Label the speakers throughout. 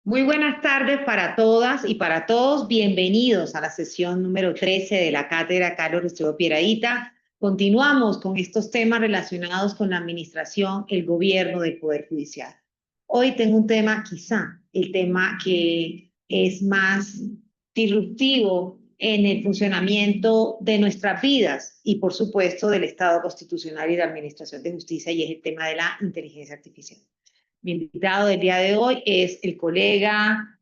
Speaker 1: Muy buenas tardes para todas y para todos. Bienvenidos a la sesión número 13 de la Cátedra Carlos Restrepo Piedrahíta. Continuamos con estos temas relacionados con la administración, el gobierno del Poder Judicial. Hoy tengo un tema, quizá el tema que es más disruptivo en el funcionamiento de nuestras vidas y, por supuesto, del Estado constitucional y de administración de justicia, y es el tema de la inteligencia artificial. Mi invitado del día de hoy es el colega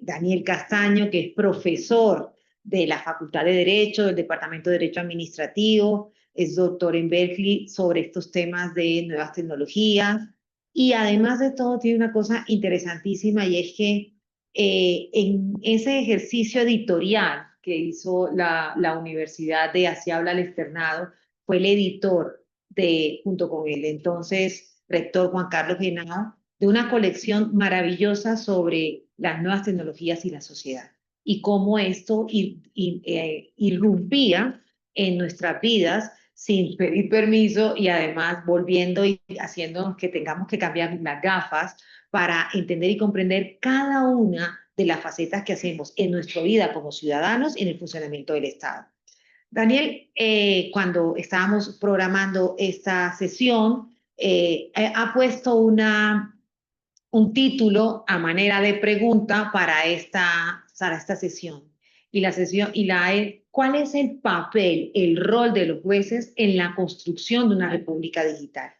Speaker 1: Daniel Castaño, que es profesor de la Facultad de Derecho, del Departamento de Derecho Administrativo, es doctor en Berkeley sobre estos temas de nuevas tecnologías y además de todo tiene una cosa interesantísima, y es que en ese ejercicio editorial que hizo la Universidad de Así habla el externado, fue el editor junto con el entonces rector Juan Carlos Henao, de una colección maravillosa sobre las nuevas tecnologías y la sociedad, y cómo esto irrumpía en nuestras vidas sin pedir permiso, y además volviendo y haciendo que tengamos que cambiar las gafas para entender y comprender cada una de las facetas que hacemos en nuestra vida como ciudadanos en el funcionamiento del Estado. Daniel, cuando estábamos programando esta sesión, ha puesto un título a manera de pregunta para esta sesión. ¿Cuál es el papel, el rol de los jueces en la construcción de una república digital?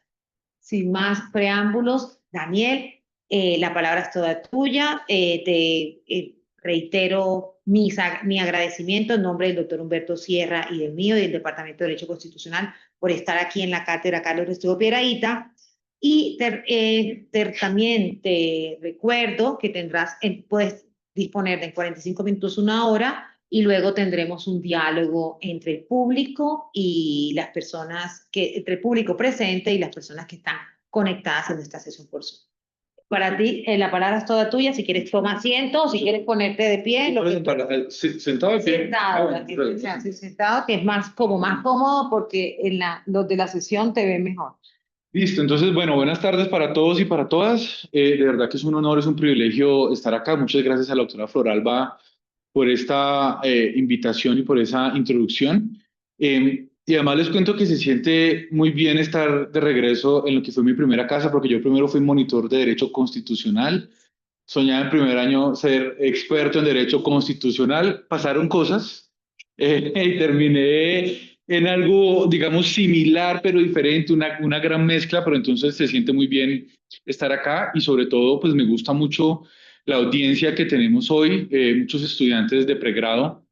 Speaker 1: Sin más preámbulos, Daniel, la palabra es toda tuya. Te reitero mi agradecimiento en nombre del doctor Humberto Sierra y del mío y del Departamento de Derecho Constitucional por estar aquí en la cátedra Carlos Restrepo Piedrahíta. Y también te recuerdo que puedes disponer de 45 minutos, una hora, y luego tendremos un diálogo entre el público y las personas entre el público presente y las personas que están conectadas en esta sesión por Zoom. Para ti, la palabra es toda tuya. Si quieres, toma asiento, o si quieres ponerte de pie.
Speaker 2: Sentado de pie.
Speaker 1: Sentado,
Speaker 2: Bueno.
Speaker 1: sentado, que es más cómodo porque los de la sesión te ven mejor.
Speaker 2: Listo, entonces, bueno, buenas tardes para todos y para todas. De verdad que es un honor, es un privilegio estar acá. Muchas gracias a la doctora Floralba por esta invitación y por esa introducción. Y además les cuento que se siente muy bien estar de regreso en lo que fue mi primera casa, porque yo primero fui monitor de Derecho Constitucional. Soñaba en primer año ser experto en Derecho Constitucional. Pasaron cosas y terminé en algo, digamos, similar pero diferente, una gran mezcla, pero entonces se siente muy bien estar acá y sobre todo, pues me gusta mucho la audiencia que tenemos hoy, muchos estudiantes de pregrado.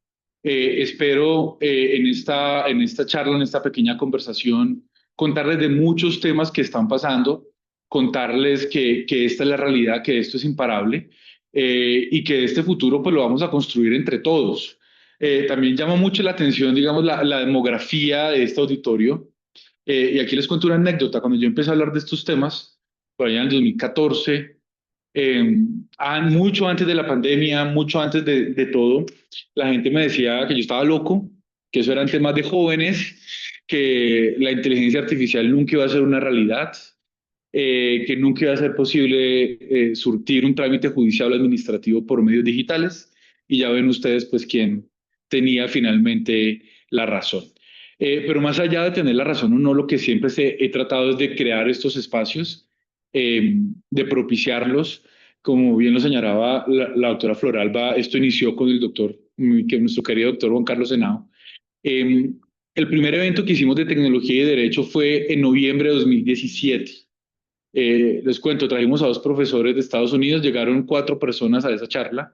Speaker 2: Espero en esta charla, en esta pequeña conversación, contarles de muchos temas que están pasando, contarles que esta es la realidad, que esto es imparable y que este futuro pues lo vamos a construir entre todos. También llama mucho la atención, digamos, la demografía de este auditorio. Y aquí les cuento una anécdota. Cuando yo empecé a hablar de estos temas, por allá en el 2014, mucho antes de la pandemia, mucho antes de todo, la gente me decía que yo estaba loco, que eso eran temas de jóvenes, que la inteligencia artificial nunca iba a ser una realidad, que nunca iba a ser posible surtir un trámite judicial o administrativo por medios digitales. Y ya ven ustedes, pues, quién tenía finalmente la razón. Pero más allá de tener la razón o no, lo que siempre he tratado es de crear estos espacios, de propiciarlos. Como bien lo señalaba la doctora Floralba, esto inició con el doctor, nuestro querido doctor Juan Carlos Henao. El primer evento que hicimos de tecnología y derecho fue en noviembre de 2017. Les cuento, trajimos a dos profesores de Estados Unidos, llegaron 4 personas a esa charla,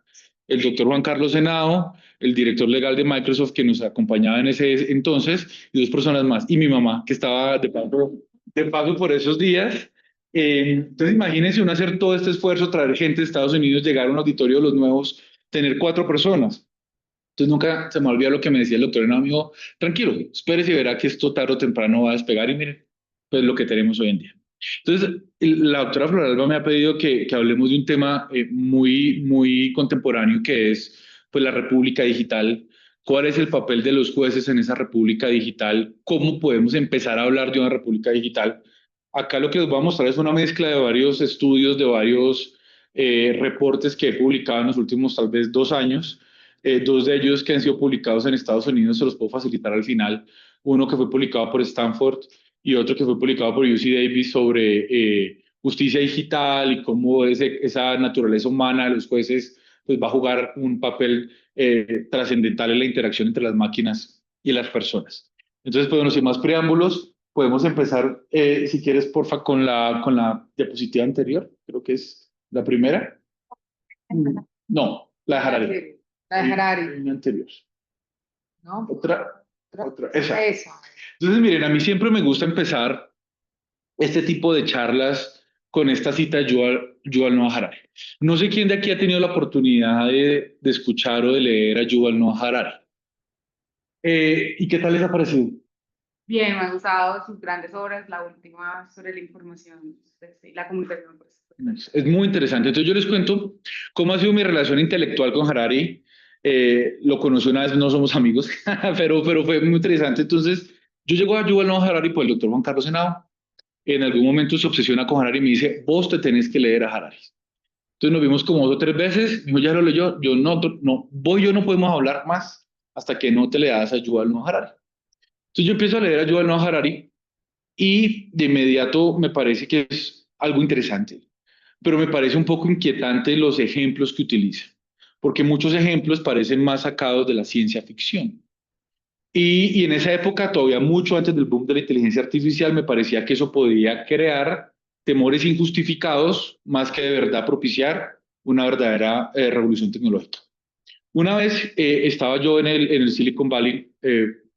Speaker 2: el doctor Juan Carlos Henao, el director legal de Microsoft que nos acompañaba en ese entonces, y 2 personas más, y mi mamá que estaba de paso por esos días. Entonces imagínense uno hacer todo este esfuerzo, traer gente de Estados Unidos, llegar a un auditorio de los nuevos, tener 4 personas. Entonces nunca se me olvidó lo que me decía el doctor Henao, me dijo, tranquilo, espérese y verá que esto tarde o temprano va a despegar, y miren, pues lo que tenemos hoy en día. Entonces, la doctora Floralba me ha pedido que hablemos de un tema muy contemporáneo, que es pues, la República Digital. ¿Cuál es el papel de los jueces en esa República Digital? ¿Cómo podemos empezar a hablar de una República Digital? Acá lo que les voy a mostrar es una mezcla de varios estudios, de varios reportes que he publicado en los últimos tal vez 2 años. Dos de ellos que han sido publicados en Estados Unidos se los puedo facilitar al final. Uno que fue publicado por Stanford y otro que fue publicado por UC Davis sobre justicia digital y cómo esa naturaleza humana de los jueces pues va a jugar un papel trascendental en la interacción entre las máquinas y las personas. Entonces, pues, bueno, sin más preámbulos, podemos empezar, si quieres, porfa, con la diapositiva anterior. Creo que es la primera. No, la de Harari.
Speaker 1: La de Harari.
Speaker 2: Una anterior.
Speaker 1: ¿No?
Speaker 2: Otra. Esa.
Speaker 1: Eso.
Speaker 2: Entonces, miren, a mí siempre me gusta empezar este tipo de charlas con esta cita de Yuval Noah Harari. No sé quién de aquí ha tenido la oportunidad de escuchar o de leer a Yuval Noah Harari. ¿Y qué tal les ha parecido?
Speaker 3: Bien, me han gustado sus grandes obras, la última sobre la información, la comunicación. Pues.
Speaker 2: Es muy interesante. Entonces yo les cuento cómo ha sido mi relación intelectual con Harari. Lo conocí una vez, no somos amigos, pero fue muy interesante. Entonces yo llego a Yuval Noah Harari por el doctor Juan Carlos Henao. En algún momento se obsesiona con Harari y me dice, vos te tenés que leer a Harari. Entonces nos vimos como 2 o 3 veces, me dijo, ya lo leyó, yo no, vos y yo no podemos hablar más hasta que no te leas a Yuval Noah Harari. Entonces yo empiezo a leer a Yuval Noah Harari y de inmediato me parece que es algo interesante, pero me parece un poco inquietante los ejemplos que utiliza, porque muchos ejemplos parecen más sacados de la ciencia ficción. Y en esa época, todavía mucho antes del boom de la inteligencia artificial, me parecía que eso podía crear temores injustificados más que de verdad propiciar una verdadera revolución tecnológica. Una vez estaba yo en el Silicon Valley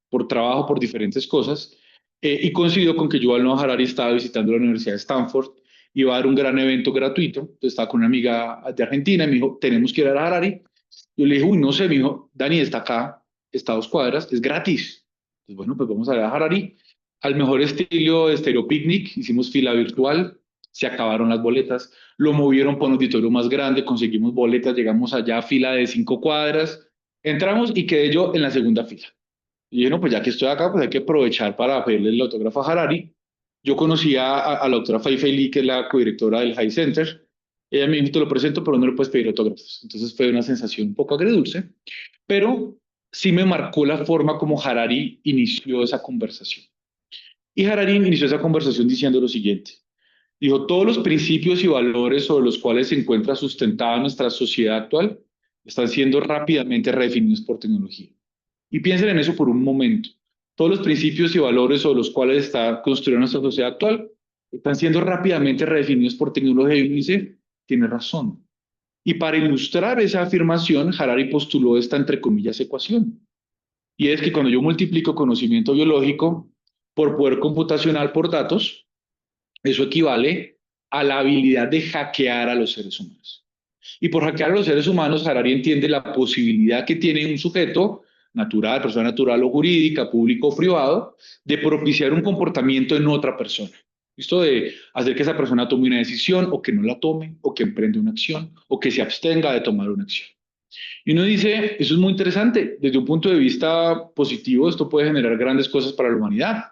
Speaker 2: por trabajo, por diferentes cosas, y coincidió con que Yuval Noah Harari estaba visitando la Universidad de Stanford, iba a dar un gran evento gratuito, entonces estaba con una amiga de Argentina y me dijo, tenemos que ir a Harari. Yo le dije, uy, no sé, me dijo, Dani está acá, está a 2 cuadras, es gratis. Entonces, bueno, pues vamos a ir a Harari. Al mejor estilo de Stereo Picnic, hicimos fila virtual, se acabaron las boletas, lo movieron por un auditorio más grande, conseguimos boletas, llegamos allá, fila de 5 cuadras, entramos y quedé yo en la segunda fila. Y dije, no, pues ya que estoy acá, pues hay que aprovechar para pedirle el autógrafo a Harari. Yo conocía a la doctora Fei Fei Li, que es la codirectora del High Center. Ella me dijo, te lo presento, pero no le puedes pedir autógrafos. Entonces fue una sensación un poco agridulce, pero sí me marcó la forma como Harari inició esa conversación. Y Harari inició esa conversación diciendo lo siguiente. Dijo, todos los principios y valores sobre los cuales se encuentra sustentada nuestra sociedad actual están siendo rápidamente redefinidos por tecnología. Y piensen en eso por un momento. Todos los principios y valores sobre los cuales está construida nuestra sociedad actual están siendo rápidamente redefinidos por tecnología. Y uno dice, tiene razón. Y para ilustrar esa afirmación, Harari postuló esta, entre comillas, ecuación. Y es que cuando yo multiplico conocimiento biológico por poder computacional por datos, eso equivale a la habilidad de hackear a los seres humanos. Y por hackear a los seres humanos, Harari entiende la posibilidad que tiene un sujeto natural, persona natural o jurídica, público o privado, de propiciar un comportamiento en otra persona. Esto de hacer que esa persona tome una decisión o que no la tome, o que emprenda una acción, o que se abstenga de tomar una acción. Y uno dice, eso es muy interesante. Desde un punto de vista positivo, esto puede generar grandes cosas para la humanidad.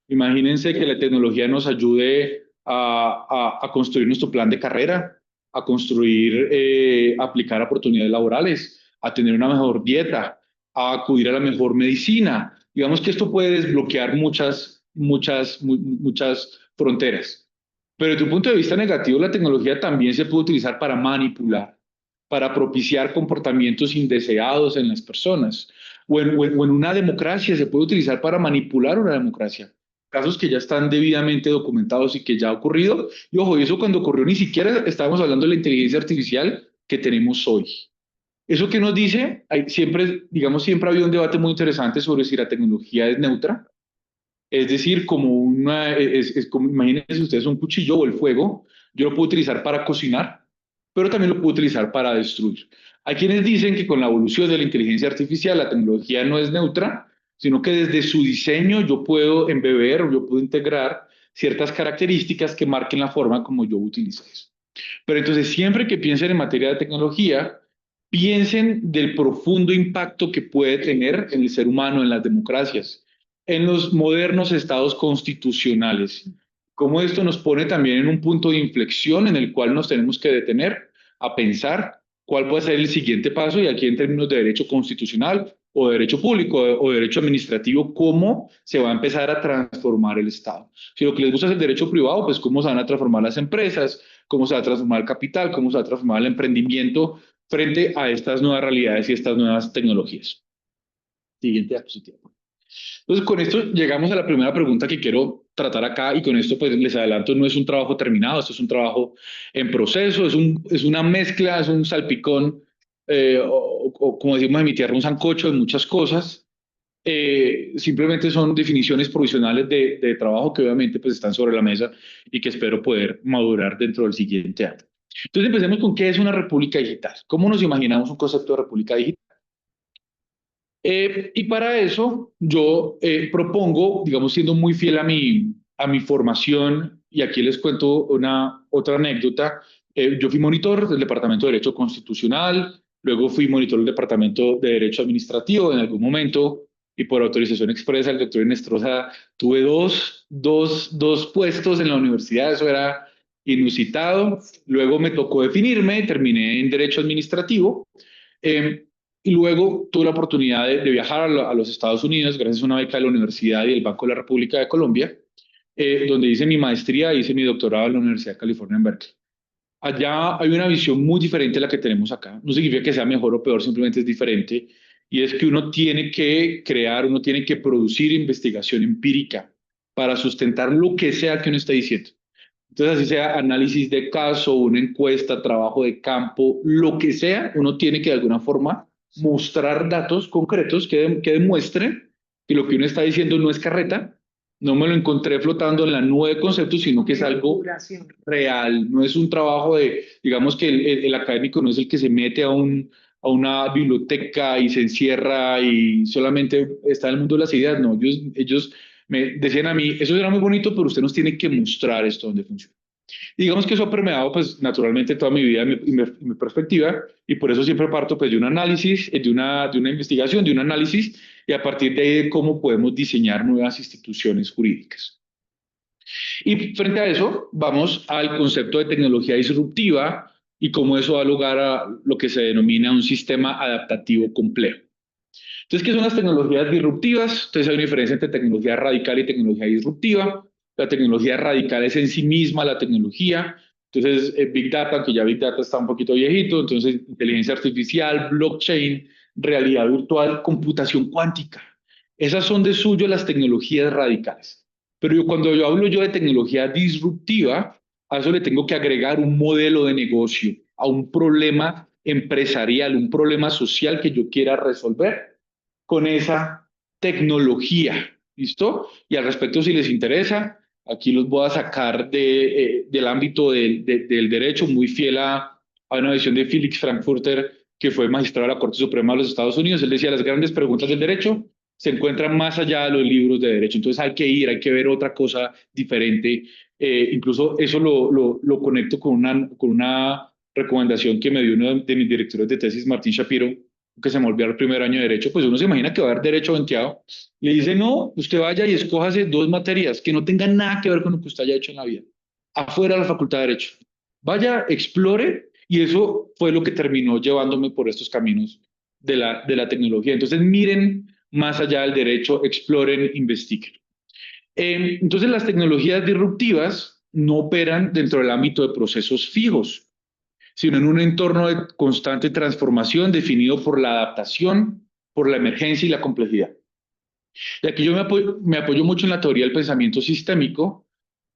Speaker 2: Imagínense que la tecnología nos ayude a construir nuestro plan de carrera, a construir, aplicar oportunidades laborales, a tener una mejor dieta, a acudir a la mejor medicina. Digamos que esto puede desbloquear muchas fronteras. Pero desde un punto de vista negativo, la tecnología también se puede utilizar para manipular, para propiciar comportamientos indeseados en las personas. O en una democracia se puede utilizar para manipular una democracia. Casos que ya están debidamente documentados y que ya ha ocurrido. Y ojo, eso cuando ocurrió ni siquiera estábamos hablando de la inteligencia artificial que tenemos hoy. Eso que nos dice, siempre, digamos, siempre ha habido un debate muy interesante sobre si la tecnología es neutra. Es decir, es como, imagínense ustedes un cuchillo o el fuego, yo lo puedo utilizar para cocinar, pero también lo puedo utilizar para destruir. Hay quienes dicen que con la evolución de la inteligencia artificial la tecnología no es neutra, sino que desde su diseño yo puedo embeber o yo puedo integrar ciertas características que marquen la forma como yo utilizo eso. Pero entonces siempre que piensen en materia de tecnología, piensen del profundo impacto que puede tener en el ser humano, en las democracias, en los modernos estados constitucionales. Cómo esto nos pone también en un punto de inflexión en el cual nos tenemos que detener a pensar cuál puede ser el siguiente paso y aquí en términos de derecho constitucional o de derecho público o de derecho administrativo, cómo se va a empezar a transformar el Estado. Si lo que les gusta es el derecho privado, pues cómo se van a transformar las empresas, cómo se va a transformar el capital, cómo se va a transformar el emprendimiento frente a estas nuevas realidades y estas nuevas tecnologías. Siguiente diapositiva. Entonces, con esto llegamos a la primera pregunta que quiero tratar acá y con esto pues les adelanto, no es un trabajo terminado, esto es un trabajo en proceso, es una mezcla, es un salpicón, o como decimos en mi tierra, un sancocho de muchas cosas. Simplemente son definiciones provisionales de trabajo que obviamente pues están sobre la mesa y que espero poder madurar dentro del siguiente año. Entonces empecemos con qué es una república digital. ¿Cómo nos imaginamos un concepto de república digital? Y para eso yo propongo, digamos, siendo muy fiel a mi formación, y aquí les cuento otra anécdota. Yo fui monitor del Departamento de Derecho Constitucional, luego fui monitor del Departamento de Derecho Administrativo en algún momento, y por autorización expresa del doctor Inestrosa tuve dos puestos en la universidad, eso era inusitado. Luego me tocó definirme, terminé en Derecho Administrativo. Eh, y luego tuve la oportunidad de viajar a los Estados Unidos gracias a una beca de la Universidad y del Banco de la República de Colombia, donde hice mi maestría y hice mi doctorado en la Universidad de California en Berkeley. Allá hay una visión muy diferente a la que tenemos acá. No significa que sea mejor o peor, simplemente es diferente. Y es que uno tiene que crear, uno tiene que producir investigación empírica para sustentar lo que sea que uno esté diciendo. Entonces, así sea análisis de caso, una encuesta, trabajo de campo, lo que sea, uno tiene que de alguna forma mostrar datos concretos que demuestren que lo que uno está diciendo no es carreta, no me lo encontré flotando en la nube de conceptos, sino que es algo real, no es un trabajo de, digamos que el académico no es el que se mete a una biblioteca y se encierra y solamente está en el mundo de las ideas, no, ellos me decían a mí, eso era muy bonito, pero usted nos tiene que mostrar esto donde funciona. Y digamos que eso ha permeado, pues, naturalmente toda mi vida y mi perspectiva, y por eso siempre parto, pues, de un análisis, de una investigación, de un análisis, y a partir de ahí, cómo podemos diseñar nuevas instituciones jurídicas. Y frente a eso, vamos al concepto de tecnología disruptiva y cómo eso da lugar a lo que se denomina un sistema adaptativo complejo. Entonces, ¿qué son las tecnologías disruptivas? Entonces, hay una diferencia entre tecnología radical y tecnología disruptiva. La tecnología radical es en sí misma la tecnología. Entonces, Big Data, que ya Big Data está un poquito viejito, entonces inteligencia artificial, blockchain, realidad virtual, computación cuántica. Esas son de suyo las tecnologías radicales. Pero cuando yo hablo de tecnología disruptiva, a eso le tengo que agregar un modelo de negocio, a un problema empresarial, un problema social que yo quiera resolver con esa tecnología, ¿listo? Y al respecto, si les interesa, aquí los voy a sacar del ámbito del derecho, muy fiel a una visión de Felix Frankfurter, que fue magistrado de la Corte Suprema de los Estados Unidos. Él decía, las grandes preguntas del derecho se encuentran más allá de los libros de derecho, entonces hay que ir, hay que ver otra cosa diferente. Incluso eso lo conecto con una recomendación que me dio uno de mis directores de tesis, Martín Shapiro, que se me olvidó el primer año de Derecho, pues uno se imagina que va a haber Derecho venteado. Le dice, no, usted vaya y escójase 2 materias que no tengan nada que ver con lo que usted haya hecho en la vida, afuera de la Facultad de Derecho. Vaya, explore, y eso fue lo que terminó llevándome por estos caminos de la tecnología. Entonces, miren más allá del derecho, exploren, investiguen. Entonces, las tecnologías disruptivas no operan dentro del ámbito de procesos fijos, sino en un entorno de constante transformación definido por la adaptación, por la emergencia y la complejidad. Y aquí yo me apoyo mucho en la teoría del pensamiento sistémico,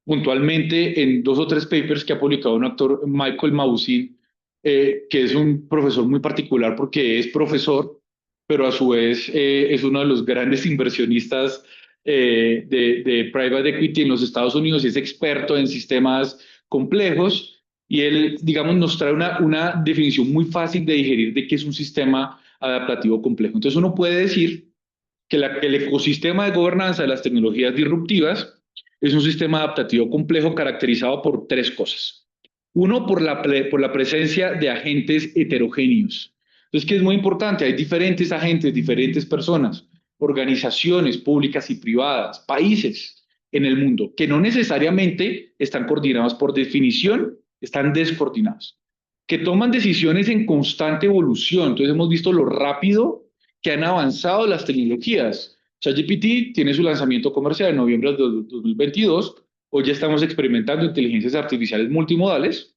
Speaker 2: puntualmente en 2 o 3 papers que ha publicado un autor, Michael Maussy, que es un profesor muy particular porque es profesor, pero a su vez es uno de los grandes inversionistas de private equity en los Estados Unidos y es experto en sistemas complejos. Y él, digamos, nos trae una definición muy fácil de digerir de qué es un sistema adaptativo complejo. Entonces uno puede decir que el ecosistema de gobernanza de las tecnologías disruptivas es un sistema adaptativo complejo caracterizado por 3 cosas. Uno, por la presencia de agentes heterogéneos. Entonces, ¿qué es muy importante? Hay diferentes agentes, diferentes personas, organizaciones públicas y privadas, países en el mundo, que no necesariamente están coordinados por definición, están descoordinados. que toman decisiones en constante evolución. Entonces hemos visto lo rápido que han avanzado las tecnologías. ChatGPT tiene su lanzamiento comercial en noviembre de 2022. Hoy ya estamos experimentando inteligencias artificiales multimodales,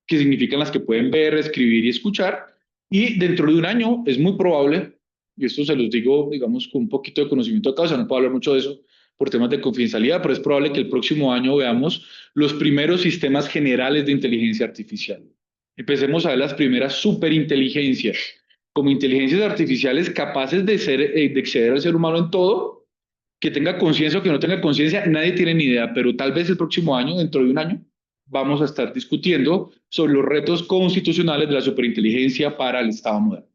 Speaker 2: que significan las que pueden ver, escribir y escuchar. Y dentro de un año es muy probable, y esto se los digo, digamos, con un poquito de conocimiento de causa, no puedo hablar mucho de eso por temas de confidencialidad, pero es probable que el próximo año veamos los primeros sistemas generales de inteligencia artificial. Empecemos a ver las primeras superinteligencias, como inteligencias artificiales capaces de exceder al ser humano en todo, que tenga conciencia o que no tenga conciencia, nadie tiene ni idea, pero tal vez el próximo año, dentro de un año, vamos a estar discutiendo sobre los retos constitucionales de la superinteligencia para el Estado moderno.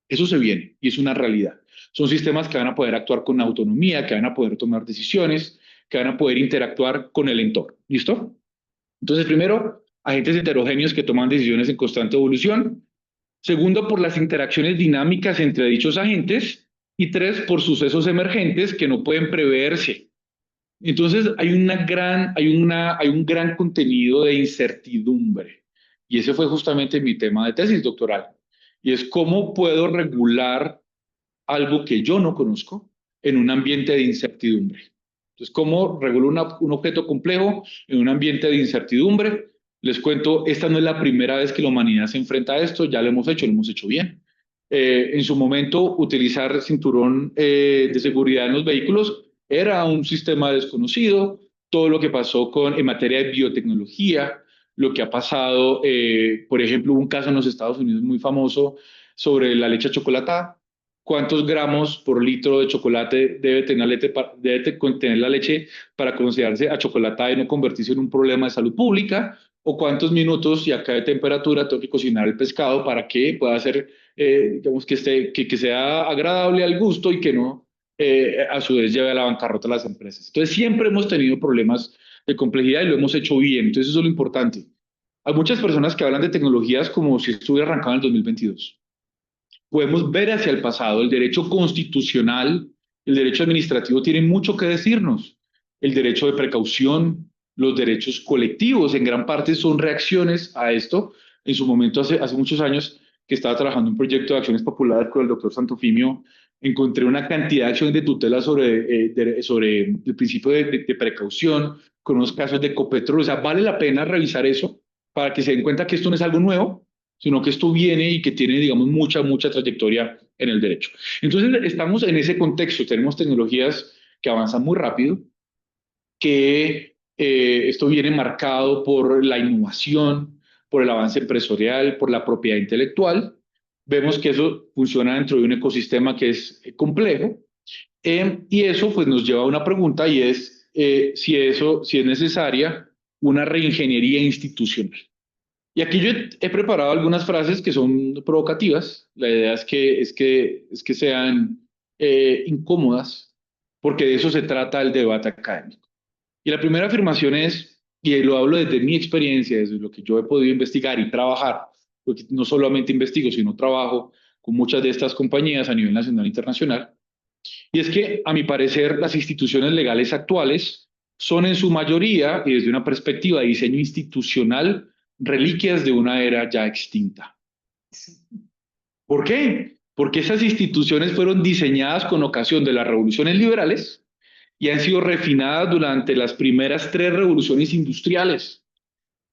Speaker 2: Eso se viene y es una realidad. Son sistemas que van a poder actuar con autonomía, que van a poder tomar decisiones, que van a poder interactuar con el entorno. ¿Listo? Entonces, primero, agentes heterogéneos que toman decisiones en constante evolución. Segundo, por las interacciones dinámicas entre dichos agentes. Y tres, por sucesos emergentes que no pueden preverse. Entonces, hay un gran contenido de incertidumbre. Y ese fue justamente mi tema de tesis doctoral. Y es cómo puedo regular algo que yo no conozco en un ambiente de incertidumbre. Entonces, ¿cómo regulo un objeto complejo en un ambiente de incertidumbre? Les cuento, esta no es la primera vez que la humanidad se enfrenta a esto, ya lo hemos hecho bien. En su momento, utilizar cinturón de seguridad en los vehículos era un sistema desconocido. Todo lo que pasó en materia de biotecnología, lo que ha pasado, por ejemplo, un caso en los Estados Unidos muy famoso sobre la leche chocolatada. ¿Cuántos gramos por litro de chocolate debe contener la leche para considerarse achocolatada y no convertirse en un problema de salud pública? ¿O cuántos minutos y a qué temperatura tengo que cocinar el pescado para que pueda ser, digamos, que sea agradable al gusto y que no, a su vez, lleve a la bancarrota a las empresas? Entonces, siempre hemos tenido problemas de complejidad y lo hemos hecho bien. Entonces, eso es lo importante. Hay muchas personas que hablan de tecnologías como si estuviera arrancado en el 2022. Podemos ver hacia el pasado. El derecho constitucional, el derecho administrativo tienen mucho que decirnos. El derecho de precaución, los derechos colectivos, en gran parte son reacciones a esto. En su momento, hace muchos años, que estaba trabajando en un proyecto de acciones populares con el doctor Santofimio, encontré una cantidad de acciones de tutela sobre el principio de precaución, con unos casos de Ecopetrol. O sea, vale la pena revisar eso para que se den cuenta que esto no es algo nuevo, sino que esto viene y que tiene, digamos, mucha trayectoria en el derecho. Entonces, estamos en ese contexto, tenemos tecnologías que avanzan muy rápido, que esto viene marcado por la innovación, por el avance empresarial, por la propiedad intelectual. Vemos que eso funciona dentro de un ecosistema que es complejo, y eso pues nos lleva a una pregunta, y es si es necesaria una reingeniería institucional. Y aquí yo he preparado algunas frases que son provocativas. La idea es que sean incómodas, porque de eso se trata el debate académico. Y la primera afirmación es, y lo hablo desde mi experiencia, desde lo que yo he podido investigar y trabajar, porque no solamente investigo, sino trabajo con muchas de estas compañías a nivel nacional e internacional, y es que, a mi parecer, las instituciones legales actuales son en su mayoría, y desde una perspectiva de diseño institucional, reliquias de una era ya extinta. ¿Por qué? Porque esas instituciones fueron diseñadas con ocasión de las revoluciones liberales y han sido refinadas durante las primeras 3 revoluciones industriales.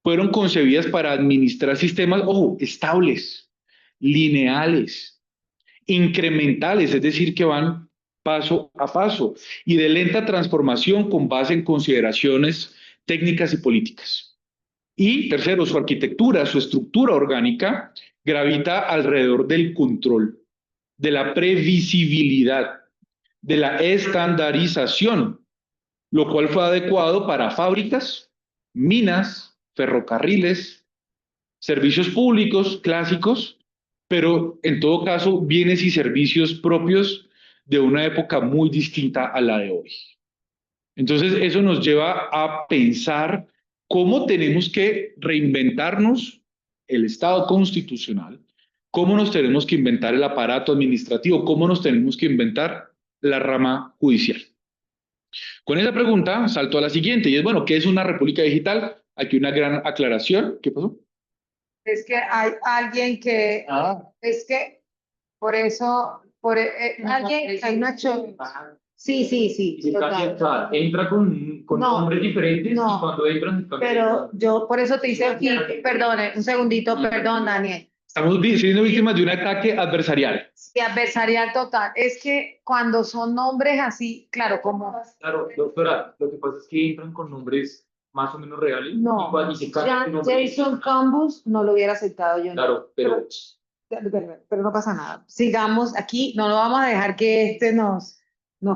Speaker 2: Fueron concebidas para administrar sistemas, ojo, estables, lineales, incrementales, es decir, que van paso a paso y de lenta transformación con base en consideraciones técnicas y políticas. Y tercero, su arquitectura, su estructura orgánica gravita alrededor del control, de la previsibilidad, de la estandarización, lo cual fue adecuado para fábricas, minas, ferrocarriles, servicios públicos clásicos, pero en todo caso bienes y servicios propios de una época muy distinta a la de hoy. Entonces eso nos lleva a pensar cómo tenemos que reinventarnos el Estado constitucional, cómo nos tenemos que inventar el aparato administrativo, cómo nos tenemos que inventar la rama judicial. Con esa pregunta salto a la siguiente, y es, bueno, ¿qué es una república digital? Aquí una gran aclaración. ¿Qué pasó?
Speaker 1: Es que hay alguien que, es que por eso, alguien, hay una sí, sí, sí, total.
Speaker 2: Entra con
Speaker 1: No,
Speaker 2: nombres diferentes y
Speaker 1: no.
Speaker 2: cuando entran...
Speaker 1: Pero yo por eso te hice aquí, perdone, un segundito, perdón, Daniel.
Speaker 2: Estamos siendo víctimas de un ataque adversarial.
Speaker 1: Sí, adversarial total. Es que cuando son nombres así, claro, como
Speaker 2: Claro, doctora, lo que pasa es que entran con nombres más o menos reales
Speaker 1: no,
Speaker 2: y se cambian de nombre.
Speaker 1: Jason Cambus no lo hubiera aceptado yo.
Speaker 2: Claro, pero
Speaker 1: Pero no pasa nada. Sigamos aquí, no lo vamos a dejar que nos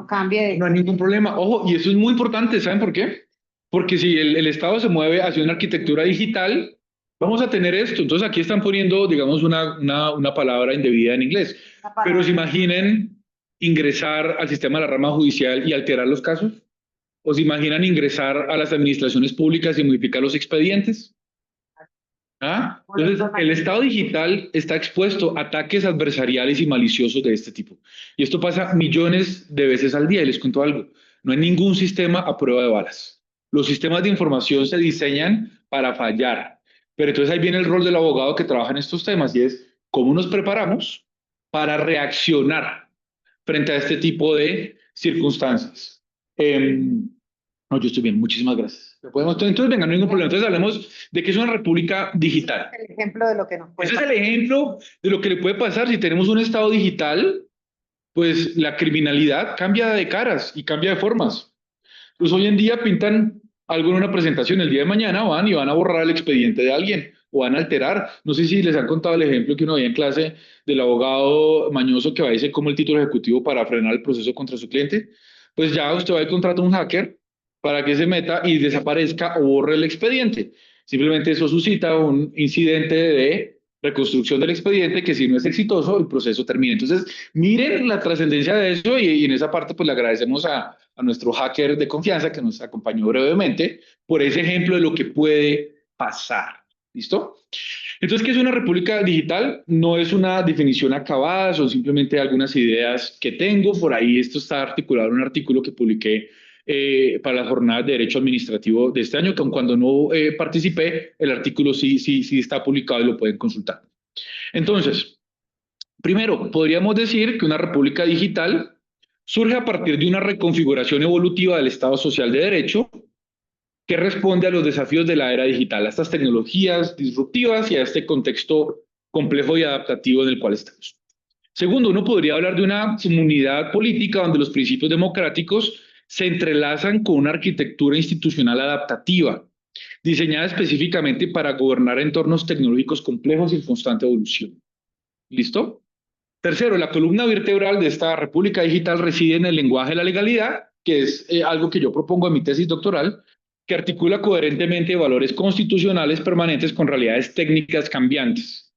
Speaker 1: cambie
Speaker 2: no hay ningún problema. Ojo, y eso es muy importante, ¿saben por qué? Porque si el Estado se mueve hacia una arquitectura digital, vamos a tener esto. Entonces aquí están poniendo, digamos, una palabra indebida en inglés. Pero se imaginen ingresar al sistema de la rama judicial y alterar los casos. ¿O se imaginan ingresar a las administraciones públicas y modificar los expedientes? ¿Ah? Entonces, el Estado digital está expuesto a ataques adversariales y maliciosos de este tipo. Y esto pasa millones de veces al día. Y les cuento algo, no hay ningún sistema a prueba de balas. Los sistemas de información se diseñan para fallar. Pero entonces ahí viene el rol del abogado que trabaja en estos temas y es cómo nos preparamos para reaccionar frente a este tipo de circunstancias. No, yo estoy bien, muchísimas gracias. Entonces, venga, no hay ningún problema. Entonces, hablemos de que es una república digital.
Speaker 1: el ejemplo de lo que nos puede
Speaker 2: Ese es el ejemplo de lo que le puede pasar si tenemos un Estado digital, pues la criminalidad cambia de caras y cambia de formas. Pues hoy en día pintan algo en una presentación, el día de mañana van y van a borrar el expediente de alguien o van a alterar. No sé si les han contado el ejemplo que uno veía en clase del abogado mañoso que va a decir como el título ejecutivo para frenar el proceso contra su cliente. Pues ya usted va y contrata a un hacker para que se meta y desaparezca o borre el expediente. Simplemente eso suscita un incidente de reconstrucción del expediente que si no es exitoso, el proceso termina. Entonces, miren la trascendencia de eso y en esa parte pues le agradecemos a nuestro hacker de confianza que nos acompañó brevemente por ese ejemplo de lo que puede pasar. ¿Listo? Entonces, ¿qué es una república digital? No es una definición acabada, son simplemente algunas ideas que tengo. Por ahí esto está articulado en un artículo que publiqué para las jornadas de Derecho Administrativo de este año, que aun cuando no participé, el artículo sí está publicado y lo pueden consultar. Entonces, primero, podríamos decir que una república digital surge a partir de una reconfiguración evolutiva del Estado Social de Derecho que responde a los desafíos de la era digital, a estas tecnologías disruptivas y a este contexto complejo y adaptativo en el cual estamos. Segundo, uno podría hablar de una comunidad política donde los principios democráticos se entrelazan con una arquitectura institucional adaptativa, diseñada específicamente para gobernar entornos tecnológicos complejos y en constante evolución. ¿Listo? Tercero, la columna vertebral de esta república digital reside en el lenguaje de la legalidad, que es algo que yo propongo en mi tesis doctoral, que articula coherentemente valores constitucionales permanentes con realidades técnicas cambiantes,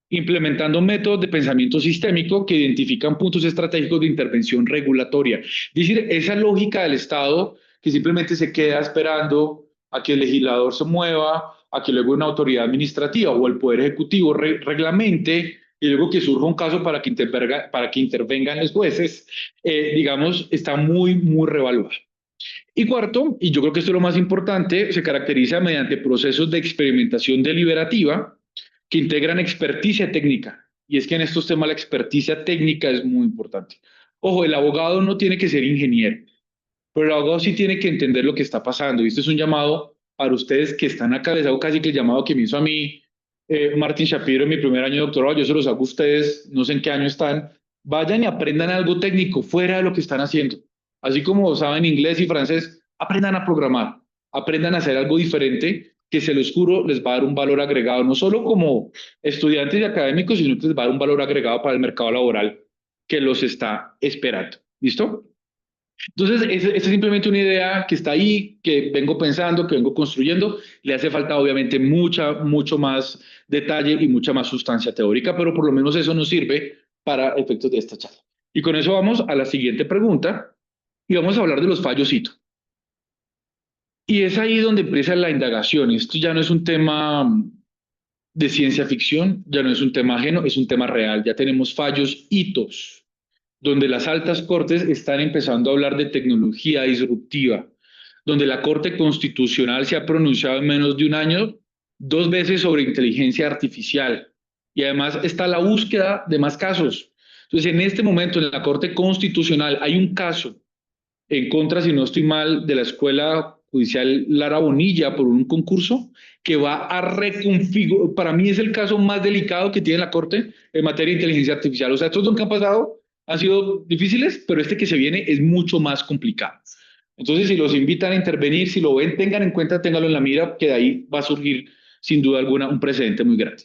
Speaker 2: implementando métodos de pensamiento sistémico que identifican puntos estratégicos de intervención regulatoria. Es decir, esa lógica del Estado que simplemente se queda esperando a que el legislador se mueva, a que luego una autoridad administrativa o el Poder Ejecutivo reglamente y luego que surja un caso para que intervengan los jueces, digamos, está muy, muy revaluada. Y cuarto, y yo creo que esto es lo más importante, se caracteriza mediante procesos de experimentación deliberativa que integran experticia técnica. Y es que en estos temas la experticia técnica es muy importante. Ojo, el abogado no tiene que ser ingeniero, pero el abogado sí tiene que entender lo que está pasando. Y esto es un llamado para ustedes que están acá, les hago casi que el llamado que me hizo a mí Martín Shapiro en mi primer año de doctorado, yo se los hago a ustedes, no sé en qué año están, vayan y aprendan algo técnico fuera de lo que están haciendo. Así como saben inglés y francés, aprendan a programar, aprendan a hacer algo diferente que se los juro les va a dar un valor agregado, no solo como estudiantes y académicos, sino que les va a dar un valor agregado para el mercado laboral que los está esperando. ¿Listo? Entonces, esa es simplemente una idea que está ahí, que vengo pensando, que vengo construyendo. Le hace falta, obviamente, mucho más detalle y mucha más sustancia teórica, pero por lo menos eso nos sirve para efectos de esta charla. Y con eso vamos a la siguiente pregunta y vamos a hablar de los fallos hito. Y es ahí donde empieza la indagación. Esto ya no es un tema de ciencia ficción, ya no es un tema ajeno, es un tema real. Ya tenemos fallos hitos donde las altas cortes están empezando a hablar de tecnología disruptiva, donde la Corte Constitucional se ha pronunciado en menos de un año 2 veces sobre inteligencia artificial y además está la búsqueda de más casos. Entonces, en este momento en la Corte Constitucional hay un caso en contra, si no estoy mal, de la Escuela Judicial Lara Bonilla por un concurso que va a reconfigurar, para mí es el caso más delicado que tiene la Corte en materia de inteligencia artificial. O sea, estos dos que han pasado han sido difíciles, pero este que se viene es mucho más complicado. Entonces, si los invitan a intervenir, si lo ven, tengan en cuenta, ténganlo en la mira, que de ahí va a surgir, sin duda alguna, un precedente muy grande.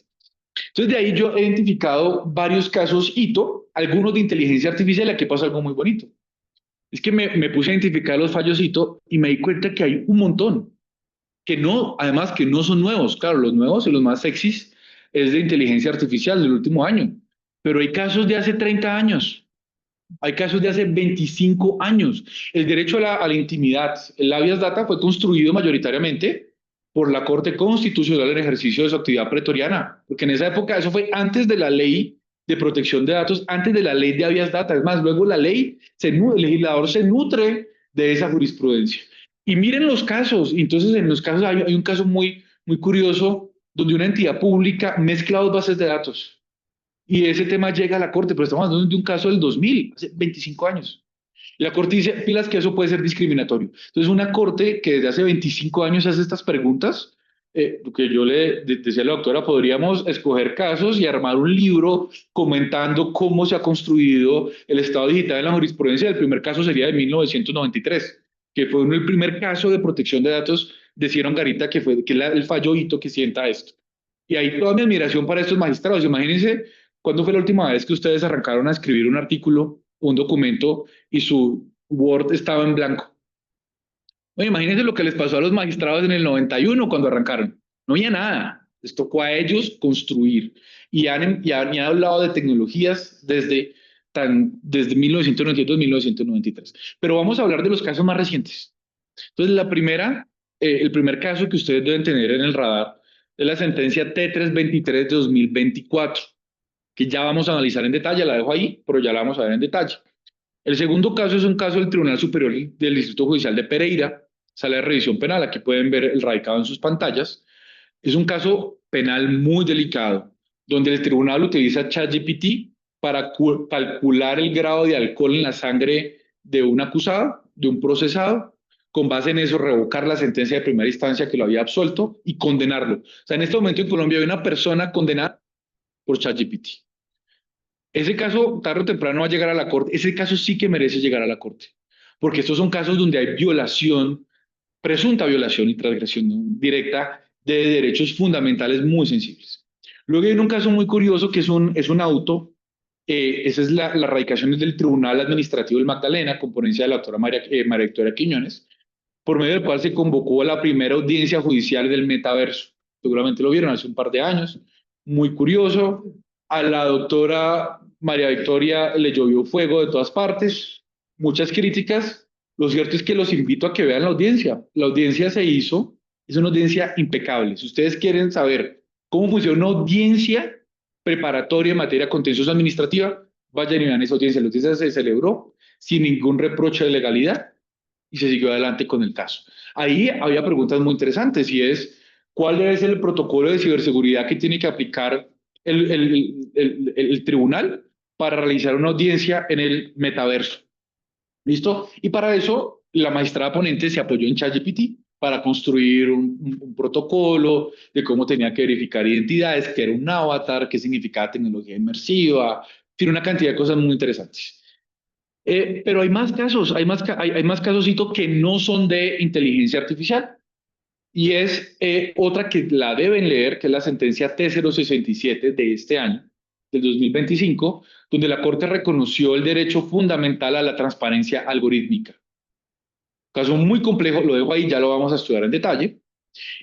Speaker 2: Entonces, de ahí yo he identificado varios casos hito, algunos de inteligencia artificial, y aquí pasa algo muy bonito. Es que me puse a identificar los fallos hito y me di cuenta que hay un montón, que no, además que no son nuevos. Claro, los nuevos y los más sexys es de inteligencia artificial del último año, pero hay casos de hace 30 años. Hay casos de hace 25 años. El derecho a la intimidad, el habeas data fue construido mayoritariamente por la Corte Constitucional en ejercicio de su actividad pretoriana, porque en esa época eso fue antes de la ley de protección de datos, antes de la ley de habeas data. Es más, luego la ley, el legislador se nutre de esa jurisprudencia. Y miren los casos. Entonces, en los casos hay un caso muy curioso donde una entidad pública mezcla dos bases de datos y ese tema llega a la Corte, pero estamos hablando de un caso del 2000, hace 25 años. Y la Corte dice, pilas, que eso puede ser discriminatorio. Entonces, una Corte que desde hace 25 años hace estas preguntas, lo que yo le decía a la doctora, podríamos escoger casos y armar un libro comentando cómo se ha construido el Estado digital en la jurisprudencia. El primer caso sería de 1993, que fue el primer caso de protección de datos de Ciro Garita, que fue el fallo hito que sienta esto. Y ahí toda mi admiración para estos magistrados. Imagínense cuándo fue la última vez que ustedes arrancaron a escribir un artículo, un documento y su Word estaba en blanco. Bueno, imagínense lo que les pasó a los magistrados en el 91 cuando arrancaron. No había nada. Les tocó a ellos construir. Y han hablado de tecnologías desde 1992 1993. Pero vamos a hablar de los casos más recientes. Entonces, el primer caso que ustedes deben tener en el radar es la sentencia T323 de 2024, que ya vamos a analizar en detalle. La dejo ahí, pero ya la vamos a ver en detalle. El segundo caso es un caso del Tribunal Superior del Distrito Judicial de Pereira, sala de revisión penal. Aquí pueden ver el radicado en sus pantallas. Es un caso penal muy delicado, donde el tribunal utiliza ChatGPT para calcular el grado de alcohol en la sangre de un acusado, de un procesado, con base en eso revocar la sentencia de primera instancia que lo había absuelto y condenarlo. O sea, en este momento en Colombia hay una persona condenada por ChatGPT. Ese caso, tarde o temprano, va a llegar a la corte. Ese caso sí que merece llegar a la corte, porque estos son casos donde hay violación, presunta violación y transgresión directa de derechos fundamentales muy sensibles. Luego hay un caso muy curioso que es un auto. Esa es la radicación del Tribunal Administrativo del Magdalena, con ponencia de la doctora María Victoria Quiñones, por medio del cual se convocó a la primera audiencia judicial del metaverso. Seguramente lo vieron hace un par de años. Muy curioso. A la doctora María Victoria le llovió fuego de todas partes, muchas críticas. Lo cierto es que los invito a que vean la audiencia. La audiencia es una audiencia impecable. Si ustedes quieren saber cómo funciona una audiencia preparatoria en materia contencioso administrativa, vayan y vean esa audiencia. La audiencia se celebró sin ningún reproche de legalidad y se siguió adelante con el caso. Ahí había preguntas muy interesantes y es, ¿cuál es el protocolo de ciberseguridad que tiene que aplicar el tribunal para realizar una audiencia en el metaverso? ¿Listo? Y para eso, la magistrada ponente se apoyó en ChatGPT para construir un protocolo de cómo tenía que verificar identidades, qué era un avatar, qué significaba tecnología inmersiva, tiene una cantidad de cosas muy interesantes. Pero hay más casos, hay más casos que no son de inteligencia artificial. Y es otra que la deben leer, que es la sentencia T067 de este año, del 2025, donde la Corte reconoció el derecho fundamental a la transparencia algorítmica. Caso muy complejo, lo dejo ahí, ya lo vamos a estudiar en detalle.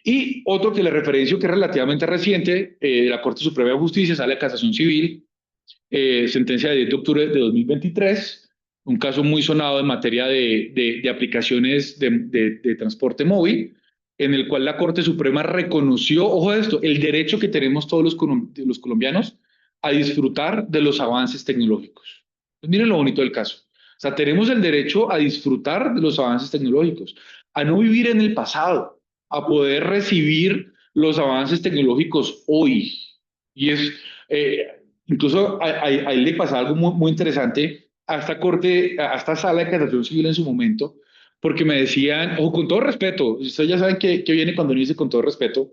Speaker 2: Y otro que le referencio, que es relativamente reciente, la Corte Suprema de Justicia, sala de casación civil, sentencia de 10 de octubre de 2023, un caso muy sonado en materia de aplicaciones de transporte móvil, en el cual la Corte Suprema reconoció, ojo a esto, el derecho que tenemos todos los colombianos a disfrutar de los avances tecnológicos. Pues miren lo bonito del caso. O sea, tenemos el derecho a disfrutar de los avances tecnológicos, a no vivir en el pasado, a poder recibir los avances tecnológicos hoy. Y es, incluso a él le pasa algo muy interesante a esta corte, a esta sala de casación civil en su momento, porque me decían, o con todo respeto, ustedes ya saben que viene cuando uno dice con todo respeto,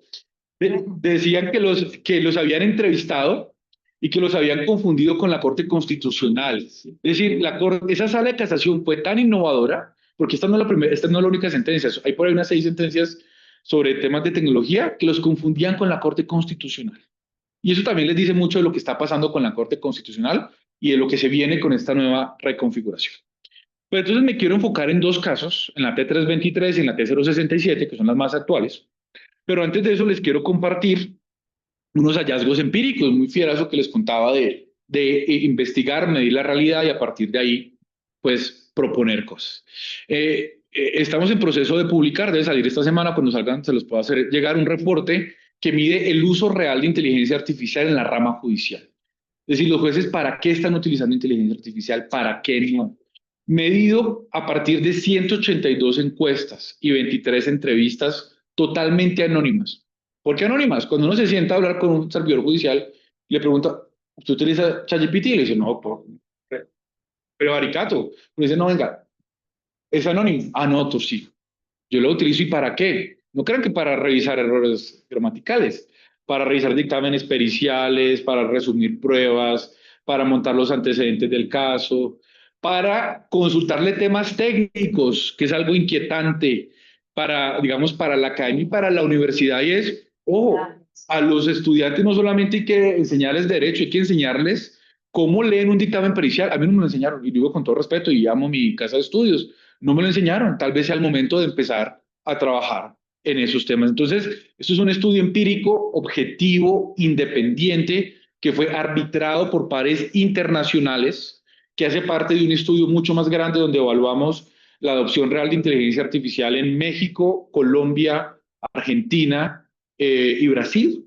Speaker 2: decían que los habían entrevistado y que los habían confundido con la Corte Constitucional. Es decir, esa sala de casación fue tan innovadora, porque esta no es la primera, esta no es la única sentencia, hay por ahí unas 6 sentencias sobre temas de tecnología que los confundían con la Corte Constitucional. Y eso también les dice mucho de lo que está pasando con la Corte Constitucional y de lo que se viene con esta nueva reconfiguración. Pero entonces me quiero enfocar en 2 casos, en la T323 y en la T067, que son las más actuales. Pero antes de eso les quiero compartir unos hallazgos empíricos muy fieras, lo que les contaba de investigar, medir la realidad y a partir de ahí, pues, proponer cosas. Estamos en proceso de publicar, debe salir esta semana, cuando salgan se los puedo hacer llegar un reporte que mide el uso real de inteligencia artificial en la rama judicial. Es decir, los jueces, ¿para qué están utilizando inteligencia artificial? ¿Para qué no? Medido a partir de 182 encuestas y 23 entrevistas totalmente anónimas. ¿Por qué anónimas? Cuando uno se sienta a hablar con un servidor judicial, le pregunta, ¿usted utiliza ChatGPT? Le dice, no, pero Aricato. Le dice, no, venga, es anónimo. Ah, no, tú sí. Yo lo utilizo y ¿para qué? No crean que para revisar errores gramaticales, para revisar dictámenes periciales, para resumir pruebas, para montar los antecedentes del caso, para consultarle temas técnicos, que es algo inquietante para, digamos, para la academia y para la universidad. Y es, ojo, a los estudiantes no solamente hay que enseñarles derecho, hay que enseñarles cómo leen un dictamen pericial. A mí no me lo enseñaron, y digo con todo respeto, y amo mi casa de estudios, no me lo enseñaron, tal vez sea el momento de empezar a trabajar en esos temas. Entonces, esto es un estudio empírico, objetivo, independiente, que fue arbitrado por pares internacionales, que hace parte de un estudio mucho más grande donde evaluamos la adopción real de inteligencia artificial en México, Colombia, Argentina y Brasil.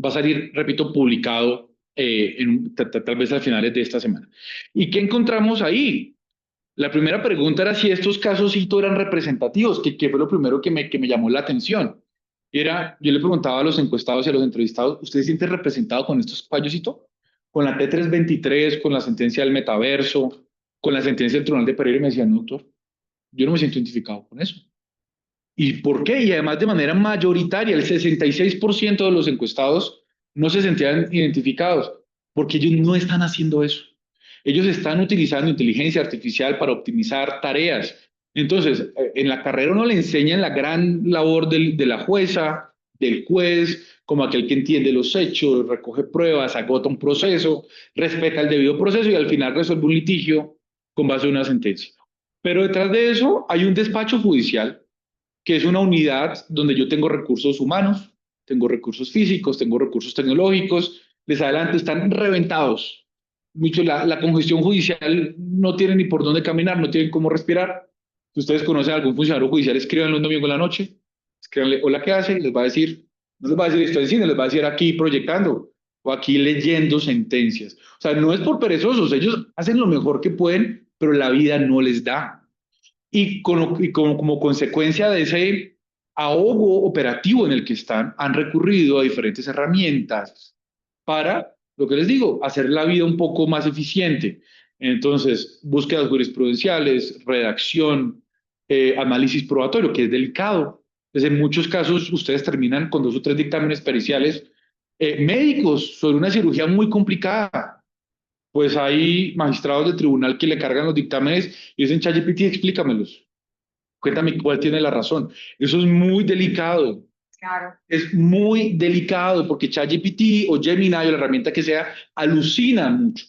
Speaker 2: Va a salir, repito, publicado tal vez a finales de esta semana. ¿Y qué encontramos ahí? La primera pregunta era si estos casos eran representativos, que fue lo primero que me llamó la atención. Yo le preguntaba a los encuestados y a los entrevistados, ¿usted se siente representado con estos fallos? Con la T323, con la sentencia del metaverso, con la sentencia del Tribunal de Pereira, y me decían, no, doctor, yo no me siento identificado con eso. ¿Y por qué? Y además de manera mayoritaria, el 66% de los encuestados no se sentían identificados, porque ellos no están haciendo eso. Ellos están utilizando inteligencia artificial para optimizar tareas. Entonces, en la carrera uno le enseñan la gran labor de la jueza, del juez, como aquel que entiende los hechos, recoge pruebas, agota un proceso, respeta el debido proceso y al final resuelve un litigio con base en una sentencia. Pero detrás de eso hay un despacho judicial que es una unidad donde yo tengo recursos humanos, tengo recursos físicos, tengo recursos tecnológicos, les adelanto, están reventados. Mucho la congestión judicial no tiene ni por dónde caminar, no tienen cómo respirar. Si ustedes conocen a algún funcionario judicial, escríbanle un domingo en la noche, escríbanle, hola, ¿qué hace? Les va a decir, no les va a decir estoy en cine, les va a decir aquí proyectando o aquí leyendo sentencias. O sea, no es por perezosos, ellos hacen lo mejor que pueden, pero la vida no les da. Y como consecuencia de ese ahogo operativo en el que están, han recurrido a diferentes herramientas para, lo que les digo, hacer la vida un poco más eficiente. Entonces, búsquedas jurisprudenciales, redacción, análisis probatorio, que es delicado. Entonces, en muchos casos, ustedes terminan con 2 o 3 dictámenes periciales médicos sobre una cirugía muy complicada. Pues hay magistrados de tribunal que le cargan los dictámenes y dicen, ChatGPT, explícamelos. Cuéntame cuál tiene la razón. Eso es muy delicado.
Speaker 3: Claro.
Speaker 2: Es muy delicado porque ChatGPT o Gemini o la herramienta que sea alucina mucho.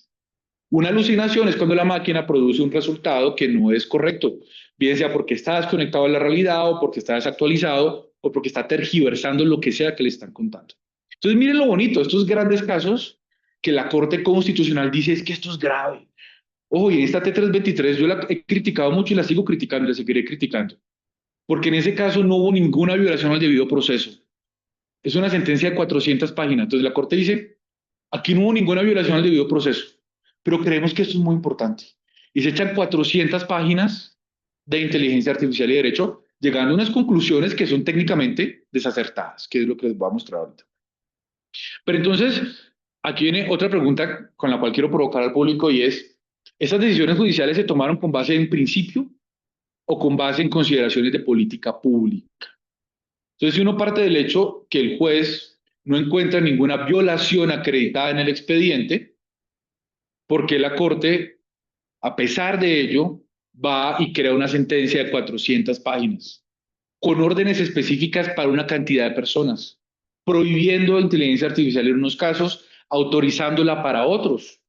Speaker 2: Una alucinación es cuando la máquina produce un resultado que no es correcto, bien sea porque está desconectado de la realidad o porque está desactualizado o porque está tergiversando lo que sea que le están contando. Entonces miren lo bonito, estos grandes casos que la Corte Constitucional dice es que esto es grave. Ojo, y en esta T323 yo la he criticado mucho y la sigo criticando y la seguiré criticando, porque en ese caso no hubo ninguna violación al debido proceso. Es una sentencia de 400 páginas. Entonces la Corte dice, aquí no hubo ninguna violación al debido proceso, pero creemos que esto es muy importante. Y se echan 400 páginas de inteligencia artificial y derecho llegando a unas conclusiones que son técnicamente desacertadas, que es lo que les voy a mostrar ahorita. Pero entonces, aquí viene otra pregunta con la cual quiero provocar al público y es, ¿esas decisiones judiciales se tomaron con base en principio o con base en consideraciones de política pública? Entonces, si uno parte del hecho que el juez no encuentra ninguna violación acreditada en el expediente, ¿por qué la Corte, a pesar de ello, va y crea una sentencia de 400 páginas, con órdenes específicas para una cantidad de personas, prohibiendo inteligencia artificial en unos casos, autorizándola para otros,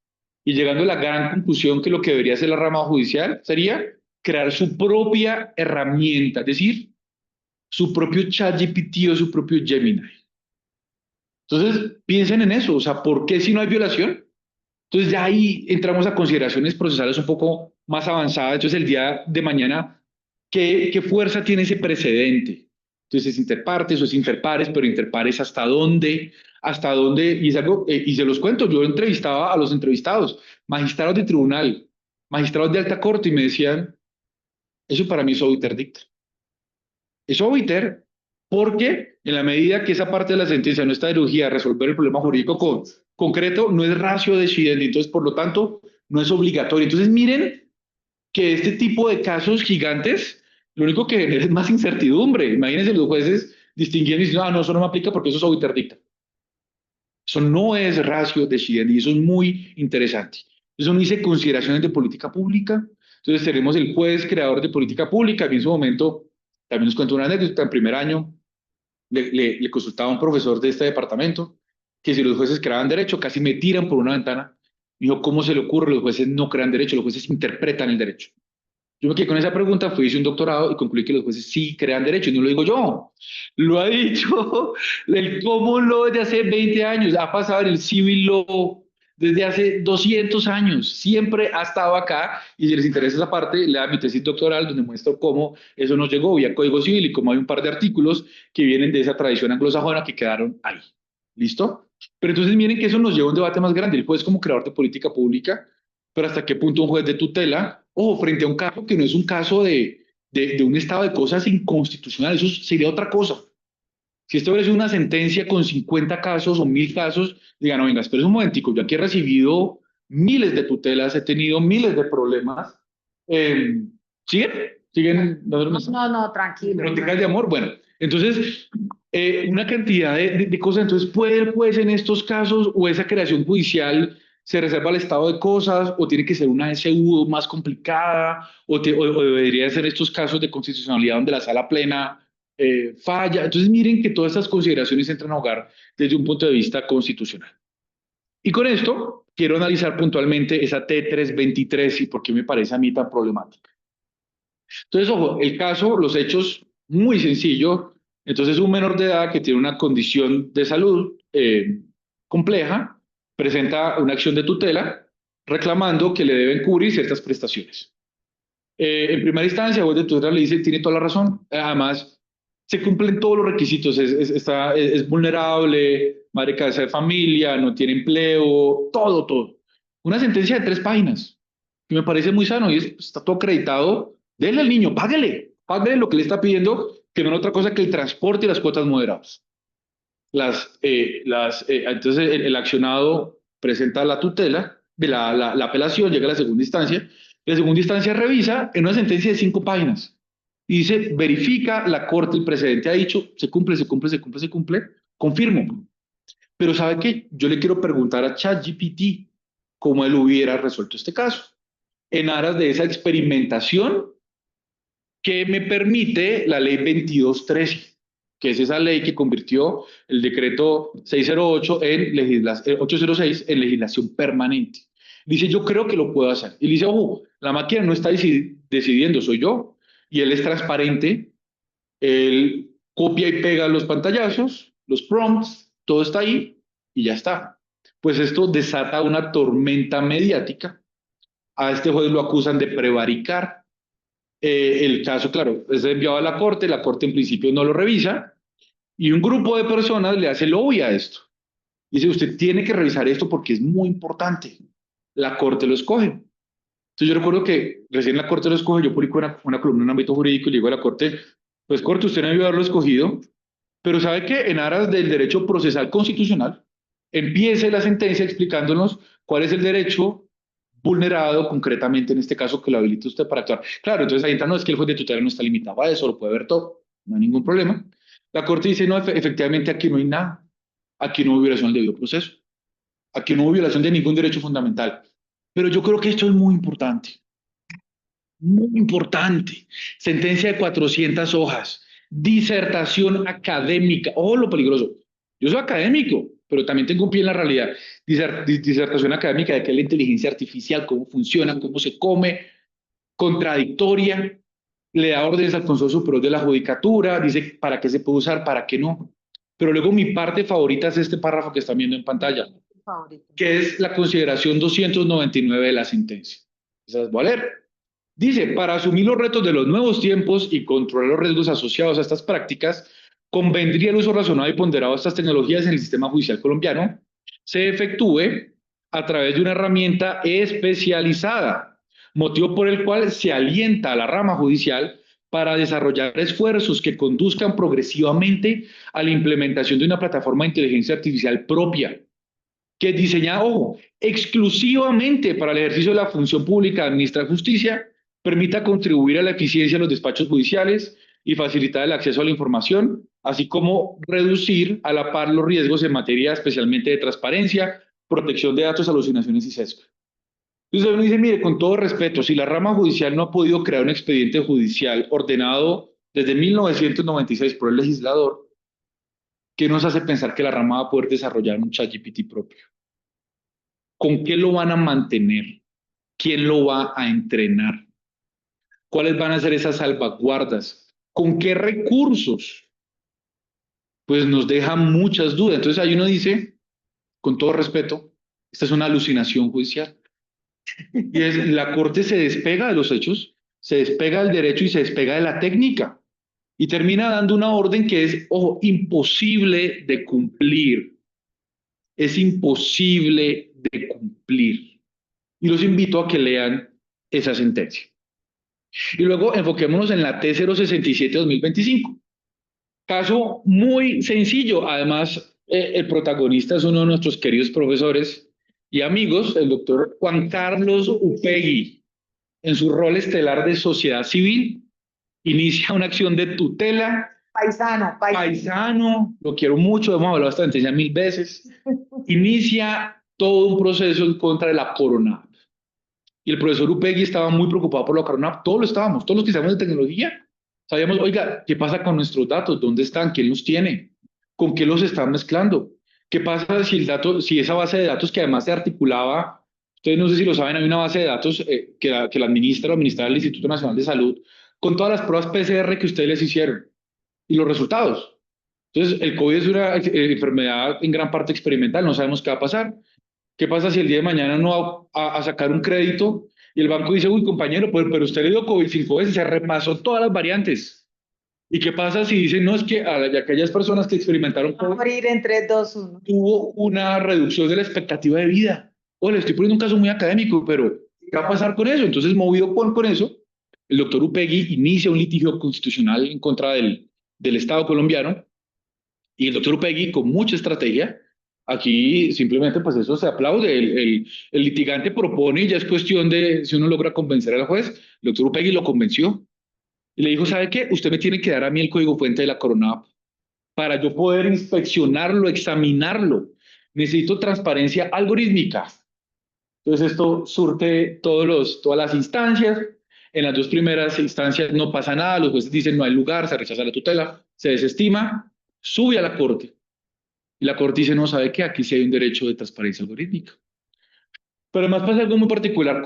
Speaker 2: y llegando a la gran conclusión que lo que debería hacer la rama judicial sería crear su propia herramienta, es decir, su propio ChatGPT o su propio Gemini? Entonces, piensen en eso, o sea, ¿por qué si no hay violación? Entonces ya ahí entramos a consideraciones procesales un poco más avanzadas. Entonces el día de mañana, ¿qué fuerza tiene ese precedente? Entonces es interpartes o es interpares, pero interpares hasta dónde, y es algo, y se los cuento, yo entrevistaba a los entrevistados, magistrados de tribunal, magistrados de alta corte, y me decían, eso para mí es obiter dicta. Es obiter porque en la medida que esa parte de la sentencia no está dirigida a resolver el problema jurídico concreto, no es ratio decidendi, entonces por lo tanto no es obligatorio. Entonces miren que este tipo de casos gigantes, lo único que genera es más incertidumbre. Imagínense los jueces distinguiendo y diciendo, ah, no, eso no me aplica porque eso es obiter dicta. Eso no es ratio decidendi y eso es muy interesante. Eso no dice consideraciones de política pública. Entonces tenemos el juez creador de política pública, que en su momento, también nos cuento una anécdota, en primer año le consultaba a un profesor de este departamento que si los jueces creaban derecho, casi me tiran por una ventana. Me dijo, ¿cómo se le ocurre? Los jueces no crean derecho, los jueces interpretan el derecho. Yo me quedé con esa pregunta, fui, hice un doctorado y concluí que los jueces sí crean derecho, y no lo digo yo, lo ha dicho el common law desde hace 20 años, ha pasado en el civil law desde hace 200 años, siempre ha estado acá, y si les interesa esa parte, lea mi tesis doctoral donde muestro cómo eso nos llegó vía Código Civil y cómo hay un par de artículos que vienen de esa tradición anglosajona que quedaron ahí. ¿Listo? Pero entonces miren que eso nos lleva a un debate más grande, el juez como creador de política pública, pero hasta qué punto un juez de tutela, o frente a un caso que no es un caso de un estado de cosas inconstitucional, eso sería otra cosa. Si esto hubiera sido una sentencia con 50 casos o 1000 casos, digan, no, venga, espera un momentico, yo aquí he recibido miles de tutelas, he tenido miles de problemas. Eh, ¿Siguen? ¿Siguen?
Speaker 1: No, tranquilo.
Speaker 2: ¿No te caes de amor? Bueno, entonces, una cantidad de cosas. Entonces, ¿puede el juez en estos casos o esa creación judicial se reserva al estado de cosas o tiene que ser una SU más complicada o debería ser estos casos de constitucionalidad donde la sala plena falla? Entonces, miren que todas estas consideraciones entran a jugar desde un punto de vista constitucional. Y con esto quiero analizar puntualmente esa T323 y por qué me parece a mí tan problemática. Entonces, ojo, el caso, los hechos, muy sencillo. Entonces, un menor de edad que tiene una condición de salud compleja presenta una acción de tutela reclamando que le deben cubrir ciertas prestaciones. En primera instancia, el juez de tutela le dice, tiene toda la razón. Además, se cumplen todos los requisitos. Es vulnerable, madre cabeza de familia, no tiene empleo, todo, todo. Una sentencia de 3 páginas, que me parece muy sano y está todo acreditado. Denle al niño, páguele lo que le está pidiendo, que no es otra cosa que el transporte y las cuotas moderadas. Entonces, el accionado presenta la tutela, la apelación, llega a la segunda instancia. La segunda instancia revisa en una sentencia de 5 páginas y dice, verifica, la corte, el precedente ha dicho, se cumple, confirmo. Pero ¿sabe qué? Yo le quiero preguntar a ChatGPT cómo él hubiera resuelto este caso, en aras de esa experimentación que me permite la ley 2213, que es esa ley que convirtió el decreto 608 806 en legislación permanente. Dice, yo creo que lo puedo hacer. Y dice, ojo, la máquina no está decidiendo, soy yo. Y él es transparente, él copia y pega los pantallazos, los prompts, todo está ahí y ya está. Pues esto desata una tormenta mediática. A este juez lo acusan de prevaricar. El caso, claro, es enviado a la corte en principio no lo revisa y un grupo de personas le hace lobby a esto. Dice, usted tiene que revisar esto porque es muy importante. La corte lo escoge. Entonces yo recuerdo que recién la corte lo escoge, yo publico una columna en ámbito jurídico y le digo a la corte, Pues corte, usted no debió haberlo escogido, pero sabe que en aras del derecho procesal constitucional, empiece la sentencia explicándonos cuál es el derecho vulnerado concretamente en este caso que lo habilita usted para actuar. Claro, entonces ahí entra, no es que el juez de tutela no está limitado a eso, lo puede ver todo, no hay ningún problema. La Corte dice, no, efectivamente aquí no hay nada, aquí no hubo violación del debido proceso, aquí no hubo violación de ningún derecho fundamental. Pero yo creo que esto es muy importante. Muy importante. Sentencia de 400 hojas. Disertación académica. Oh, lo peligroso. Yo soy académico, pero también tengo un pie en la realidad. Disertación académica de qué es la inteligencia artificial, cómo funciona, cómo se come, contradictoria. Le da órdenes al Consejo Superior de la Judicatura, dice para qué se puede usar, para qué no. Pero luego mi parte favorita es este párrafo que están viendo en pantalla, que es la consideración 299 de la sentencia. Esas voy a leer. Dice, para asumir los retos de los nuevos tiempos y controlar los riesgos asociados a estas prácticas, convendría el uso razonado y ponderado de estas tecnologías en el sistema judicial colombiano se efectúe a través de una herramienta especializada, motivo por el cual se alienta a la rama judicial para desarrollar esfuerzos que conduzcan progresivamente a la implementación de una plataforma de inteligencia artificial propia, que es diseñada, ojo, exclusivamente para el ejercicio de la función pública de administrar justicia, permita contribuir a la eficiencia de los despachos judiciales y facilitar el acceso a la información, así como reducir a la par los riesgos en materia especialmente de transparencia, protección de datos, alucinaciones y sesgo. Entonces uno dice, mire, con todo respeto, si la rama judicial no ha podido crear un expediente judicial ordenado desde 1996 por el legislador, ¿qué nos hace pensar que la rama va a poder desarrollar un ChatGPT propio? ¿Con qué lo van a mantener? ¿Quién lo va a entrenar? ¿Cuáles van a ser esas salvaguardas? ¿Con qué recursos? Pues nos deja muchas dudas. Entonces ahí uno dice, con todo respeto, esta es una alucinación judicial. Y es, la Corte se despega de los hechos, se despega del derecho y se despega de la técnica. Y termina dando una orden que es, ojo, imposible de cumplir. Es imposible de cumplir. Y los invito a que lean esa sentencia. Y luego enfoquémonos en la T067-2025. Caso muy sencillo. Además, el protagonista es uno de nuestros queridos profesores y amigos, el doctor Juan Carlos Upegui. En su rol estelar de sociedad civil, inicia una acción de tutela. Paisano, lo quiero mucho, hemos hablado de esta sentencia 1000 veces. Inicia todo un proceso en contra de la Corona. Y el profesor Upegui estaba muy preocupado por la Corona. Todos lo estábamos, todos los que sabemos de tecnología. Sabíamos, oiga, ¿qué pasa con nuestros datos? ¿Dónde están? ¿Quién los tiene? ¿Con qué los están mezclando? ¿Qué pasa si el dato, si esa base de datos que además se articulaba, ustedes no sé si lo saben, hay una base de datos que la administra o administra el Instituto Nacional de Salud, con todas las pruebas PCR que ustedes les hicieron y los resultados? Entonces, el COVID es una enfermedad en gran parte experimental, no sabemos qué va a pasar. ¿Qué pasa si el día de mañana no va a sacar un crédito y el banco dice, uy, compañero, pero usted le dio COVID 5 veces, se repasó todas las variantes? ¿Y qué pasa si dicen, no, es que a aquellas personas que experimentaron COVID
Speaker 1: morir en 3, 2, 1.
Speaker 2: tuvo una reducción de la expectativa de vida? O le estoy poniendo un caso muy académico, pero ¿qué va a pasar con eso? Entonces, movido con eso, el doctor Upegui inicia un litigio constitucional en contra del Estado colombiano y el doctor Upegui, con mucha estrategia, aquí simplemente pues eso se aplaude. El litigante propone y ya es cuestión de si uno logra convencer al juez. El doctor Upegui lo convenció y le dijo, ¿sabe qué? Usted me tiene que dar a mí el código fuente de la Corona para yo poder inspeccionarlo, examinarlo. Necesito transparencia algorítmica. Entonces esto surte todas las instancias. En las dos primeras instancias no pasa nada, los jueces dicen no hay lugar, se rechaza la tutela, se desestima, sube a la Corte. Y la Corte dice, no, ¿sabe qué? Aquí sí hay un derecho de transparencia algorítmica. Pero además pasa algo muy particular.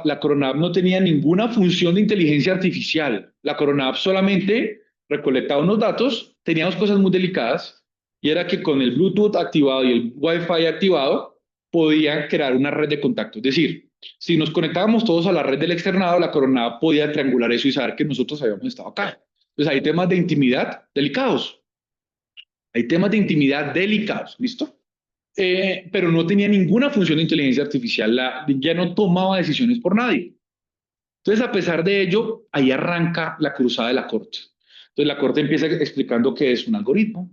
Speaker 2: La Coronap no tenía ninguna función de inteligencia artificial. La Coronap solamente recolectaba unos datos, teníamos cosas muy delicadas, y era que con el Bluetooth activado y el Wi-Fi activado, podían crear una red de contacto. Es decir, si nos conectábamos todos a la red del externado, la Coronap podía triangular eso y saber que nosotros habíamos estado acá. Entonces hay temas de intimidad delicados. Hay temas de intimidad delicados, ¿listo? Pero no tenía ninguna función de inteligencia artificial, ya no tomaba decisiones por nadie. Entonces, a pesar de ello, ahí arranca la cruzada de la Corte. Entonces la Corte empieza explicando qué es un algoritmo.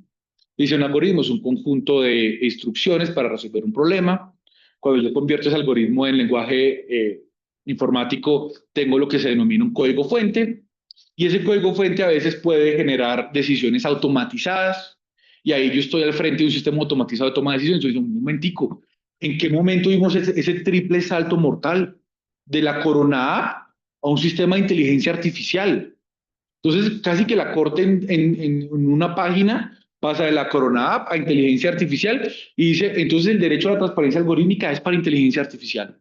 Speaker 2: Dice, un algoritmo es un conjunto de instrucciones para resolver un problema. Cuando yo convierto ese algoritmo en lenguaje informático, tengo lo que se denomina un código fuente, y ese código fuente a veces puede generar decisiones automatizadas, y ahí yo estoy al frente de un sistema automatizado de toma de decisiones. Entonces, un momentico, ¿en qué momento vimos ese triple salto mortal de la Corona App a un sistema de inteligencia artificial? Entonces, casi que la Corte en una página pasa de la Corona App a inteligencia artificial y dice, entonces el derecho a la transparencia algorítmica es para inteligencia artificial.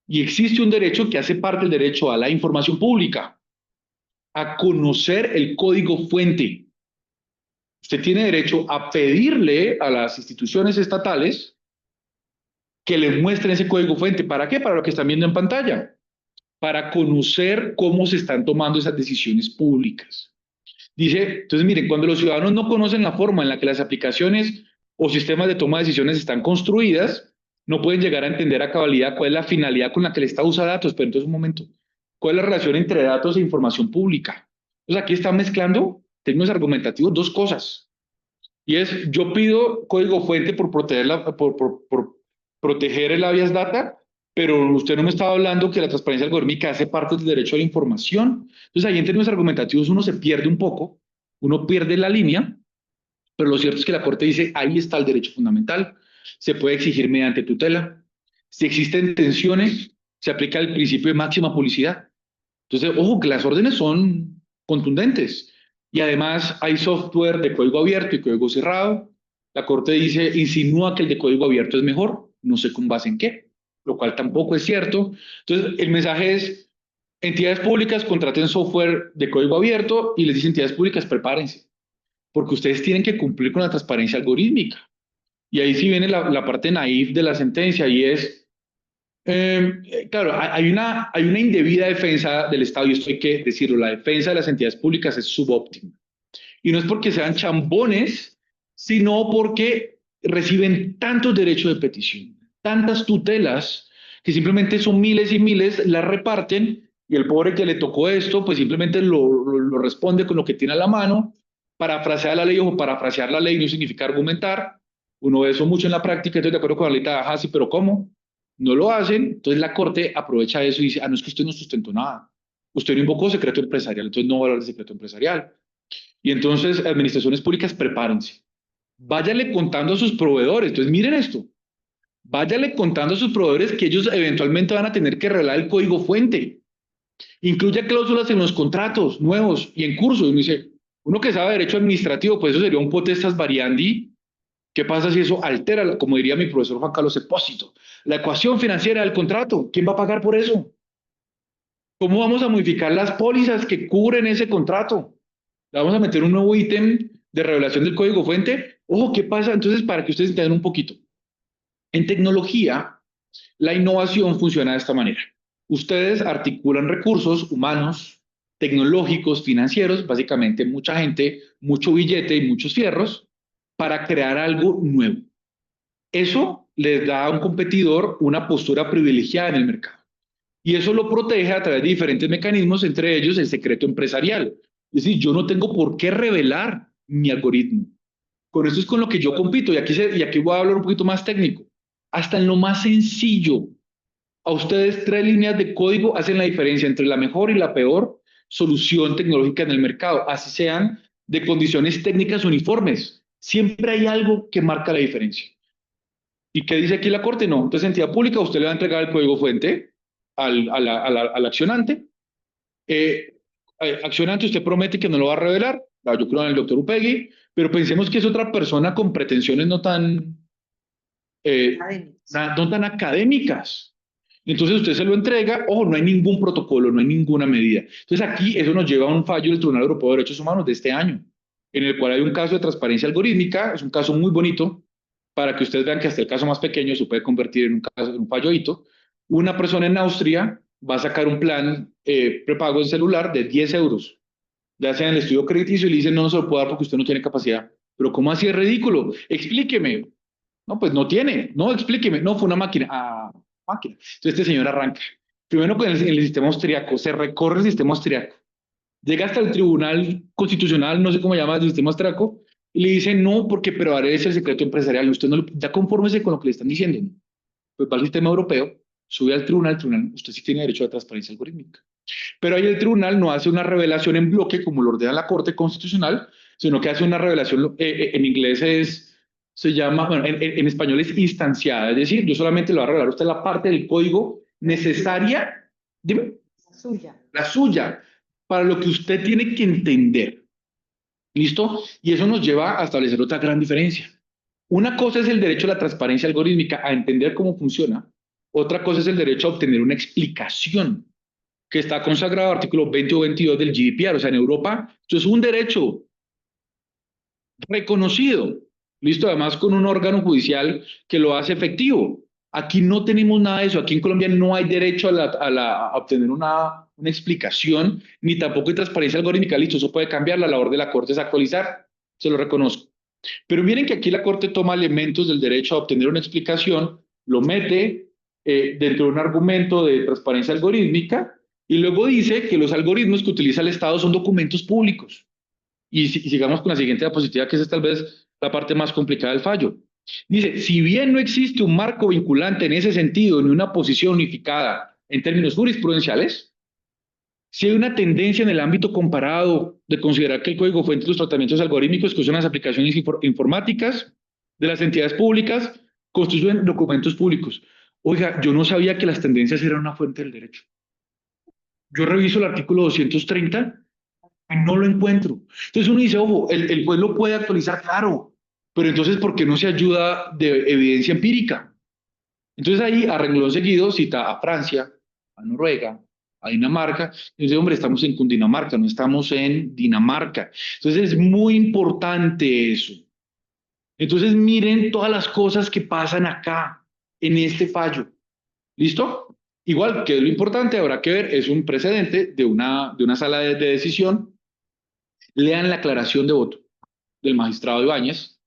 Speaker 2: Y existe un derecho que hace parte del derecho a la información pública, a conocer el código fuente. Usted tiene derecho a pedirle a las instituciones estatales que le muestren ese código fuente. ¿Para qué? Para lo que están viendo en pantalla. Para conocer cómo se están tomando esas decisiones públicas. Dice, entonces miren, cuando los ciudadanos no conocen la forma en la que las aplicaciones o sistemas de toma de decisiones están construidas, no pueden llegar a entender a cabalidad cuál es la finalidad con la que el Estado usa datos. Pero entonces un momento, ¿cuál es la relación entre datos e información pública? Entonces aquí están mezclando términos argumentativos dos cosas. Y es, yo pido código fuente por proteger el habeas data, pero usted no me estaba hablando que la transparencia algorítmica hace parte del derecho a la información. Entonces ahí en términos argumentativos uno se pierde un poco, uno pierde la línea, pero lo cierto es que la Corte dice, ahí está el derecho fundamental, se puede exigir mediante tutela. Si existen tensiones, se aplica el principio de máxima publicidad. Entonces, ojo, que las órdenes son contundentes. Y además hay software de código abierto y código cerrado. La Corte dice, insinúa que el de código abierto es mejor, no sé con base en qué, lo cual tampoco es cierto. Entonces, el mensaje es, entidades públicas contraten software de código abierto y les dice entidades públicas, prepárense, porque ustedes tienen que cumplir con la transparencia algorítmica. Y ahí sí viene la parte naif de la sentencia y es, claro, hay una indebida defensa del Estado, y esto hay que decirlo, la defensa de las entidades públicas es subóptima. Y no es porque sean chambones, sino porque reciben tantos derechos de petición, tantas tutelas, que simplemente miles y miles, las reparten, y el pobre que le tocó esto, pues simplemente lo responde con lo que tiene a la mano, parafrasear la ley. Ojo, parafrasear la ley no significa argumentar, uno ve eso mucho en la práctica. Estoy de acuerdo con la ley de sí, pero ¿cómo? No lo hacen. Entonces la Corte aprovecha eso y dice, no es que usted no sustentó nada, usted no invocó secreto empresarial, entonces no va a hablar de secreto empresarial. Y entonces, administraciones públicas, prepárense. Váyale contando a sus proveedores. Entonces, miren esto. Váyale contando a sus proveedores que ellos eventualmente van a tener que revelar el código fuente. Incluya cláusulas en los contratos nuevos y en curso. Y uno dice, uno que sabe derecho administrativo, pues eso sería un potestas variandi. ¿Qué pasa si eso altera, como diría mi profesor Juan Carlos Espósito, la ecuación financiera del contrato? ¿Quién va a pagar por eso? ¿Cómo vamos a modificar las pólizas que cubren ese contrato? Le vamos a meter un nuevo ítem de revelación del código fuente. Ojo, ¿qué pasa? Entonces, para que ustedes entiendan un poquito. En tecnología, la innovación funciona de esta manera. Ustedes articulan recursos humanos, tecnológicos, financieros, básicamente mucha gente, mucho billete y muchos fierros, para crear algo nuevo. Eso les da a un competidor una postura privilegiada en el mercado. Y eso lo protege a través de diferentes mecanismos, entre ellos el secreto empresarial. Es decir, yo no tengo por qué revelar mi algoritmo. Con esto es con lo que yo compito. Y aquí voy a hablar un poquito más técnico. Hasta en lo más sencillo, a ustedes 3 líneas de código hacen la diferencia entre la mejor y la peor solución tecnológica en el mercado, así sean de condiciones técnicas uniformes. Siempre hay algo que marca la diferencia. ¿Y qué dice aquí la Corte? No. Entonces, entidad pública, usted le va a entregar el código fuente al accionante. Accionante, usted promete que no lo va a revelar. Yo creo en el doctor Upegui, pero pensemos que es otra persona con pretensiones eh, no tan académicas. Entonces usted se lo entrega, ojo, no hay ningún protocolo, no hay ninguna medida. Entonces aquí eso nos lleva a un fallo del Tribunal Europeo de Derechos Humanos de este año, en el cual hay un caso de transparencia algorítmica. Es un caso muy bonito, para que ustedes vean que hasta el caso más pequeño se puede convertir en un fallo hito. Una persona en Austria va a sacar un plan prepago en celular de 10 euros. Le hacen el estudio crediticio y le dicen, no, no se lo puedo dar porque usted no tiene capacidad. Pero ¿cómo así es ridículo? Explíqueme. No, pues no tiene. No, explíqueme. No, fue una máquina. Máquina. Entonces este señor arranca. Primero con el sistema austriaco, se recorre el sistema austriaco. Llega hasta el Tribunal Constitucional, no sé cómo se llama, del sistema austriaco, y le dice no, porque prevalece el secreto empresarial. Usted no, ya confórmese con lo que le están diciendo. Pues va al sistema europeo, sube al tribunal, usted sí tiene derecho a transparencia algorítmica. Pero ahí el tribunal no hace una revelación en bloque como lo ordena la Corte Constitucional, sino que hace una revelación, en inglés se llama, bueno, en español es instanciada, es decir, yo solamente le voy a revelar a usted la parte del código necesaria, dime,
Speaker 1: Suya.
Speaker 2: la suya, para lo que usted tiene que entender. ¿Listo? Y eso nos lleva a establecer otra gran diferencia. Una cosa es el derecho a la transparencia algorítmica, a entender cómo funciona. Otra cosa es el derecho a obtener una explicación que está consagrado en el artículo 20 o 22 del GDPR. O sea, en Europa, esto es un derecho reconocido, listo, además con un órgano judicial que lo hace efectivo. Aquí no tenemos nada de eso, aquí en Colombia no hay derecho a obtener una explicación, ni tampoco hay transparencia algorítmica, listo, eso puede cambiar, la labor de la Corte es actualizar, se lo reconozco. Pero miren que aquí la Corte toma elementos del derecho a obtener una explicación, lo mete dentro de un argumento de transparencia algorítmica y luego dice que los algoritmos que utiliza el Estado son documentos públicos. Y sigamos con la siguiente diapositiva, que es tal vez la parte más complicada del fallo. Dice, si bien no existe un marco vinculante en ese sentido, ni una posición unificada en términos jurisprudenciales, si hay una tendencia en el ámbito comparado de considerar que el código fuente de los tratamientos algorítmicos que usan las aplicaciones informáticas de las entidades públicas constituyen documentos públicos. Oiga, yo no sabía que las tendencias eran una fuente del derecho. Yo reviso el artículo 230 y no lo encuentro. Entonces uno dice, ojo, el juez lo puede actualizar, claro, pero entonces, ¿por qué no se ayuda de evidencia empírica? Entonces ahí, a renglón seguido, cita a Francia, a Noruega, a Dinamarca, y dice, hombre, estamos en Cundinamarca, no estamos en Dinamarca. Entonces es muy importante eso. Entonces miren todas las cosas que pasan acá, en este fallo. ¿Listo? Igual que lo importante, habrá que ver, es un precedente de una sala de decisión. Lean la aclaración de voto del magistrado Ibáñez,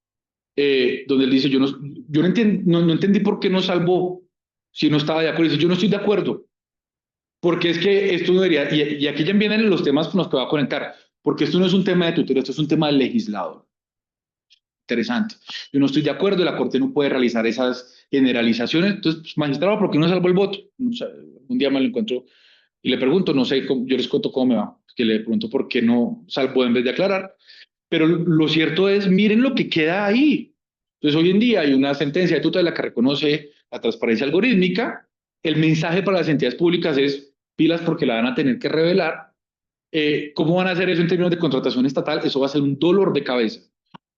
Speaker 2: donde él dice, yo no, no entendí por qué no salvó si no estaba de acuerdo. Dice, yo no estoy de acuerdo, porque es que esto no debería, y aquí ya vienen los temas con los que va a conectar, porque esto no es un tema de tutela, esto es un tema del legislador. Interesante. Yo no estoy de acuerdo, la Corte no puede realizar esas generalizaciones. Entonces, pues, magistrado, ¿por qué no salvó el voto? No sé, un día me lo encuentro y le pregunto, no sé, yo les cuento cómo me va, que le pregunto por qué no salvó en vez de aclarar. Pero lo cierto es, miren lo que queda ahí. Entonces, hoy en día hay una sentencia de tutela que reconoce la transparencia algorítmica. El mensaje para las entidades públicas es pilas porque la van a tener que revelar. ¿Cómo van a hacer eso en términos de contratación estatal? Eso va a ser un dolor de cabeza.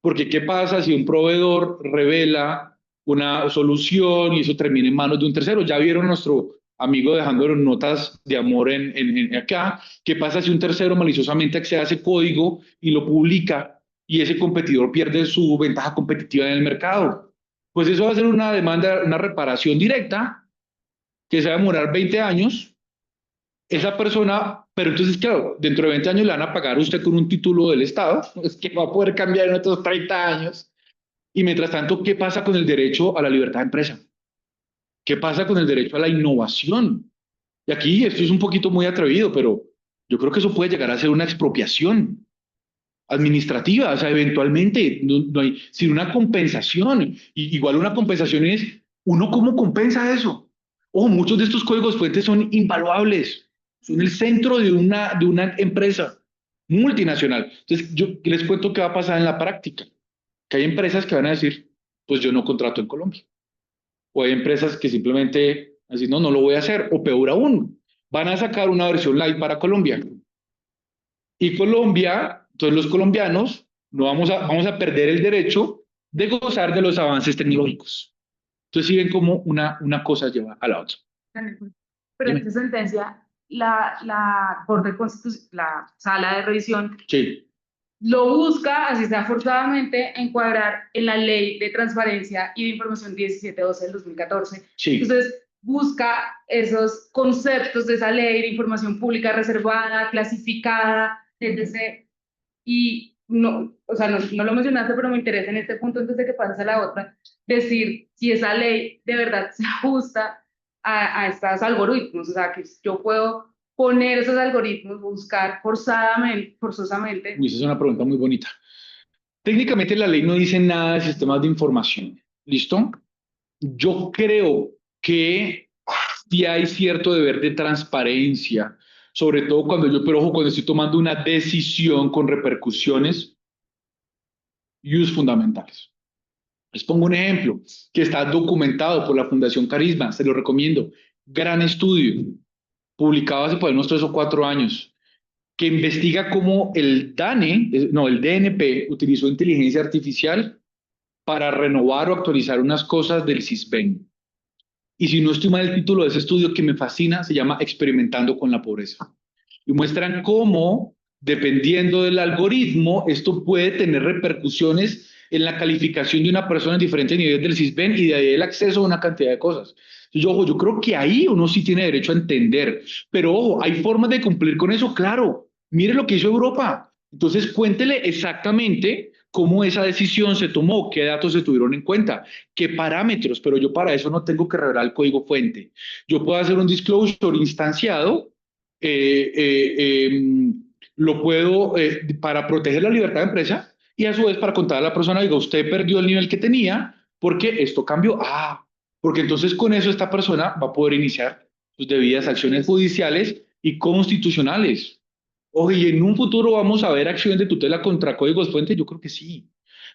Speaker 2: Porque ¿qué pasa si un proveedor revela una solución y eso termina en manos de un tercero? Ya vieron nuestro amigo dejando notas de amor en acá. ¿Qué pasa si un tercero maliciosamente accede a ese código y lo publica y ese competidor pierde su ventaja competitiva en el mercado? Pues eso va a ser una demanda, una reparación directa que se va a demorar 20 años. Esa persona, pero entonces, claro, dentro de 20 años le van a pagar a usted con un título del Estado, es que va a poder cambiar en otros 30 años. Y mientras tanto, ¿qué pasa con el derecho a la libertad de empresa? ¿Qué pasa con el derecho a la innovación? Y aquí esto es un poquito muy atrevido, pero yo creo que eso puede llegar a ser una expropiación administrativa, o sea, eventualmente no hay, sin una compensación. Y, igual una compensación es, ¿uno cómo compensa eso? Ojo, muchos de estos códigos fuentes son invaluables, son el centro de una empresa multinacional. Entonces, yo les cuento qué va a pasar en la práctica, que hay empresas que van a decir, pues yo no contrato en Colombia. O hay empresas que simplemente así, no, no lo voy a hacer. O peor aún, van a sacar una versión light para Colombia. Y Colombia, entonces los colombianos, no vamos a perder el derecho de gozar de los avances tecnológicos. Entonces, si ven cómo una cosa lleva a la otra.
Speaker 3: Pero
Speaker 2: Dime.
Speaker 3: esta sentencia, la Corte Constitucional, la Sala de Revisión,
Speaker 2: Sí,
Speaker 3: lo busca, así sea forzadamente, encuadrar en la Ley de Transparencia y de Información 1712 del 2014.
Speaker 2: sí.
Speaker 3: Entonces, busca esos conceptos de esa ley de información pública reservada, clasificada, etc. Y no, o sea, no lo mencionaste, pero me interesa en este punto, antes de que pases a la otra, decir si esa ley de verdad se ajusta a estos algoritmos. O sea, que yo puedo poner esos algoritmos, buscar forzosamente.
Speaker 2: Uy, esa es una pregunta muy bonita. Técnicamente la ley no dice nada de sistemas de información. ¿Listo? Yo creo que sí hay cierto deber de transparencia, sobre todo pero ojo, cuando estoy tomando una decisión con repercusiones y usos fundamentales. Les pongo un ejemplo que está documentado por la Fundación Carisma, se lo recomiendo. Gran estudio, publicado hace por unos 3 o 4 años, que investiga cómo el DNP utilizó inteligencia artificial para renovar o actualizar unas cosas del CISBEN. Y si no estoy mal, el título de ese estudio que me fascina se llama Experimentando con la pobreza. Y muestran cómo, dependiendo del algoritmo, esto puede tener repercusiones en la calificación de una persona en diferentes niveles del CISBEN y de ahí el acceso a una cantidad de cosas. Yo creo que ahí uno sí tiene derecho a entender, pero ojo, ¿hay formas de cumplir con eso? Claro, mire lo que hizo Europa. Entonces cuéntele exactamente cómo esa decisión se tomó, qué datos se tuvieron en cuenta, qué parámetros, pero yo para eso no tengo que revelar el código fuente. Yo puedo hacer un disclosure instanciado, eh, eh, eh, lo puedo para proteger la libertad de empresa y a su vez para contar a la persona, diga, usted perdió el nivel que tenía porque esto cambió. Porque entonces con eso esta persona va a poder iniciar sus debidas acciones judiciales y constitucionales. Oye, y en un futuro vamos a ver acciones de tutela contra códigos fuente, yo creo que sí.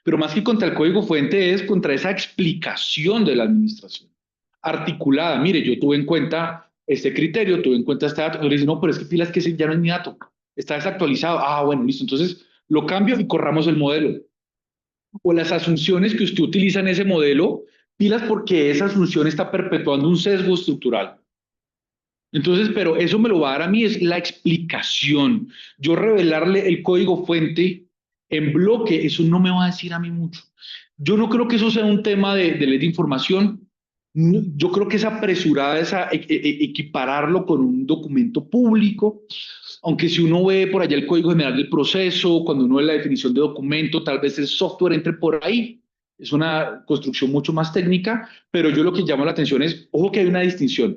Speaker 2: Pero más que contra el código fuente es contra esa explicación de la administración articulada. Mire, yo tuve en cuenta este criterio, tuve en cuenta este dato. Le dice, no, pero es que pilas que ese ya no es mi dato, está desactualizado. Bueno, listo. Entonces lo cambio y corramos el modelo. O las asunciones que usted utiliza en ese modelo, pilas porque esa asunción está perpetuando un sesgo estructural. Entonces, pero eso me lo va a dar a mí, es la explicación. Yo revelarle el código fuente en bloque, eso no me va a decir a mí mucho. Yo no creo que eso sea un tema de ley de información. Yo creo que es apresurada equipararlo con un documento público, aunque si uno ve por allá el Código General del Proceso, cuando uno ve la definición de documento, tal vez el software entre por ahí. Es una construcción mucho más técnica, pero yo lo que llama la atención es, ojo que hay una distinción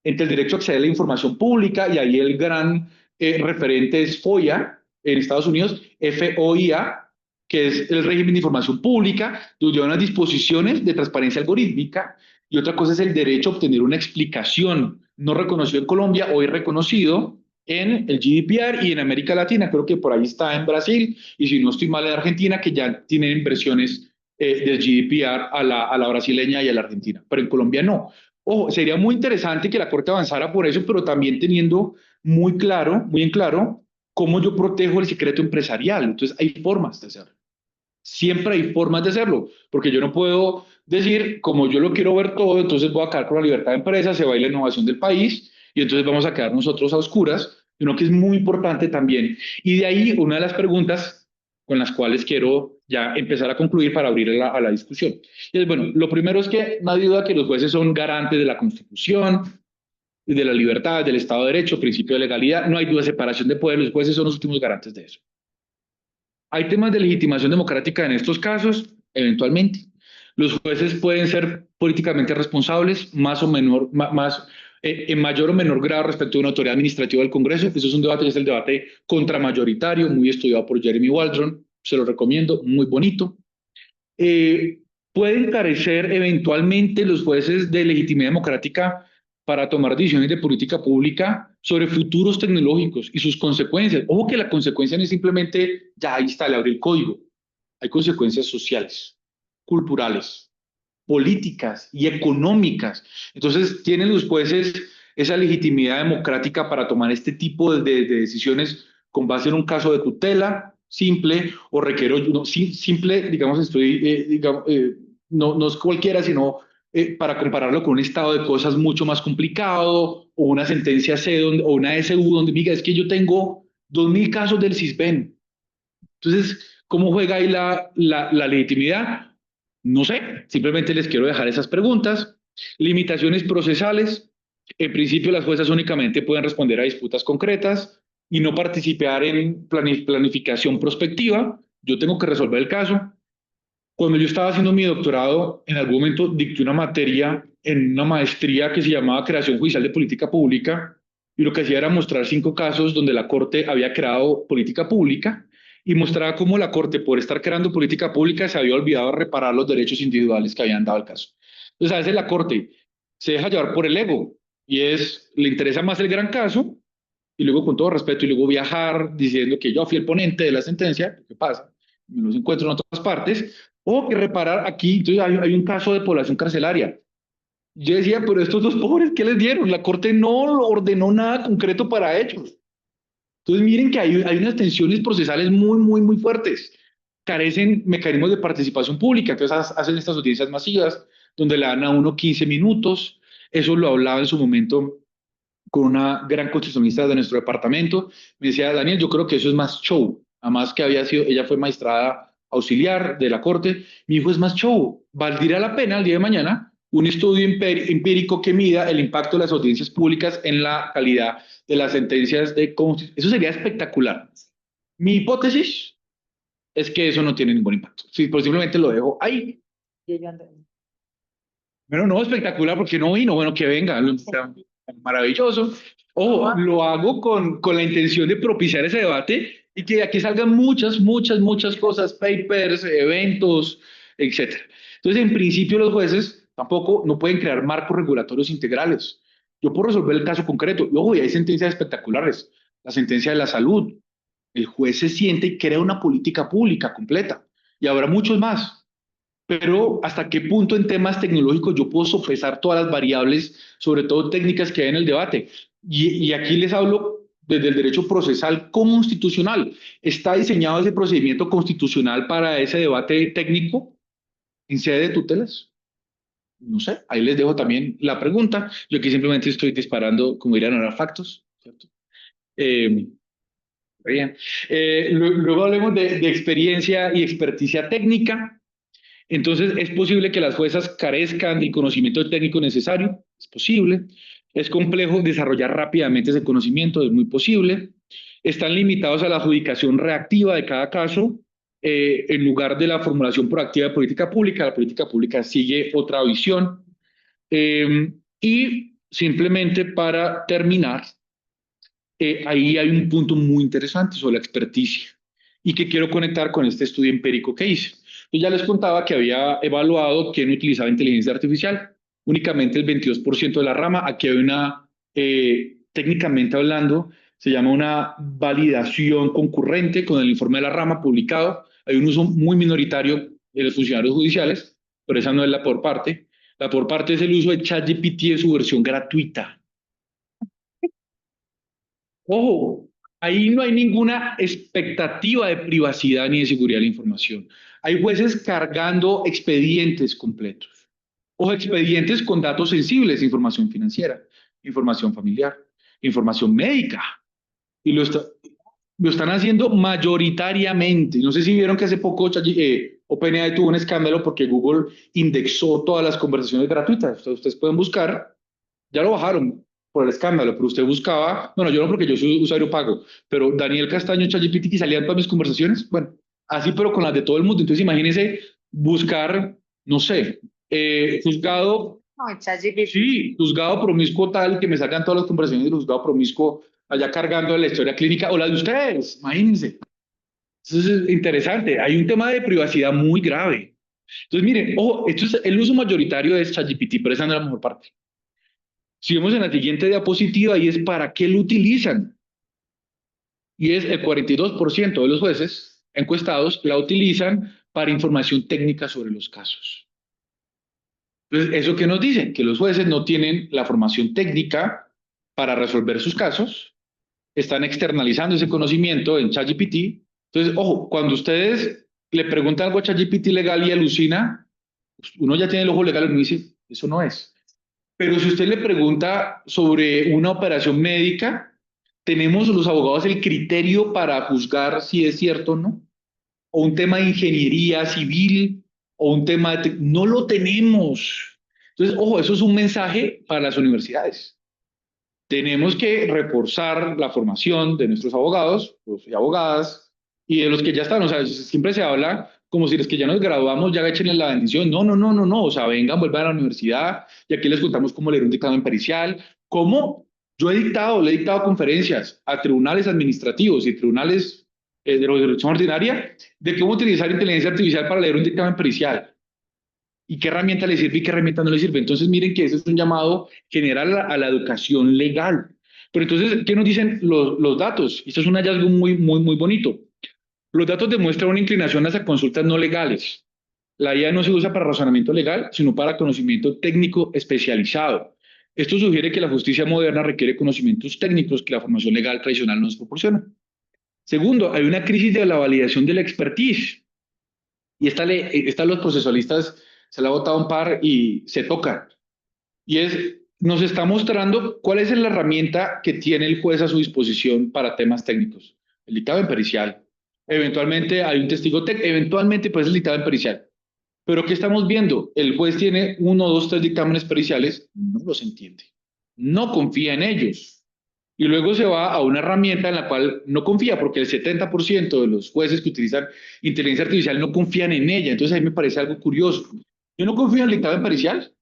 Speaker 2: entre el derecho a acceder a la información pública, y ahí el gran referente es FOIA en Estados Unidos, FOIA, que es el régimen de información pública, donde hay unas disposiciones de transparencia algorítmica, y otra cosa es el derecho a obtener una explicación no reconocido en Colombia, hoy reconocido en el GDPR y en América Latina, creo que por ahí está en Brasil, y si no estoy mal en Argentina, que ya tienen versiones del GDPR a la brasileña y a la argentina, pero en Colombia no. Ojo, sería muy interesante que la Corte avanzara por eso, pero también teniendo muy en claro, cómo yo protejo el secreto empresarial. Entonces, hay formas de hacerlo. Siempre hay formas de hacerlo, porque yo no puedo decir, como yo lo quiero ver todo, entonces voy a acabar con la libertad de empresa, se va a ir la innovación del país, y entonces vamos a quedar nosotros a oscuras, sino que es muy importante también. Y de ahí una de las preguntas con las cuales quiero ya empezar a concluir para abrir a la discusión. Y es, bueno, lo primero es que no hay duda que los jueces son garantes de la Constitución, de la libertad, del Estado de Derecho, principio de legalidad, no hay duda de separación de poderes, los jueces son los últimos garantes de eso. ¿Hay temas de legitimación democrática en estos casos? Eventualmente. Los jueces pueden ser políticamente responsables, más o menor, en mayor o menor grado respecto a una autoridad administrativa del Congreso. Eso es un debate, es el debate contramayoritario, muy estudiado por Jeremy Waldron. Se lo recomiendo, muy bonito. Pueden carecer eventualmente los jueces de legitimidad democrática para tomar decisiones de política pública sobre futuros tecnológicos y sus consecuencias. Ojo que la consecuencia no es simplemente, ya ahí está, le abrí el código. Hay consecuencias sociales, culturales, políticas y económicas. Entonces, tienen los jueces esa legitimidad democrática para tomar este tipo de decisiones con base en un caso de tutela simple o requiero, no, simple, digamos, no es cualquiera, sino para compararlo con un estado de cosas mucho más complicado o una sentencia C o una SU donde diga, es que yo tengo 2000 casos del CISBEN. Entonces, ¿cómo juega ahí la legitimidad? No sé, simplemente les quiero dejar esas preguntas. Limitaciones procesales. En principio, las juezas únicamente pueden responder a disputas concretas y no participar en planificación prospectiva. Yo tengo que resolver el caso. Cuando yo estaba haciendo mi doctorado, en algún momento dicté una materia en una maestría que se llamaba Creación Judicial de Política Pública, y lo que hacía era mostrar 5 casos donde la Corte había creado política pública y mostraba cómo la Corte, por estar creando política pública, se había olvidado de reparar los derechos individuales que habían dado el caso. Entonces, a veces la Corte se deja llevar por el ego y le interesa más el gran caso y luego con todo respeto y luego viajar diciendo que yo fui el ponente de la sentencia, ¿qué pasa? Me los encuentro en otras partes, o que reparar aquí, entonces hay un caso de población carcelaria. Yo decía, pero estos dos pobres, ¿qué les dieron? La Corte no ordenó nada concreto para ellos. Entonces miren que hay unas tensiones procesales muy, muy, muy fuertes. Carecen mecanismos de participación pública, entonces hacen estas audiencias masivas donde le dan a uno 15 minutos. Eso lo hablaba en su momento con una gran constitucionalista de nuestro departamento. Me decía, Daniel, yo creo que eso es más show. Además que ella fue magistrada auxiliar de la Corte. Mi hijo es más show. ¿Valdría la pena el día de mañana un estudio empírico que mida el impacto de las audiencias públicas en la calidad de las sentencias de constitución? Eso sería espectacular. Mi hipótesis es que eso no tiene ningún impacto. Sí, posiblemente lo dejo ahí. Pero no, espectacular porque no vino. Bueno, que venga. Maravilloso. O lo hago con la intención de propiciar ese debate y que de aquí salgan muchas, muchas, muchas cosas, papers, eventos, etcétera. Entonces, en principio, los jueces tampoco no pueden crear marcos regulatorios integrales. Yo puedo resolver el caso concreto. Y ojo, y hay sentencias espectaculares. La sentencia de la salud. El juez se siente y crea una política pública completa. Y habrá muchos más. Pero hasta qué punto en temas tecnológicos yo puedo sopesar todas las variables, sobre todo técnicas que hay en el debate. Y aquí les hablo desde el derecho procesal constitucional. ¿Está diseñado ese procedimiento constitucional para ese debate técnico en sede de tutelas? No sé, ahí les dejo también la pregunta. Yo aquí simplemente estoy disparando, como dirían ahora, factos, ¿cierto? Bien. Luego hablemos de experiencia y experticia técnica. Entonces, ¿es posible que las juezas carezcan del conocimiento técnico necesario? Es posible. ¿Es complejo desarrollar rápidamente ese conocimiento? Es muy posible. ¿Están limitados a la adjudicación reactiva de cada caso en lugar de la formulación proactiva de política pública? La política pública sigue otra visión. Y simplemente para terminar, ahí hay un punto muy interesante sobre la experticia y que quiero conectar con este estudio empírico que hice. Yo ya les contaba que había evaluado quién utilizaba inteligencia artificial, únicamente el 22% de la rama. Aquí hay una, técnicamente hablando, se llama una validación concurrente con el informe de la rama publicado. Hay un uso muy minoritario de los funcionarios judiciales, pero esa no es la por parte. La por parte es el uso de ChatGPT en su versión gratuita. Ojo, ahí no hay ninguna expectativa de privacidad ni de seguridad de la información. Hay jueces cargando expedientes completos o expedientes con datos sensibles, información financiera, información familiar, información médica. Y lo están haciendo mayoritariamente. No sé si vieron que hace poco OpenAI tuvo un escándalo porque Google indexó todas las conversaciones gratuitas. Ustedes pueden buscar, ya lo bajaron por el escándalo, pero usted buscaba, bueno, yo no porque yo soy usuario pago, pero Daniel Castaño, ChatGPT, que salían todas mis conversaciones, bueno, así pero con las de todo el mundo. Entonces imagínense buscar, no sé, juzgado, sí, juzgado promiscuo tal, que me salgan todas las conversaciones del juzgado promiscuo allá cargando la historia clínica o la de ustedes, imagínense. Eso es interesante, hay un tema de privacidad muy grave. Entonces miren, ojo, esto es, el uso mayoritario de ChatGPT, pero esa no es la mejor parte. Si vemos en la siguiente diapositiva, y es para qué lo utilizan. Y es el 42% de los jueces encuestados la utilizan para información técnica sobre los casos. Entonces, ¿eso qué nos dice? Que los jueces no tienen la formación técnica para resolver sus casos, están externalizando ese conocimiento en ChatGPT. Entonces, ojo, cuando ustedes le preguntan algo a ChatGPT legal y alucina, uno ya tiene el ojo legal y uno dice, eso no es. Pero si usted le pregunta sobre una operación médica, ¿tenemos los abogados el criterio para juzgar si es cierto o no? O un tema de ingeniería civil, o un tema de... No lo tenemos. Entonces, ojo, eso es un mensaje para las universidades. Tenemos que reforzar la formación de nuestros abogados y abogadas y de los que ya están. O sea, siempre se habla como si los que ya nos graduamos ya échenle la bendición. No, no, no, no, no. O sea, vengan, vuelvan a la universidad y aquí les contamos cómo leer un dictamen pericial, cómo Yo le he dictado conferencias a tribunales administrativos y tribunales de la jurisdicción ordinaria de cómo utilizar inteligencia artificial para leer un dictamen pericial y qué herramienta le sirve y qué herramienta no le sirve. Entonces, miren que ese es un llamado general a la educación legal. Pero entonces, ¿qué nos dicen los datos? Esto es un hallazgo muy bonito. Los datos demuestran una inclinación hacia consultas no legales. La IA no se usa para razonamiento legal, sino para conocimiento técnico especializado. Esto sugiere que la justicia moderna requiere conocimientos técnicos que la formación legal tradicional no nos proporciona. Segundo, hay una crisis de la validación de la expertise. Y esta los procesualistas se la ha botado un par y se tocan. Y nos está mostrando cuál es la herramienta que tiene el juez a su disposición para temas técnicos. El dictamen pericial. Eventualmente hay un testigo técnico, eventualmente pues el dictamen pericial. Pero ¿qué estamos viendo? El juez tiene 1, 2, 3 dictámenes periciales, no los entiende, no confía en ellos. Y luego se va a una herramienta en la cual no confía, porque el 70% de los jueces que utilizan inteligencia artificial no confían en ella. Entonces ahí me parece algo curioso. Yo no confío en el dictamen pericial,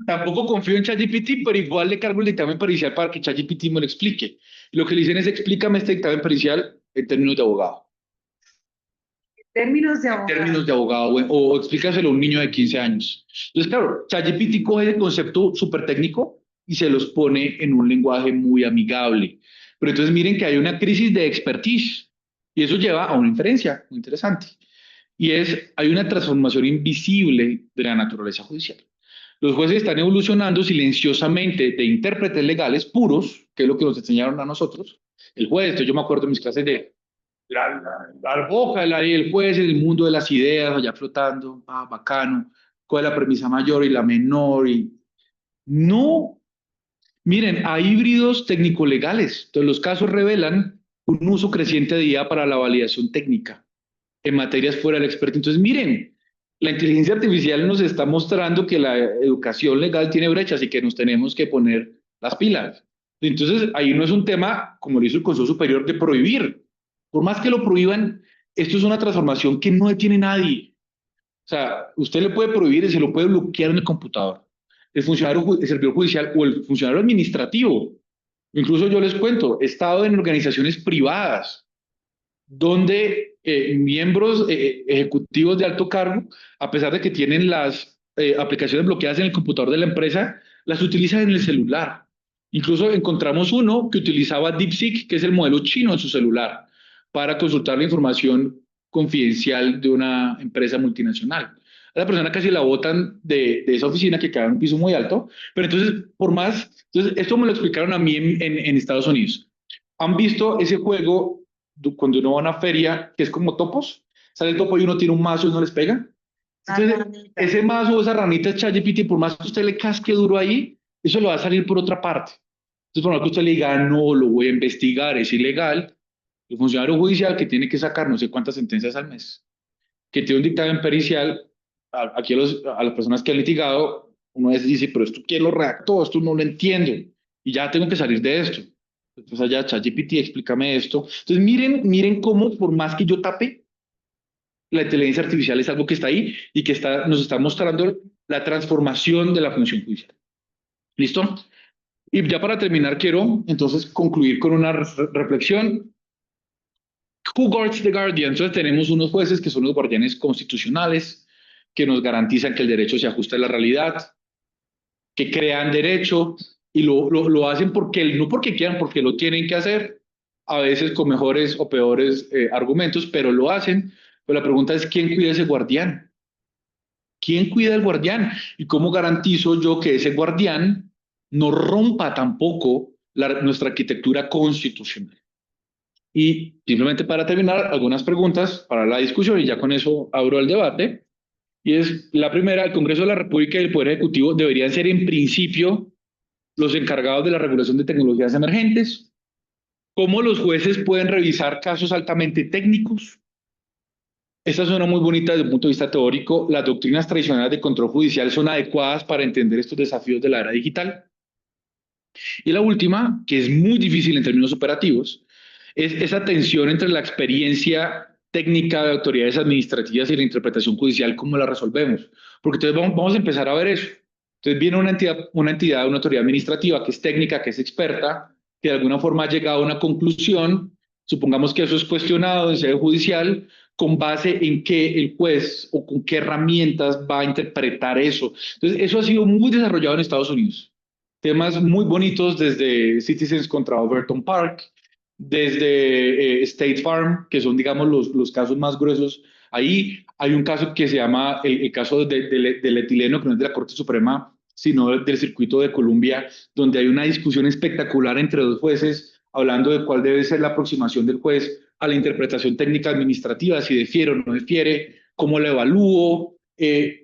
Speaker 2: tampoco confío en ChatGPT, pero igual le cargo el dictamen pericial para que ChatGPT me lo explique. Lo que le dicen es explícame este dictamen pericial en términos de abogado.
Speaker 3: Términos de abogado.
Speaker 2: Términos de abogado, o explícaselo a un niño de 15 años. Entonces, claro, ChatGPT coge el concepto súper técnico y se los pone en un lenguaje muy amigable. Pero entonces miren que hay una crisis de expertise y eso lleva a una inferencia muy interesante. Y hay una transformación invisible de la naturaleza judicial. Los jueces están evolucionando silenciosamente de intérpretes legales puros, que es lo que nos enseñaron a nosotros. El juez, entonces yo me acuerdo de mis clases de la boca el juez en el mundo de las ideas, allá flotando, bacano, cuál es la premisa mayor y la menor. Y no, miren, hay híbridos técnico-legales. Entonces, los casos revelan un uso creciente de IA para la validación técnica en materias fuera del experto. Entonces, miren, la inteligencia artificial nos está mostrando que la educación legal tiene brechas y que nos tenemos que poner las pilas. Entonces, ahí no es un tema, como lo hizo el Consejo Superior, de prohibir. Por más que lo prohíban, esto es una transformación que no detiene nadie. O sea, usted le puede prohibir y se lo puede bloquear en el computador. El servidor judicial o el funcionario administrativo. Incluso yo les cuento, he estado en organizaciones privadas donde miembros ejecutivos de alto cargo, a pesar de que tienen las aplicaciones bloqueadas en el computador de la empresa, las utilizan en el celular. Incluso encontramos uno que utilizaba DeepSeek, que es el modelo chino en su celular, para consultar la información confidencial de una empresa multinacional. A la persona casi la botan de esa oficina que queda en un piso muy alto, pero entonces, entonces esto me lo explicaron a mí en Estados Unidos. ¿Han visto ese juego cuando uno va a una feria que es como topos? Sale el topo y uno tiene un mazo y no les pega. Entonces, ese mazo, esa ranita es ChatGPT, por más que usted le casque duro ahí, eso lo va a salir por otra parte. Entonces, por más que usted le diga, no, lo voy a investigar, es ilegal, el funcionario judicial que tiene que sacar no sé cuántas sentencias al mes, que tiene un dictamen pericial, aquí a las personas que han litigado, uno a veces dice, pero esto quién lo redactó, esto no lo entiendo, y ya tengo que salir de esto. Entonces allá, ChatGPT, explícame esto. Entonces miren cómo por más que yo tape, la inteligencia artificial es algo que está ahí y que nos está mostrando la transformación de la función judicial. ¿Listo? Y ya para terminar, quiero entonces concluir con una reflexión. Who guards the guardian? Entonces tenemos unos jueces que son los guardianes constitucionales, que nos garantizan que el derecho se ajusta a la realidad, que crean derecho y lo hacen no porque quieran, porque lo tienen que hacer, a veces con mejores o peores argumentos, pero lo hacen. Pero la pregunta es, ¿quién cuida ese guardián? ¿Quién cuida el guardián? ¿Y cómo garantizo yo que ese guardián no rompa tampoco nuestra arquitectura constitucional? Y simplemente para terminar, algunas preguntas para la discusión y ya con eso abro el debate. Y es la primera: el Congreso de la República y el Poder Ejecutivo deberían ser en principio los encargados de la regulación de tecnologías emergentes. ¿Cómo los jueces pueden revisar casos altamente técnicos? Esta suena muy bonita desde el punto de vista teórico. Las doctrinas tradicionales de control judicial son adecuadas para entender estos desafíos de la era digital. Y la última, que es muy difícil en términos operativos, es esa tensión entre la experiencia técnica de autoridades administrativas y la interpretación judicial, ¿cómo la resolvemos? Porque entonces vamos a empezar a ver eso. Entonces viene una autoridad administrativa que es técnica, que es experta, que de alguna forma ha llegado a una conclusión, supongamos que eso es cuestionado en sede judicial, con base en qué el juez o con qué herramientas va a interpretar eso. Entonces eso ha sido muy desarrollado en Estados Unidos. Temas muy bonitos desde Citizens contra Overton Park, desde State Farm, que son, digamos, los casos más gruesos. Ahí hay un caso que se llama el caso del etileno, que no es de la Corte Suprema, sino del Circuito de Columbia, donde hay una discusión espectacular entre dos jueces hablando de cuál debe ser la aproximación del juez a la interpretación técnica administrativa, si difiere o no difiere, cómo la evalúo.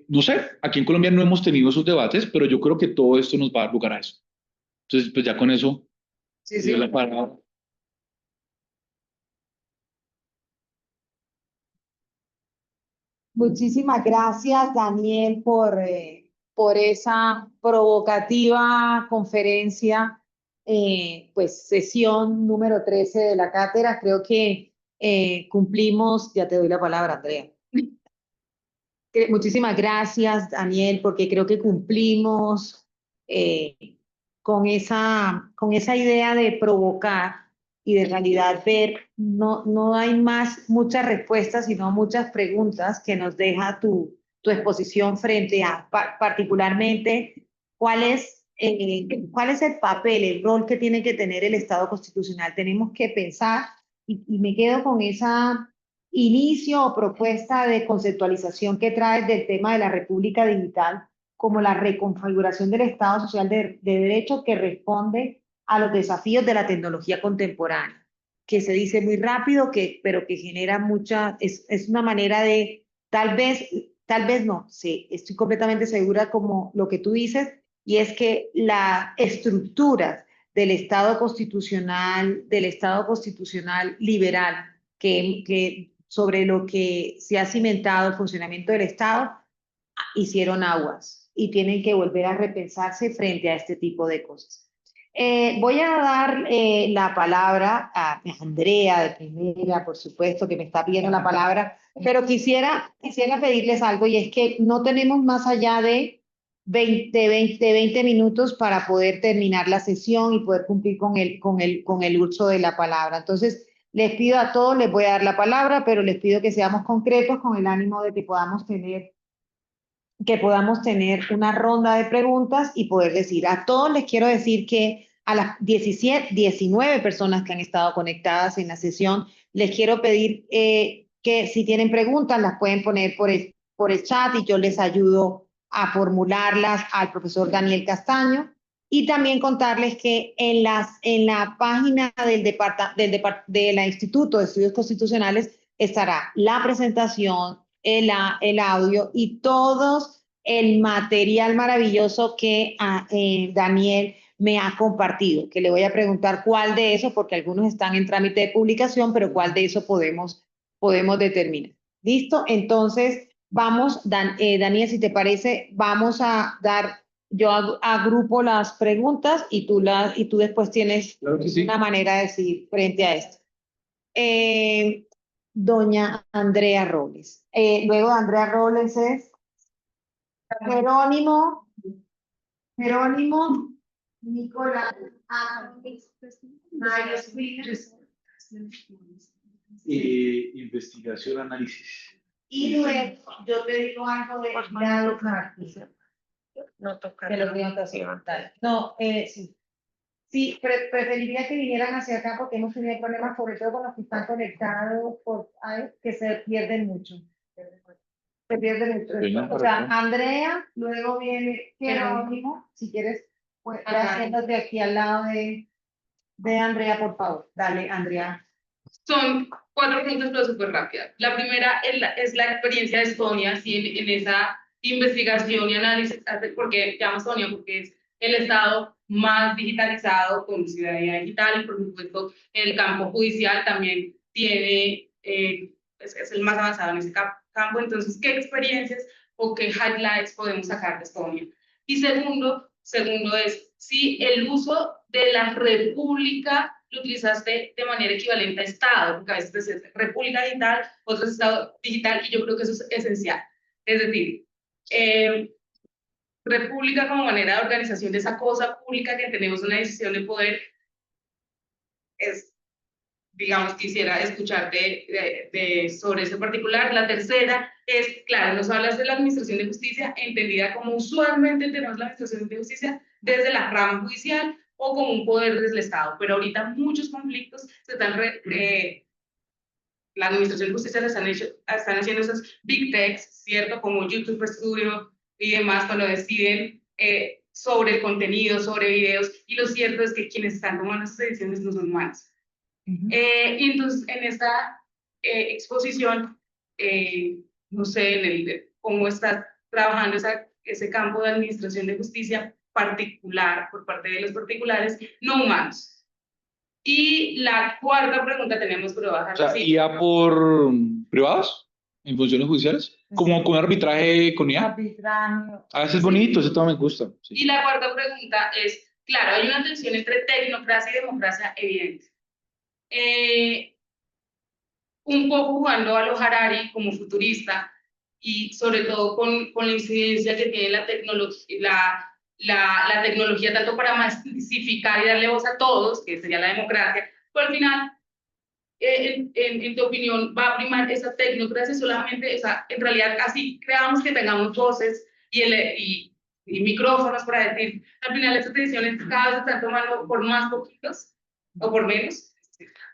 Speaker 2: No sé, aquí en Colombia no hemos tenido esos debates, pero yo creo que todo esto nos va a dar lugar a eso. Entonces, pues ya con eso,
Speaker 1: Sí, sí.
Speaker 2: la palabra.
Speaker 1: Muchísimas gracias, Daniel, por esa provocativa conferencia, pues sesión número 13 de la cátedra. Creo que cumplimos, ya te doy la palabra, Andrea. Muchísimas gracias, Daniel, porque creo que cumplimos eh, con esa idea de provocar y de realidad ver, no hay muchas respuestas, sino muchas preguntas que nos deja tu exposición frente a particularmente cuál es el papel, el rol que tiene que tener el Estado constitucional. Tenemos que pensar, y me quedo con esa inicio o propuesta de conceptualización que trae del tema de la República Digital como la reconfiguración del Estado Social de Derecho que responde a los desafíos de la tecnología contemporánea, que se dice muy rápido, pero que genera es una manera de, tal vez no, sí, estoy completamente segura como lo que tú dices, y es que la estructura del Estado constitucional liberal, que sobre lo que se ha cimentado el funcionamiento del Estado, hicieron aguas y tienen que volver a repensarse frente a este tipo de cosas. Voy a dar la palabra a Andrea de primera, por supuesto, que me está pidiendo la palabra, pero quisiera pedirles algo y es que no tenemos más allá de 20 minutos para poder terminar la sesión y poder cumplir con el uso de la palabra. Entonces, les pido a todos, les voy a dar la palabra, pero les pido que seamos concretos con el ánimo de que podamos tener una ronda de preguntas y poder decir, a todos les quiero decir que a las 19 personas que han estado conectadas en la sesión, les quiero pedir que si tienen preguntas las pueden poner por el chat y yo les ayudo a formularlas al profesor Daniel Castaño. Y también contarles que en la página de la Instituto de Estudios Constitucionales estará la presentación, el audio y todos el material maravilloso que Daniel me ha compartido, que le voy a preguntar cuál de eso, porque algunos están en trámite de publicación, pero cuál de eso podemos determinar. ¿Listo? Entonces, vamos, Daniel, si te parece, vamos a dar, yo agrupo las preguntas y tú después tienes
Speaker 2: Claro que sí.
Speaker 1: una manera de decir frente a esto. Doña Andrea Robles. Luego de Andrea Robles es Jerónimo, Nicolás, Mario Espíritu,
Speaker 2: Investigación, análisis.
Speaker 1: y luego yo te digo algo de
Speaker 3: No tocar.
Speaker 1: de los de anotación. No, sí. Sí, preferiría que vinieran hacia acá porque hemos tenido problemas, sobre todo con los que están conectados que se pierden mucho. Se pierden mucho.
Speaker 2: Vengan
Speaker 1: O
Speaker 2: para
Speaker 1: sea,
Speaker 2: acá.
Speaker 1: Andrea, luego viene Jerónimo, si quieres, pues haciéndote aquí al lado de Andrea, por favor. Dale, Andrea.
Speaker 3: Son 4 preguntas, pero súper rápidas. La primera es la experiencia de Estonia, ¿sí? En esa investigación y análisis, porque llamo Estonia, porque es el estado más digitalizado con ciudadanía digital y, por supuesto, el campo judicial también tiene, es el más avanzado en ese campo. Entonces, ¿qué experiencias o qué highlights podemos sacar de Estonia? Y segundo es si el uso de la república lo utilizaste de manera equivalente a Estado, porque a veces es República Digital, otro es Estado Digital, y yo creo que eso es esencial. Es decir, república como manera de organización de esa cosa pública que tenemos una decisión de poder, es, digamos, quisiera escucharte sobre ese particular. La tercera es, claro, nos hablas de la Administración de Justicia, entendida como usualmente tenemos la Administración de Justicia desde la rama judicial o como un poder del Estado, pero ahorita muchos conflictos se están la Administración de Justicia están haciendo esas big techs, ¿cierto? Como YouTube Studio y demás, cuando deciden sobre el contenido, sobre videos, y lo cierto es que quienes están tomando esas decisiones no son humanos. Y entonces, en esta exposición, no sé, cómo está trabajando ese campo de administración de justicia particular por parte de los particulares no humanos. Y la cuarta pregunta tenemos, pero bajar
Speaker 2: O sea,
Speaker 3: así.
Speaker 2: IA por privados, en funciones judiciales, como con arbitraje con IA.
Speaker 4: Arbitraje.
Speaker 2: Ah, ese es bonito, ese todo me gusta. Sí.
Speaker 3: Y la cuarta pregunta es, claro, hay una tensión entre tecnocracia y democracia evidente. Un poco jugando a los Harari como futurista y sobre todo con la incidencia que tiene la tecnología tanto para masificar y darle voz a todos, que sería la democracia, pero al final, en tu opinión, va a primar esa tecnocracia solamente, o sea, en realidad así creamos que tengamos voces y micrófonos para decir, al final estas decisiones cada vez se están tomando por más poquitos o por menos.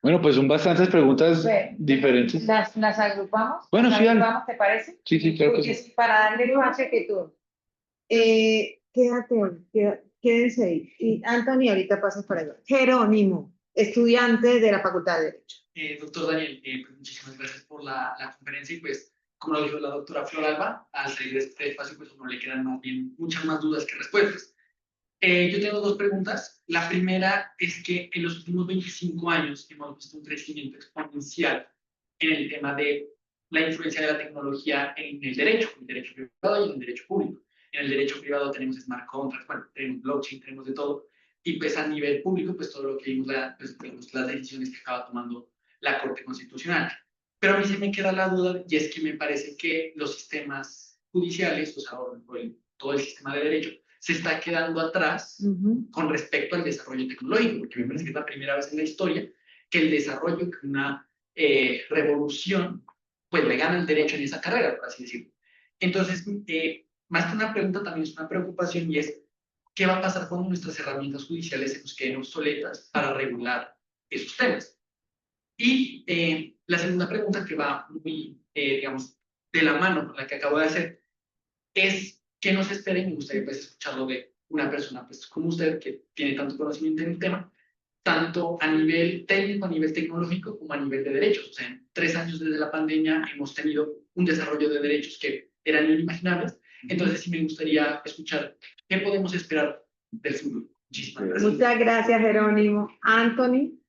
Speaker 2: Bueno, pues son bastantes preguntas
Speaker 4: Bueno,
Speaker 2: diferentes.
Speaker 4: Las agrupamos.
Speaker 2: Bueno,
Speaker 4: las
Speaker 2: sí, dale.
Speaker 4: agrupamos, ¿te parece?
Speaker 2: Sí, sí, claro que
Speaker 4: Porque
Speaker 2: sí.
Speaker 4: para darle espacio que tú.
Speaker 1: Quédense ahí. Y Anthony, ahorita pasas para allá. Jerónimo, estudiante de la Facultad de Derecho.
Speaker 5: Doctor Daniel, pues muchísimas gracias por la conferencia y pues, como lo dijo la doctora Flor Alba, al salir de este espacio, pues a uno le quedan más bien muchas más dudas que respuestas. Yo tengo dos preguntas. La primera es que en los últimos 25 años hemos visto un crecimiento exponencial en el tema de la influencia de la tecnología en el derecho privado y en el derecho público. En el derecho privado tenemos smart contracts, bueno, tenemos blockchain, tenemos de todo. Y pues a nivel público, pues todo lo que vimos, pues, las decisiones que acaba tomando la Corte Constitucional. Pero a mí se me queda la duda y es que me parece que los sistemas judiciales, o sea, todo el sistema de derecho, se está quedando atrás con respecto al desarrollo tecnológico, porque me parece que es la primera vez en la historia que el desarrollo, que una revolución, pues le gana el derecho en esa carrera, por así decirlo. Entonces, más que una pregunta, también es una preocupación y es, ¿qué va a pasar cuando nuestras herramientas judiciales se nos queden obsoletas para regular esos temas? Y la segunda pregunta que va muy, digamos, de la mano con la que acabo de hacer es, ¿qué nos espera? Y me gustaría pues, escucharlo de una persona pues, como usted, que tiene tanto conocimiento en el tema, tanto a nivel técnico, a nivel tecnológico, como a nivel de derechos. O sea, en 3 años desde la pandemia hemos tenido un desarrollo de derechos que eran inimaginables. Entonces, sí me gustaría escuchar qué podemos esperar del futuro. Muchísimas gracias.
Speaker 1: Muchas gracias, Jerónimo. Anthony.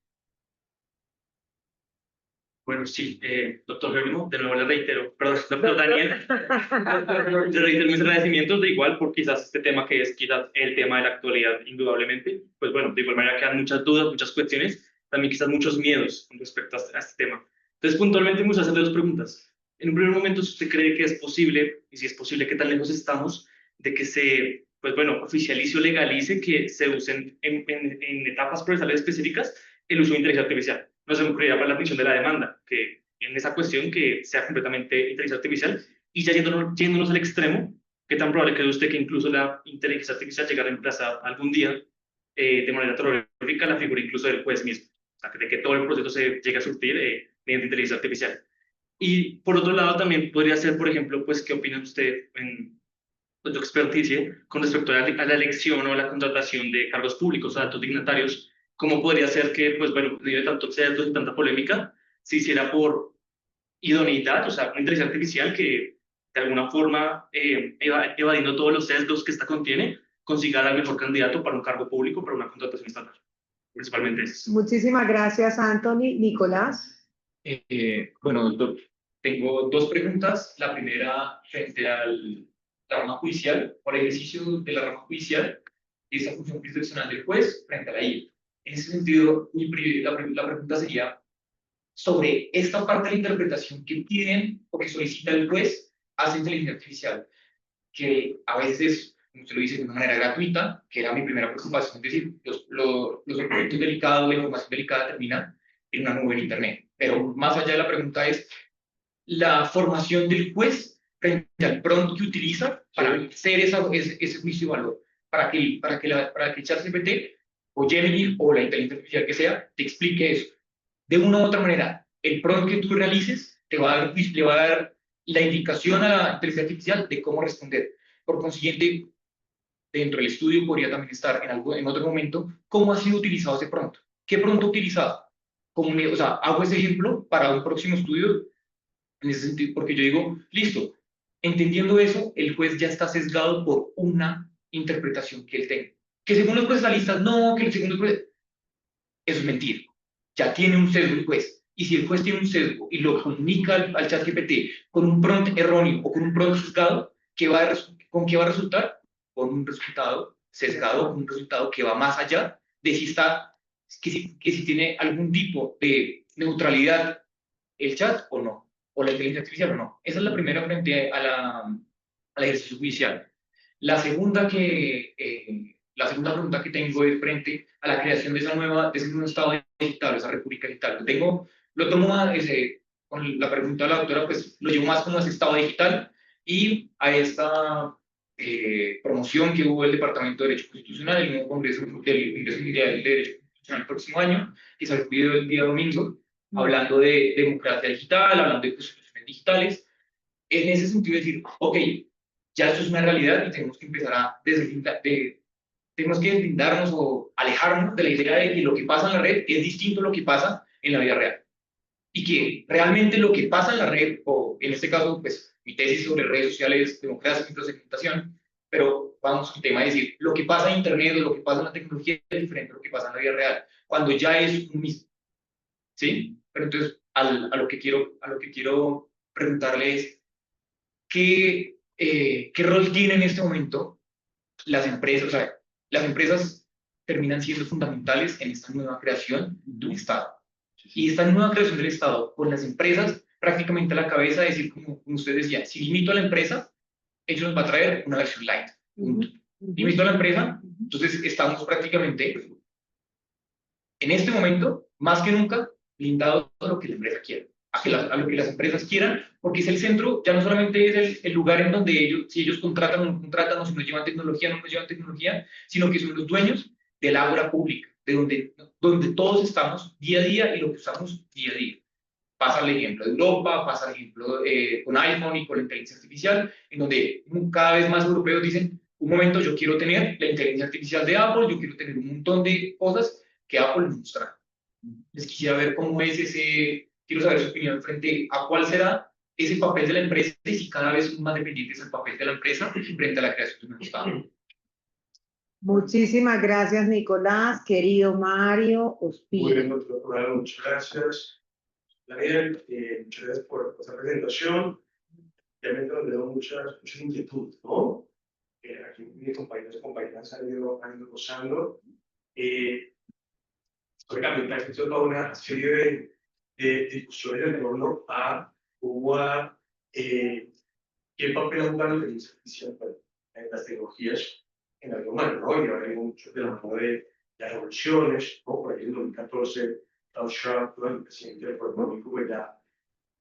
Speaker 6: Bueno, sí, doctor Jerónimo, de nuevo le reitero, perdón, doctor Daniel, le reitero mis agradecimientos, de igual por quizás este tema que es quizás el tema de la actualidad, indudablemente, pues bueno, de igual manera quedan muchas dudas, muchas cuestiones, también quizás muchos miedos con respecto a este tema. Entonces, puntualmente, vamos a hacerle dos preguntas. En un primer momento, si usted cree que es posible, y si es posible, ¿qué tan lejos estamos de que se, pues bueno, oficialice o legalice que se usen en etapas procesales específicas el uso de inteligencia artificial? No se me ocurriría para la atención de la demanda, que en esa cuestión que sea completamente inteligencia artificial, y ya yéndonos al extremo, ¿qué tan probable cree usted que incluso la inteligencia artificial llegue a reemplazar algún día de manera terrorífica la figura incluso del juez mismo? O sea, de que todo el proceso se llegue a surtir mediante inteligencia artificial. Y por otro lado también podría ser, por ejemplo, pues, ¿qué opina usted en su experticia con respecto a la elección o a la contratación de cargos públicos o altos dignatarios? ¿Cómo podría ser que, pues bueno, debido a tanto sesgo y tanta polémica, se hiciera por idoneidad, o sea, una inteligencia artificial que de alguna forma, evadiendo todos los sesgos que esta contiene, consiga al mejor candidato para un cargo público, para una contratación estatal? Principalmente eso.
Speaker 1: Muchísimas gracias, Anthony. Nicolás.
Speaker 7: Bueno, doctor, tengo dos preguntas. La primera, frente a la rama judicial, por el ejercicio de la rama judicial, esa función jurisdiccional del juez frente a la IA. En ese sentido, la pregunta sería sobre esta parte de la interpretación que piden o que solicita el juez hacia inteligencia artificial, que a veces como usted lo dice, de una manera gratuita, que era mi primera preocupación, es decir, los documentos delicados, la información delicada termina en una nube en Internet. Pero más allá de la pregunta es la formación del juez frente al prompt que utiliza para hacer ese juicio de valor, para que ChatGPT o Gemini o la inteligencia artificial que sea te explique eso. De una u otra manera, el prompt que tú realices le va a dar la indicación a la inteligencia artificial de cómo responder. Por consiguiente, dentro del estudio podría también estar en otro momento cómo ha sido utilizado ese prompt. ¿Qué prompt ha utilizado? O sea, hago ese ejemplo para un próximo estudio en ese sentido, porque yo digo, listo, entendiendo eso, el juez ya está sesgado por una interpretación que él tenga. Que según los procesalistas, no, que según los procesalistas, eso es mentira. Ya tiene un sesgo el juez. Y si el juez tiene un sesgo y lo comunica al ChatGPT con un prompt erróneo o con un prompt sesgado, ¿con qué va a resultar? Con un resultado sesgado, con un resultado que va más allá de si tiene algún tipo de neutralidad el chat o no, o la inteligencia artificial o no. Esa es la primera frente al ejercicio judicial. La segunda pregunta que tengo es frente a la creación de ese nuevo estado digital, esa república digital. Lo tomo con la pregunta de la doctora, pues lo llevo más como ese estado digital y a esta promoción que hubo del Departamento de Derecho Constitucional, el nuevo Congreso del Ingreso Mundial de Derecho Constitucional el próximo año, que se reunió el día domingo, hablando de democracia digital, hablando de constituciones digitales. En ese sentido, decir, ok, ya esto es una realidad y tenemos que empezar a tenemos que deslindarnos o alejarnos de la idea de que lo que pasa en la red es distinto a lo que pasa en la vida real. Y que realmente lo que pasa en la red, o en este caso, pues mi tesis sobre redes sociales, democracia, microsegmentación, pero vamos al tema de decir, lo que pasa en Internet o lo que pasa en la tecnología es diferente a lo que pasa en la vida real, cuando ya es un mismo. ¿Sí? Pero entonces, a lo que quiero preguntarle es, ¿qué rol tienen en este momento las empresas? O sea, las empresas terminan siendo fundamentales en esta nueva creación de un Estado. Y esta nueva creación del Estado, con las empresas prácticamente a la cabeza, es decir, como usted decía, si limito a la empresa, ellos nos va a traer una versión light. Limito a la empresa, entonces estamos prácticamente, en este momento, más que nunca, blindados a lo que la empresa quiera, a lo que las empresas quieran, porque es el centro, ya no solamente es el lugar en donde si ellos contratan o no contratan, o si nos llevan tecnología o no nos llevan tecnología, sino que son los dueños del ágora pública, de donde todos estamos día a día y lo que usamos día a día. Pasa el ejemplo de Europa, pasa el ejemplo con iPhone y con la inteligencia artificial, en donde cada vez más europeos dicen, un momento, yo quiero tener la inteligencia artificial de Apple, yo quiero tener un montón de cosas que Apple nos trae. Les quisiera ver cómo es quiero saber su opinión frente a cuál será ese papel de la empresa y si cada vez son más dependientes el papel de la empresa frente a la creación de un Estado.
Speaker 1: Muchísimas gracias, Nicolás. Querido Mario Ospina.
Speaker 8: Bueno, doctora, muchas gracias. Daniel, muchas gracias por esta presentación. Realmente nos dio muchas inquietudes, ¿no? Aquí mis compañeros y compañeras han ido gozando. Históricamente ha existido toda una serie de discusiones en torno a qué papel ha jugado la inteligencia artificial en las tecnologías en la vida humana, ¿no? Y ahora hay mucho de la mano de las revoluciones, ¿no? Por ahí en 2014, Klaus Schwab, el presidente del Foro Económico, pues ya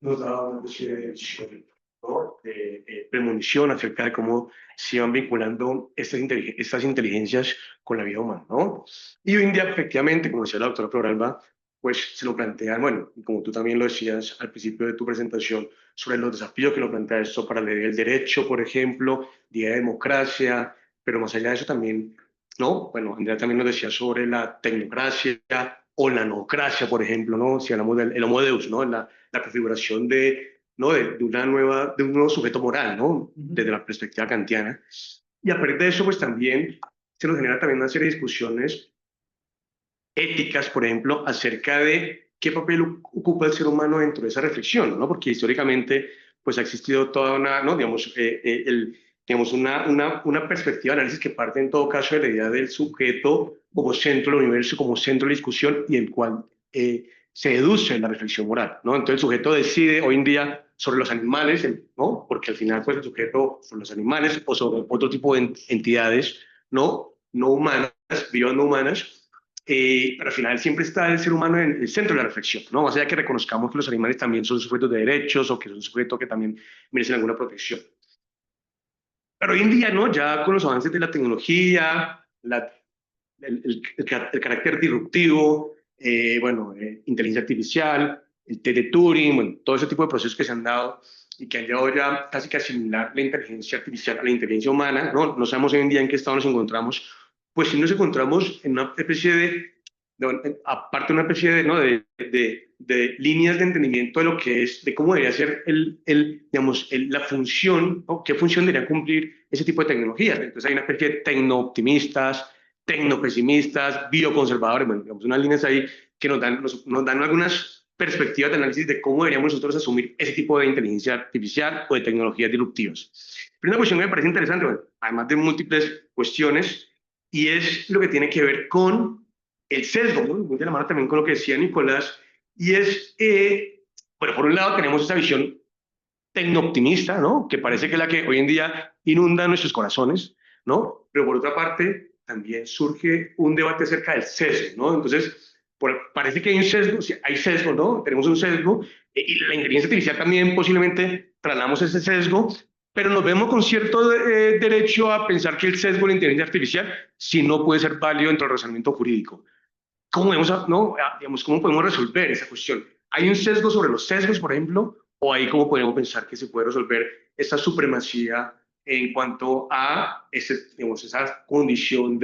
Speaker 8: nos daba una serie de visión, ¿no? De premonición acerca de cómo se iban vinculando estas inteligencias con la vida humana, ¿no? Y hoy en día, efectivamente, como decía la doctora Floralba, pues se lo plantean, bueno, y como tú también lo decías al principio de tu presentación, sobre los desafíos que lo plantea esto para el derecho, por ejemplo, de democracia, pero más allá de eso también, ¿no? Bueno, Andrea también nos decía sobre la tecnocracia o la noocracia, por ejemplo, ¿no? Si hablamos del homo deus, ¿no? La configuración ¿no? de un nuevo sujeto moral, ¿no? Desde la perspectiva kantiana. Y a partir de eso, pues también se nos genera también una serie de discusiones éticas, por ejemplo, acerca de qué papel ocupa el ser humano dentro de esa reflexión, ¿no? Porque históricamente, pues ha existido toda una, ¿no? Digamos, una perspectiva de análisis que parte en todo caso de la idea del sujeto como centro del universo, como centro de la discusión y el cual se deduce la reflexión moral, ¿no? Entonces el sujeto decide hoy en día sobre los animales, ¿no? Porque al final pues el sujeto son los animales o sobre otro tipo de entidades, ¿no? No humanas, vivas no humanas, pero al final siempre está el ser humano en el centro de la reflexión, ¿no? Más allá que reconozcamos que los animales también son sujetos de derechos o que son sujetos que también merecen alguna protección. Pero hoy en día, ¿no? Ya con los avances de la tecnología, el carácter disruptivo, inteligencia artificial, el test de Turing, bueno, todo ese tipo de procesos que se han dado y que han llevado ya casi que a asimilar la inteligencia artificial a la inteligencia humana, ¿no? No sabemos hoy en día en qué estado nos encontramos, pues si nos encontramos en una especie aparte de una especie de, ¿no? de líneas de entendimiento de lo que es, de cómo debería ser la función, ¿no? ¿Qué función debería cumplir ese tipo de tecnologías? Entonces hay una especie de tecno-optimistas, tecnopesimistas, bioconservadores, bueno, digamos, unas líneas ahí que nos dan algunas perspectivas de análisis de cómo deberíamos nosotros asumir ese tipo de inteligencia artificial o de tecnologías disruptivas. Pero una cuestión que me parece interesante, bueno, además de múltiples cuestiones, y es lo que tiene que ver con el sesgo, ¿no? Muy de la mano también con lo que decía Nicolás, y es, bueno, por un lado tenemos esa visión tecno-optimista, ¿no? Que parece que es la que hoy en día inunda nuestros corazones, ¿no? Pero por otra parte, también surge un debate acerca del sesgo, ¿no? Entonces, parece que hay un sesgo, hay sesgo, ¿no? Tenemos un sesgo, y la inteligencia artificial también posiblemente trasladamos ese sesgo, pero nos vemos con cierto derecho a pensar que el sesgo de la inteligencia artificial si no puede ser válido dentro del razonamiento jurídico. ¿Cómo, digamos, cómo podemos resolver esa cuestión? ¿Hay un sesgo sobre los sesgos, por ejemplo? ¿O ahí cómo podemos pensar que se puede resolver esta supremacía en cuanto a digamos, esa condición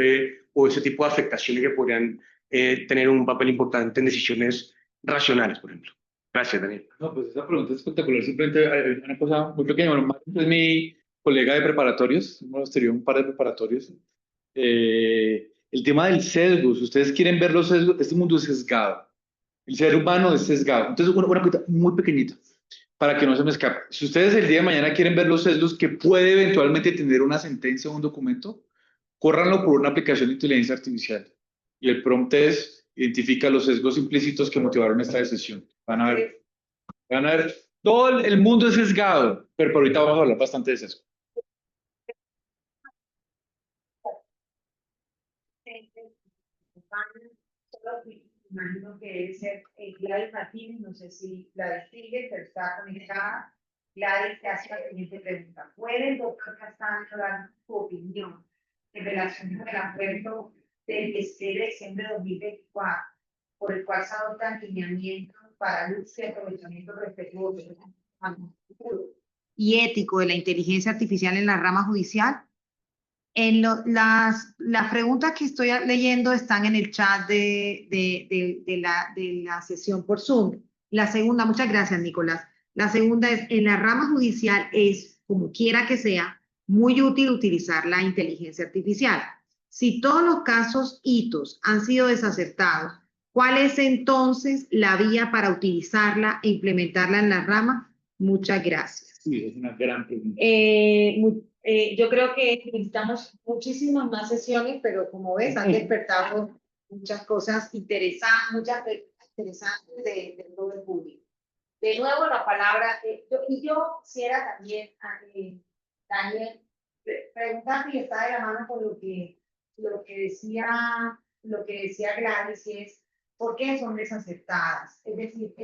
Speaker 8: o ese tipo de afectaciones que podrían tener un papel importante en decisiones racionales, por ejemplo? Gracias, Daniel.
Speaker 2: No, pues esa pregunta es espectacular. Simplemente hay una cosa muy pequeña. Bueno, Mario es mi colega de preparatorios. Hemos tenido un par de preparatorios. El tema del sesgo. Si ustedes quieren ver los sesgos, este mundo es sesgado. El ser humano es sesgado. Entonces, una cosa muy pequeñita para que no se me escape. Si ustedes el día de mañana quieren ver los sesgos que puede eventualmente tener una sentencia o un documento, córranlo por una aplicación de inteligencia artificial. Y el prompt es, identifica los sesgos implícitos que motivaron esta decisión. Van a ver, todo el mundo es sesgado, pero por ahorita vamos a hablar bastante de sesgo.
Speaker 4: Solo imagino que debe ser Gladys Martínez, no sé si la distingue, pero está conectada. Gladys te hace la siguiente pregunta. ¿Puede el doctor Castaño dar su opinión en relación con el acuerdo del 16 de diciembre de 2024, por el cual se adoptan lineamientos para el uso y aprovechamiento respetuoso
Speaker 1: Y ético de la inteligencia artificial en la rama judicial? Las preguntas que estoy leyendo están en el chat de la sesión por Zoom. La segunda, muchas gracias, Nicolás. La segunda es, en la rama judicial es, como quiera que sea, muy útil utilizar la inteligencia artificial. Si todos los casos hitos han sido desacertados, ¿cuál es entonces la vía para utilizarla e implementarla en la rama? Muchas gracias.
Speaker 2: Sí, es una gran pregunta.
Speaker 1: Yo creo que necesitamos muchísimas más sesiones, pero como ves, han despertado muchas cosas interesantes, del orden público. De nuevo la palabra, yo quisiera también, Daniel, preguntarte, y está de la mano con lo que decía Gladys, y es, ¿por qué son desacertadas? Es decir,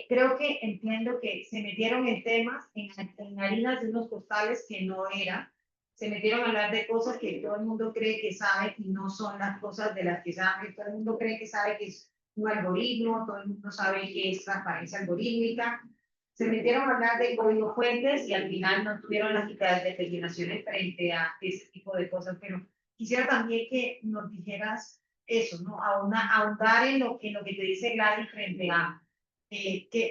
Speaker 1: creo que entiendo que se metieron en temas, en harinas de unos costales que no eran, se metieron a hablar de cosas que todo el mundo cree que sabe y no son las cosas de las que sabe. Todo el mundo cree que sabe que es un algoritmo, todo el mundo sabe que es transparencia algorítmica. Se metieron a hablar de código fuentes y al final no tuvieron las determinaciones frente a ese tipo de cosas. Pero quisiera también que nos dijeras eso, ¿no? Ahondar en lo que te dice Gladys frente a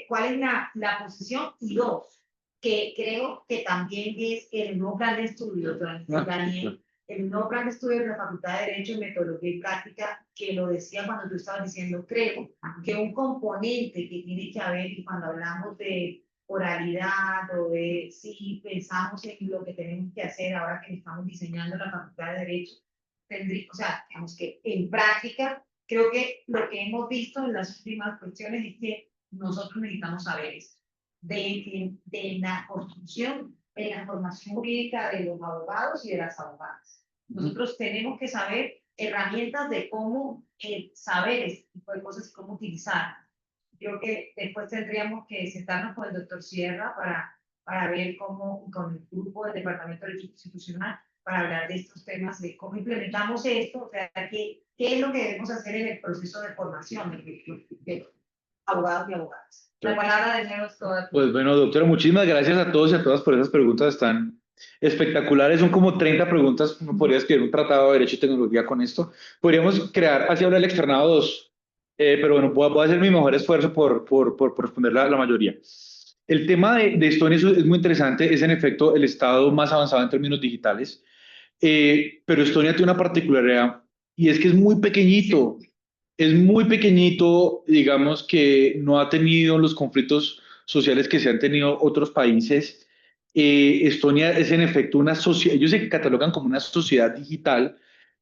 Speaker 1: cuál es la posición, y dos, que creo que también es el nuevo plan de estudio, Daniel, el nuevo plan de estudio de la Facultad de Derecho, Metodología y Práctica, que lo decía cuando tú estabas diciendo, creo que un componente que tiene que haber, y cuando hablamos de oralidad o de si pensamos en lo que tenemos que hacer ahora que estamos diseñando la Facultad de Derecho, o sea, digamos que en práctica, creo que lo que hemos visto en las últimas cuestiones es que nosotros necesitamos saber esto.
Speaker 4: de la construcción de la formación jurídica de los abogados y de las abogadas. Nosotros tenemos que saber herramientas de cómo saber este tipo de cosas y cómo utilizarlas. Creo que después tendríamos que sentarnos con el doctor Sierra para ver cómo, con el grupo del Departamento de Derecho Constitucional, para hablar de estos temas, de cómo implementamos esto, o sea, qué es lo que debemos hacer en el proceso de formación de abogados y abogadas. La palabra de nuevo es toda.
Speaker 2: Pues bueno, doctora, muchísimas gracias a todos y a todas por esas preguntas tan espectaculares. Son como 30 preguntas. Uno podría escribir un tratado de Derecho y Tecnología con esto. Podríamos crear, así habla el externado 2, pero bueno, voy a hacer mi mejor esfuerzo por responder la mayoría. El tema de Estonia es muy interesante. Es en efecto el estado más avanzado en términos digitales, pero Estonia tiene una particularidad y es que es muy pequeñito. Es muy pequeñito, digamos que no ha tenido los conflictos sociales que se han tenido otros países. Estonia es en efecto una sociedad, ellos se catalogan como una sociedad digital,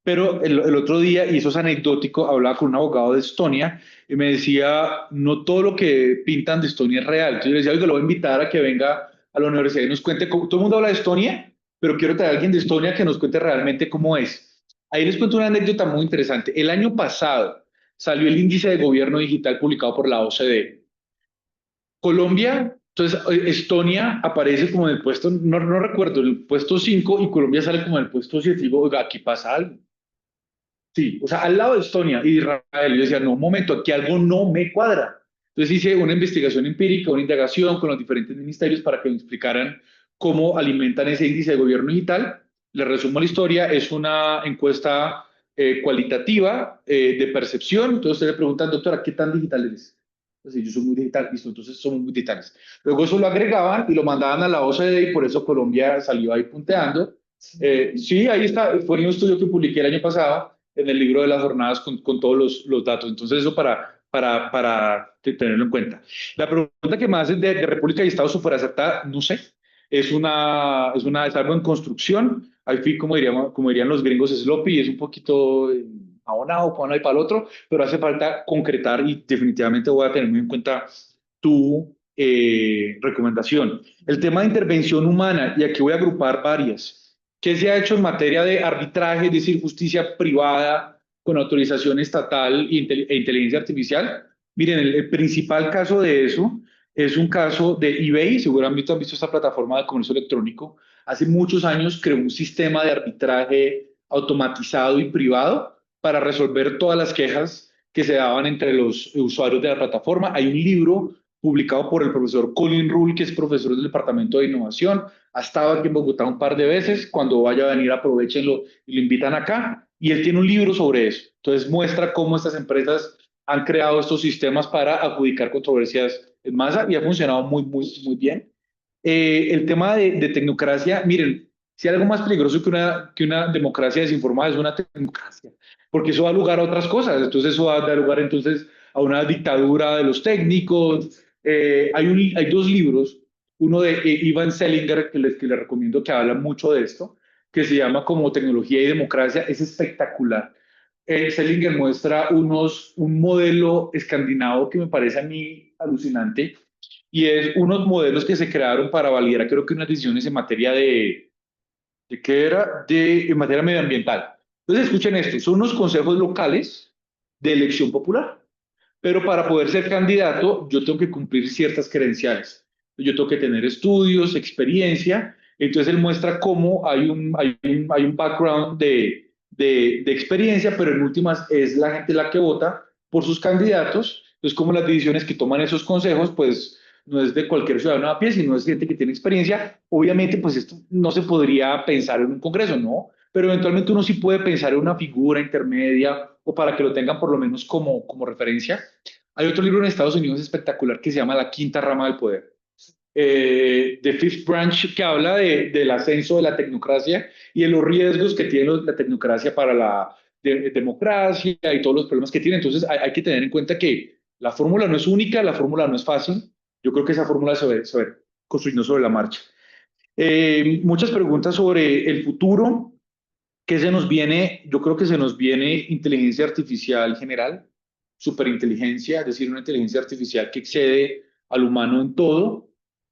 Speaker 2: pero el otro día, y eso es anecdótico, hablaba con un abogado de Estonia y me decía, no todo lo que pintan de Estonia es real. Entonces yo le decía, oiga, lo voy a invitar a que venga a la universidad y nos cuente cómo, todo el mundo habla de Estonia, pero quiero traer a alguien de Estonia que nos cuente realmente cómo es. Ahí les cuento una anécdota muy interesante. El año pasado salió el índice de gobierno digital publicado por la OCDE. Colombia, entonces Estonia aparece como en el puesto, no recuerdo, el puesto 5 y Colombia sale como en el puesto 7. Digo, oiga, aquí pasa algo. Sí, o sea, al lado de Estonia y Israel. Yo decía, no, un momento, aquí algo no me cuadra. Entonces hice una investigación empírica, una indagación con los diferentes ministerios para que me explicaran cómo alimentan ese índice de gobierno digital. Les resumo la historia, es una encuesta cualitativa de percepción. Entonces ustedes le preguntan, doctora, ¿qué tan digital eres? Entonces, yo soy muy digital, listo, entonces somos muy digitales. Luego eso lo agregaban y lo mandaban a la OCDE y por eso Colombia salió ahí punteando. Sí, ahí está, fue un estudio que publiqué el año pasado en el libro de las jornadas con todos los datos. Entonces eso para tenerlo en cuenta. La pregunta que más es de República y Estado súper acertada, no sé, es algo en construcción. Ahí fui, como dirían los gringos, sloppy, es un poquito abonado para uno y para el otro, pero hace falta concretar y definitivamente voy a tener muy en cuenta tu recomendación. El tema de intervención humana, y aquí voy a agrupar varias. ¿Qué se ha hecho en materia de arbitraje, es decir, justicia privada con autorización estatal e inteligencia artificial? Miren, el principal caso de eso es un caso de eBay, seguramente han visto esta plataforma de comercio electrónico. Hace muchos años creó un sistema de arbitraje automatizado y privado para resolver todas las quejas que se daban entre los usuarios de la plataforma. Hay un libro publicado por el profesor Colin Rule, que es profesor del Departamento de Innovación. Ha estado aquí en Bogotá un par de veces. Cuando vaya a venir, aprovechenlo y lo invitan acá. Y él tiene un libro sobre eso. Entonces muestra cómo estas empresas han creado estos sistemas para adjudicar controversias en masa y ha funcionado muy bien. El tema de tecnocracia, miren, si hay algo más peligroso que una democracia desinformada es una tecnocracia, porque eso da lugar a otras cosas. Entonces eso da lugar entonces a una dictadura de los técnicos. Hay dos libros, uno de Ivan Selinger, que les recomiendo, que habla mucho de esto, que se llama como Tecnología y Democracia. Es espectacular. Selinger muestra un modelo escandinavo que me parece a mí alucinante, y es unos modelos que se crearon para validar, creo que unas decisiones en materia ¿de qué era? En materia medioambiental. Entonces escuchen esto, son unos consejos locales de elección popular, pero para poder ser candidato yo tengo que cumplir ciertas credenciales. Yo tengo que tener estudios, experiencia. Entonces él muestra cómo hay un background de experiencia, pero en últimas es la gente la que vota por sus candidatos. Entonces, como las decisiones que toman esos consejos, pues no es de cualquier ciudadano a pie, sino es gente que tiene experiencia. Obviamente, pues esto no se podría pensar en un congreso, ¿no? Pero eventualmente uno sí puede pensar en una figura intermedia o para que lo tengan por lo menos como referencia. Hay otro libro en Estados Unidos espectacular que se llama La Quinta Rama del Poder, The Fifth Branch, que habla del ascenso de la tecnocracia y de los riesgos que tiene la tecnocracia para la democracia y todos los problemas que tiene. Entonces hay que tener en cuenta que la fórmula no es única, la fórmula no es fácil. Yo creo que esa fórmula se va construyendo sobre la marcha. Muchas preguntas sobre el futuro. ¿Qué se nos viene? Yo creo que se nos viene inteligencia artificial general, superinteligencia, es decir, una inteligencia artificial que excede al humano en todo.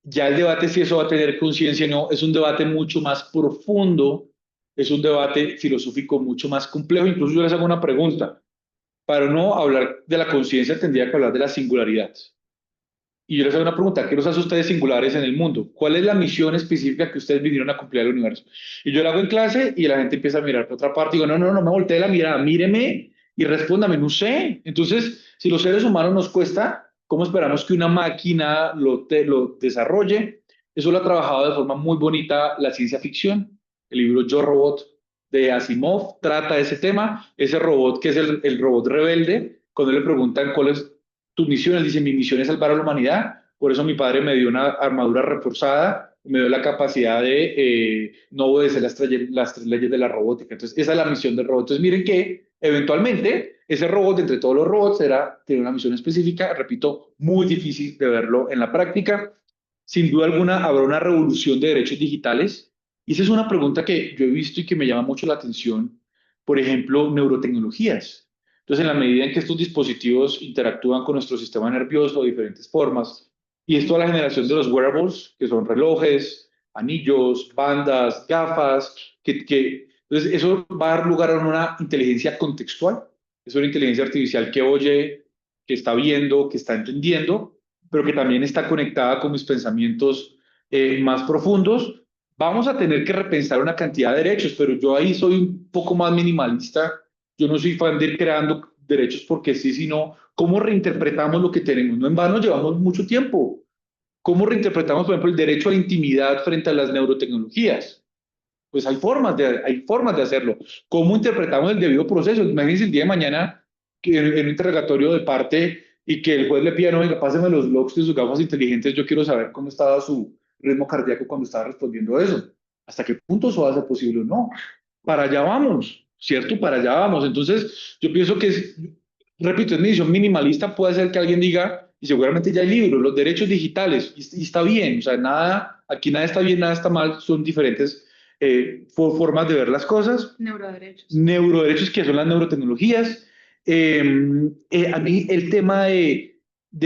Speaker 2: Ya el debate si eso va a tener conciencia o no, es un debate mucho más profundo, es un debate filosófico mucho más complejo. Incluso yo les hago una pregunta. Para no hablar de la conciencia, tendría que hablar de la singularidad. Y yo les hago una pregunta, ¿qué los hace a ustedes singulares en el mundo? ¿Cuál es la misión específica que ustedes vinieron a cumplir al universo? Y yo la hago en clase y la gente empieza a mirar por otra parte. Y digo, no me voltee la mirada, míreme y respóndame, no sé. Entonces, si los seres humanos nos cuesta, ¿cómo esperamos que una máquina lo desarrolle? Eso lo ha trabajado de forma muy bonita la ciencia ficción. El libro Yo Robot de Asimov trata ese tema. Ese robot que es el robot rebelde, cuando le preguntan cuál es tu misión, él dice, mi misión es salvar a la humanidad, por eso mi padre me dio una armadura reforzada, me dio la capacidad de no obedecer las tres leyes de la robótica. Entonces, esa es la misión del robot. Entonces, miren que eventualmente ese robot, entre todos los robots, tiene una misión específica, repito, muy difícil de verlo en la práctica. Sin duda alguna, habrá una revolución de derechos digitales. Y esa es una pregunta que yo he visto y que me llama mucho la atención. Por ejemplo, neurotecnologías. Entonces, en la medida en que estos dispositivos interactúan con nuestro sistema nervioso de diferentes formas, y esto a la generación de los wearables, que son relojes, anillos, bandas, gafas, entonces eso va a dar lugar a una inteligencia contextual, es una inteligencia artificial que oye, que está viendo, que está entendiendo, pero que también está conectada con mis pensamientos más profundos. Vamos a tener que repensar una cantidad de derechos, pero yo ahí soy un poco más minimalista. Yo no soy fan de ir creando derechos porque sí, sino cómo reinterpretamos lo que tenemos. No en vano llevamos mucho tiempo. ¿Cómo reinterpretamos, por ejemplo, el derecho a la intimidad frente a las neurotecnologías? Pues hay formas de hacerlo. ¿Cómo interpretamos el debido proceso? Imagínense el día de mañana que en un interrogatorio de parte y que el juez le pida, no, venga, páseme los logs de sus gafas inteligentes, yo quiero saber cómo estaba su ritmo cardíaco cuando estaba respondiendo eso. ¿Hasta qué punto eso va a ser posible o no? Para allá vamos, ¿cierto? Para allá vamos. Entonces, yo pienso que, repito, es mi visión minimalista, puede ser que alguien diga, y seguramente ya hay libros, los derechos digitales, y está bien, o sea, nada, aquí nada está bien, nada está mal, son diferentes formas de ver las cosas.
Speaker 3: Neuroderechos.
Speaker 2: Neuroderechos, que son las neurotecnologías. A mí el tema de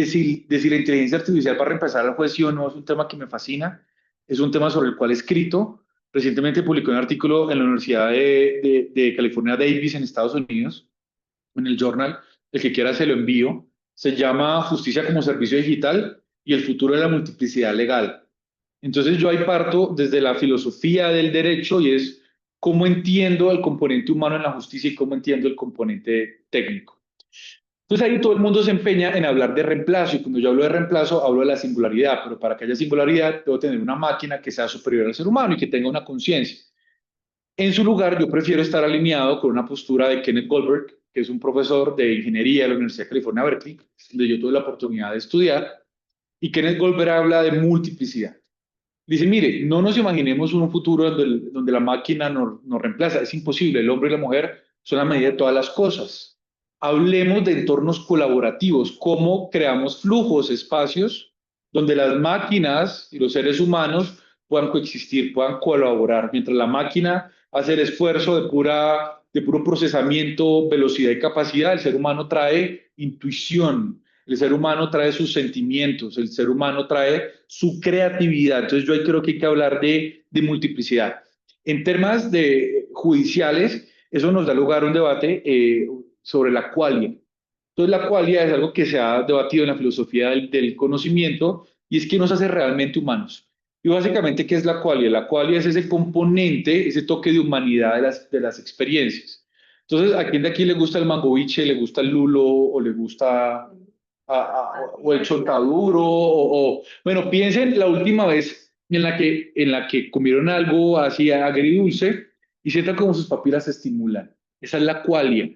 Speaker 2: si la inteligencia artificial va a reemplazar al juez sí o no es un tema que me fascina, es un tema sobre el cual he escrito. Recientemente publiqué un artículo en la Universidad de California Davis en Estados Unidos, en el Journal, el que quiera se lo envío. Se llama Justicia como Servicio Digital y el futuro de la multiplicidad legal. Entonces yo ahí parto desde la filosofía del derecho y es cómo entiendo el componente humano en la justicia y cómo entiendo el componente técnico. Entonces ahí todo el mundo se empeña en hablar de reemplazo y cuando yo hablo de reemplazo hablo de la singularidad, pero para que haya singularidad debo tener una máquina que sea superior al ser humano y que tenga una conciencia. En su lugar yo prefiero estar alineado con una postura de Kenneth Goldberg, que es un profesor de ingeniería de la Universidad de California, Berkeley, donde yo tuve la oportunidad de estudiar, y Kenneth Goldberg habla de multiplicidad. Dice, mire, no nos imaginemos un futuro donde la máquina nos reemplaza. Es imposible. El hombre y la mujer son la medida de todas las cosas. Hablemos de entornos colaborativos. ¿Cómo creamos flujos, espacios donde las máquinas y los seres humanos puedan coexistir, puedan colaborar? Mientras la máquina hace el esfuerzo de puro procesamiento, velocidad y capacidad, el ser humano trae intuición. El ser humano trae sus sentimientos, el ser humano trae su creatividad. Entonces yo ahí creo que hay que hablar de multiplicidad. En temas judiciales, eso nos da lugar a un debate sobre la qualia. Entonces la qualia es algo que se ha debatido en la filosofía del conocimiento y es que nos hace realmente humanos. Y básicamente, ¿qué es la qualia? La qualia es ese componente, ese toque de humanidad de las experiencias. Entonces, ¿a quién de aquí le gusta el mangoviche, le gusta el lulo o le gusta o el chontaduro, bueno, piensen la última vez en la que comieron algo así agridulce y sientan como sus papilas se estimulan. Esa es la qualia.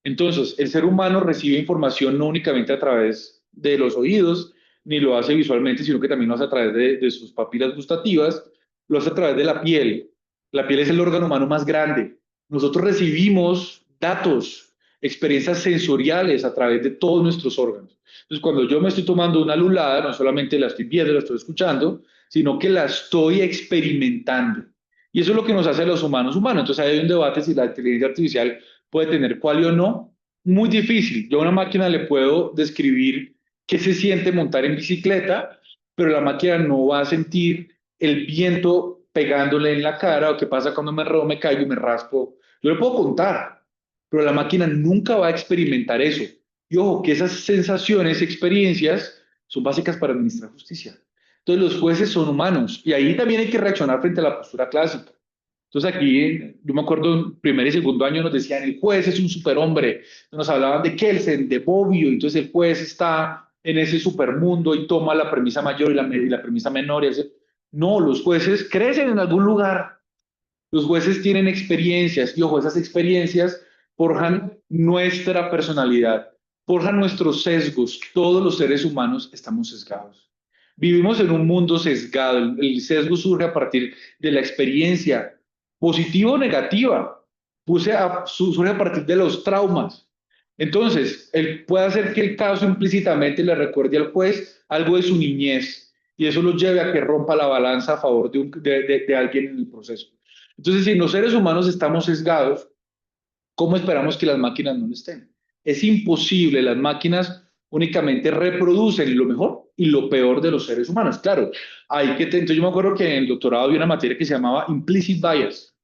Speaker 2: Entonces, el ser humano recibe información no únicamente a través de los oídos, ni lo hace visualmente, sino que también lo hace a través de sus papilas gustativas, lo hace a través de la piel. La piel es el órgano humano más grande. Nosotros recibimos datos, experiencias sensoriales a través de todos nuestros órganos. Entonces, cuando yo me estoy tomando una lulada, no solamente la estoy viendo, la estoy escuchando, sino que la estoy experimentando. Y eso es lo que nos hace a los humanos humanos. Entonces, hay un debate si la inteligencia artificial puede tener qualia o no. Muy difícil. Yo a una máquina le puedo describir qué se siente montar en bicicleta, pero la máquina no va a sentir el viento pegándole en la cara o qué pasa cuando me enredo, me caigo y me raspo. Yo le puedo contar, pero la máquina nunca va a experimentar eso. Y ojo, que esas sensaciones, experiencias, son básicas para administrar justicia. Entonces los jueces son humanos y ahí también hay que reaccionar frente a la postura clásica. Entonces aquí, yo me acuerdo, en primer y segundo año nos decían, el juez es un superhombre, nos hablaban de Kelsen, de Bobbio, entonces el juez está en ese supermundo y toma la premisa mayor y la premisa menor. No, los jueces crecen en algún lugar, los jueces tienen experiencias y ojo, esas experiencias forjan nuestra personalidad, forjan nuestros sesgos. Todos los seres humanos estamos sesgados. Vivimos en un mundo sesgado. El sesgo surge a partir de la experiencia, positiva o negativa. Surge a partir de los traumas. Entonces, él puede hacer que el caso implícitamente le recuerde al juez algo de su niñez y eso lo lleve a que rompa la balanza a favor de alguien en el proceso. Entonces, si los seres humanos estamos sesgados, ¿cómo esperamos que las máquinas no lo estén? Es imposible, las máquinas únicamente reproducen lo mejor y lo peor de los seres humanos. Claro, entonces yo me acuerdo que en el doctorado había una materia que se llamaba implicit bias,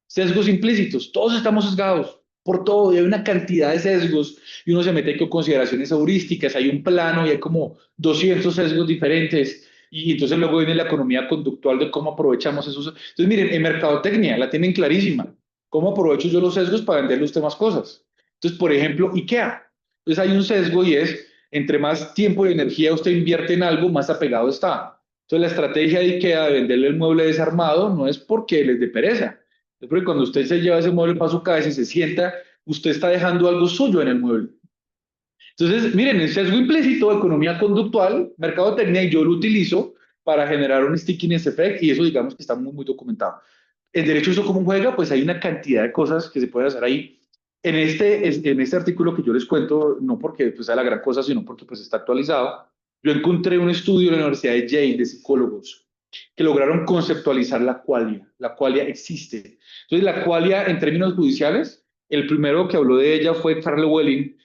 Speaker 2: sesgos implícitos, todos estamos sesgados por todo y hay una cantidad de sesgos y uno se mete con consideraciones heurísticas, hay un plano y hay como 200 sesgos diferentes y entonces luego viene la economía conductual de cómo aprovechamos esos. Entonces miren, en mercadotecnia la tienen clarísima, cómo aprovecho yo los sesgos para venderle a usted más cosas. Entonces, por ejemplo, IKEA. Entonces hay un sesgo y es, entre más tiempo y energía usted invierte en algo, más apegado está. Entonces la estrategia de IKEA de venderle el mueble desarmado no es porque les dé pereza, es porque cuando usted se lleva ese mueble para su casa y se sienta, usted está dejando algo suyo en el mueble. Entonces, miren, el sesgo implícito, economía conductual, mercadotecnia, y yo lo utilizo para generar un stickiness effect y eso digamos que está muy, muy documentado. El derecho eso cómo juega, pues hay una cantidad de cosas que se pueden hacer ahí. En este artículo que yo les cuento, no porque pues, sea la gran cosa, sino porque pues, está actualizado, yo encontré un estudio en la Universidad de Yale de psicólogos que lograron conceptualizar la qualia. La qualia existe. Entonces, la qualia en términos judiciales, el primero que habló de ella fue Carl Welling,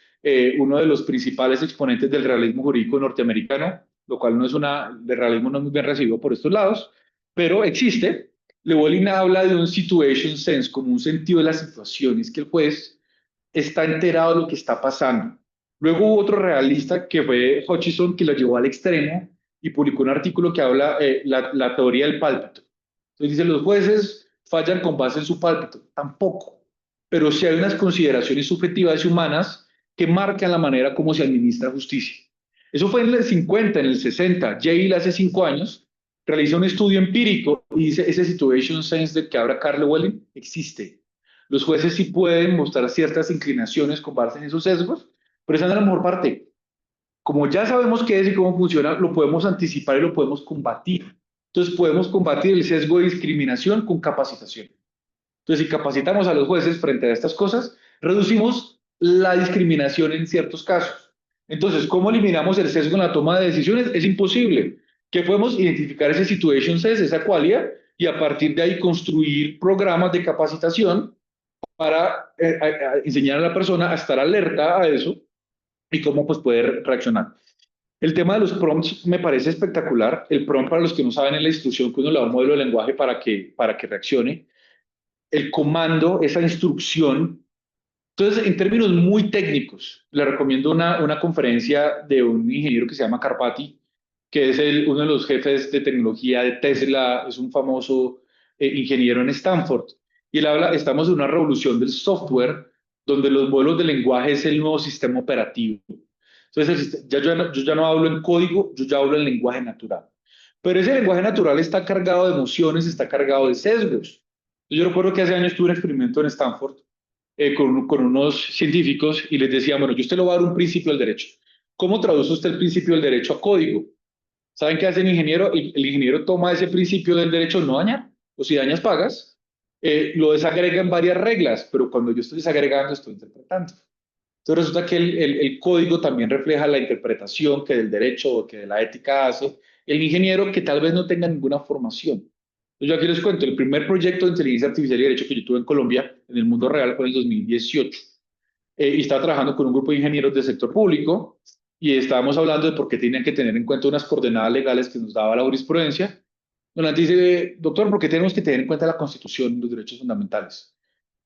Speaker 2: uno de los principales exponentes del realismo jurídico norteamericano, lo cual no es el realismo no es muy bien recibido por estos lados, pero existe. Llewellyn habla de un situation sense, como un sentido de las situaciones, que el juez está enterado de lo que está pasando. Luego hubo otro realista que fue Hutchison, que lo llevó al extremo y publicó un artículo que habla la teoría del pálpito. Entonces dice, los jueces fallan con base en su pálpito. Tampoco. Pero sí hay unas consideraciones subjetivas y humanas que marcan la manera como se administra justicia. Eso fue en el 50, en el 60. Yale hace 5 años realiza un estudio empírico y dice, ese situation sense del que habla Carl Llewellyn existe. Los jueces sí pueden mostrar ciertas inclinaciones con base en esos sesgos, pero esa no es la mejor parte. Como ya sabemos qué es y cómo funciona, lo podemos anticipar y lo podemos combatir. Entonces podemos combatir el sesgo de discriminación con capacitación. Entonces, si capacitamos a los jueces frente a estas cosas, reducimos la discriminación en ciertos casos. Entonces, ¿cómo eliminamos el sesgo en la toma de decisiones? Es imposible. ¿Qué podemos identificar ese situation sense, esa qualia, y a partir de ahí construir programas de capacitación para enseñar a la persona a estar alerta a eso y cómo pues, puede reaccionar? El tema de los prompts me parece espectacular. El prompt, para los que no saben, es la instrucción que uno le da a un modelo de lenguaje para que reaccione. El comando, esa instrucción. Entonces, en términos muy técnicos, le recomiendo una conferencia de un ingeniero que se llama Karpathy, que es uno de los jefes de tecnología de Tesla, es un famoso ingeniero en Stanford. Y él habla, estamos en una revolución del software, donde los modelos de lenguaje es el nuevo sistema operativo. Entonces, yo ya no hablo en código, yo ya hablo en lenguaje natural. Pero ese lenguaje natural está cargado de emociones, está cargado de sesgos. Yo recuerdo que hace años tuve un experimento en Stanford con unos científicos y les decía, bueno, yo usted le va a dar un principio del derecho. ¿Cómo traduce usted el principio del derecho a código? ¿Saben qué hace el ingeniero? El ingeniero toma ese principio del derecho no dañar, o si dañas pagas, lo desagrega en varias reglas, pero cuando yo estoy desagregando, estoy interpretando. Entonces resulta que el código también refleja la interpretación que del derecho o que de la ética hace el ingeniero que tal vez no tenga ninguna formación. Yo aquí les cuento, el primer proyecto de inteligencia artificial y derecho que yo tuve en Colombia, en el mundo real, fue en el 2018. Y estaba trabajando con un grupo de ingenieros del sector público y estábamos hablando de por qué tenían que tener en cuenta unas coordenadas legales que nos daba la jurisprudencia. Donante dice, doctor, ¿por qué tenemos que tener en cuenta la Constitución y los derechos fundamentales?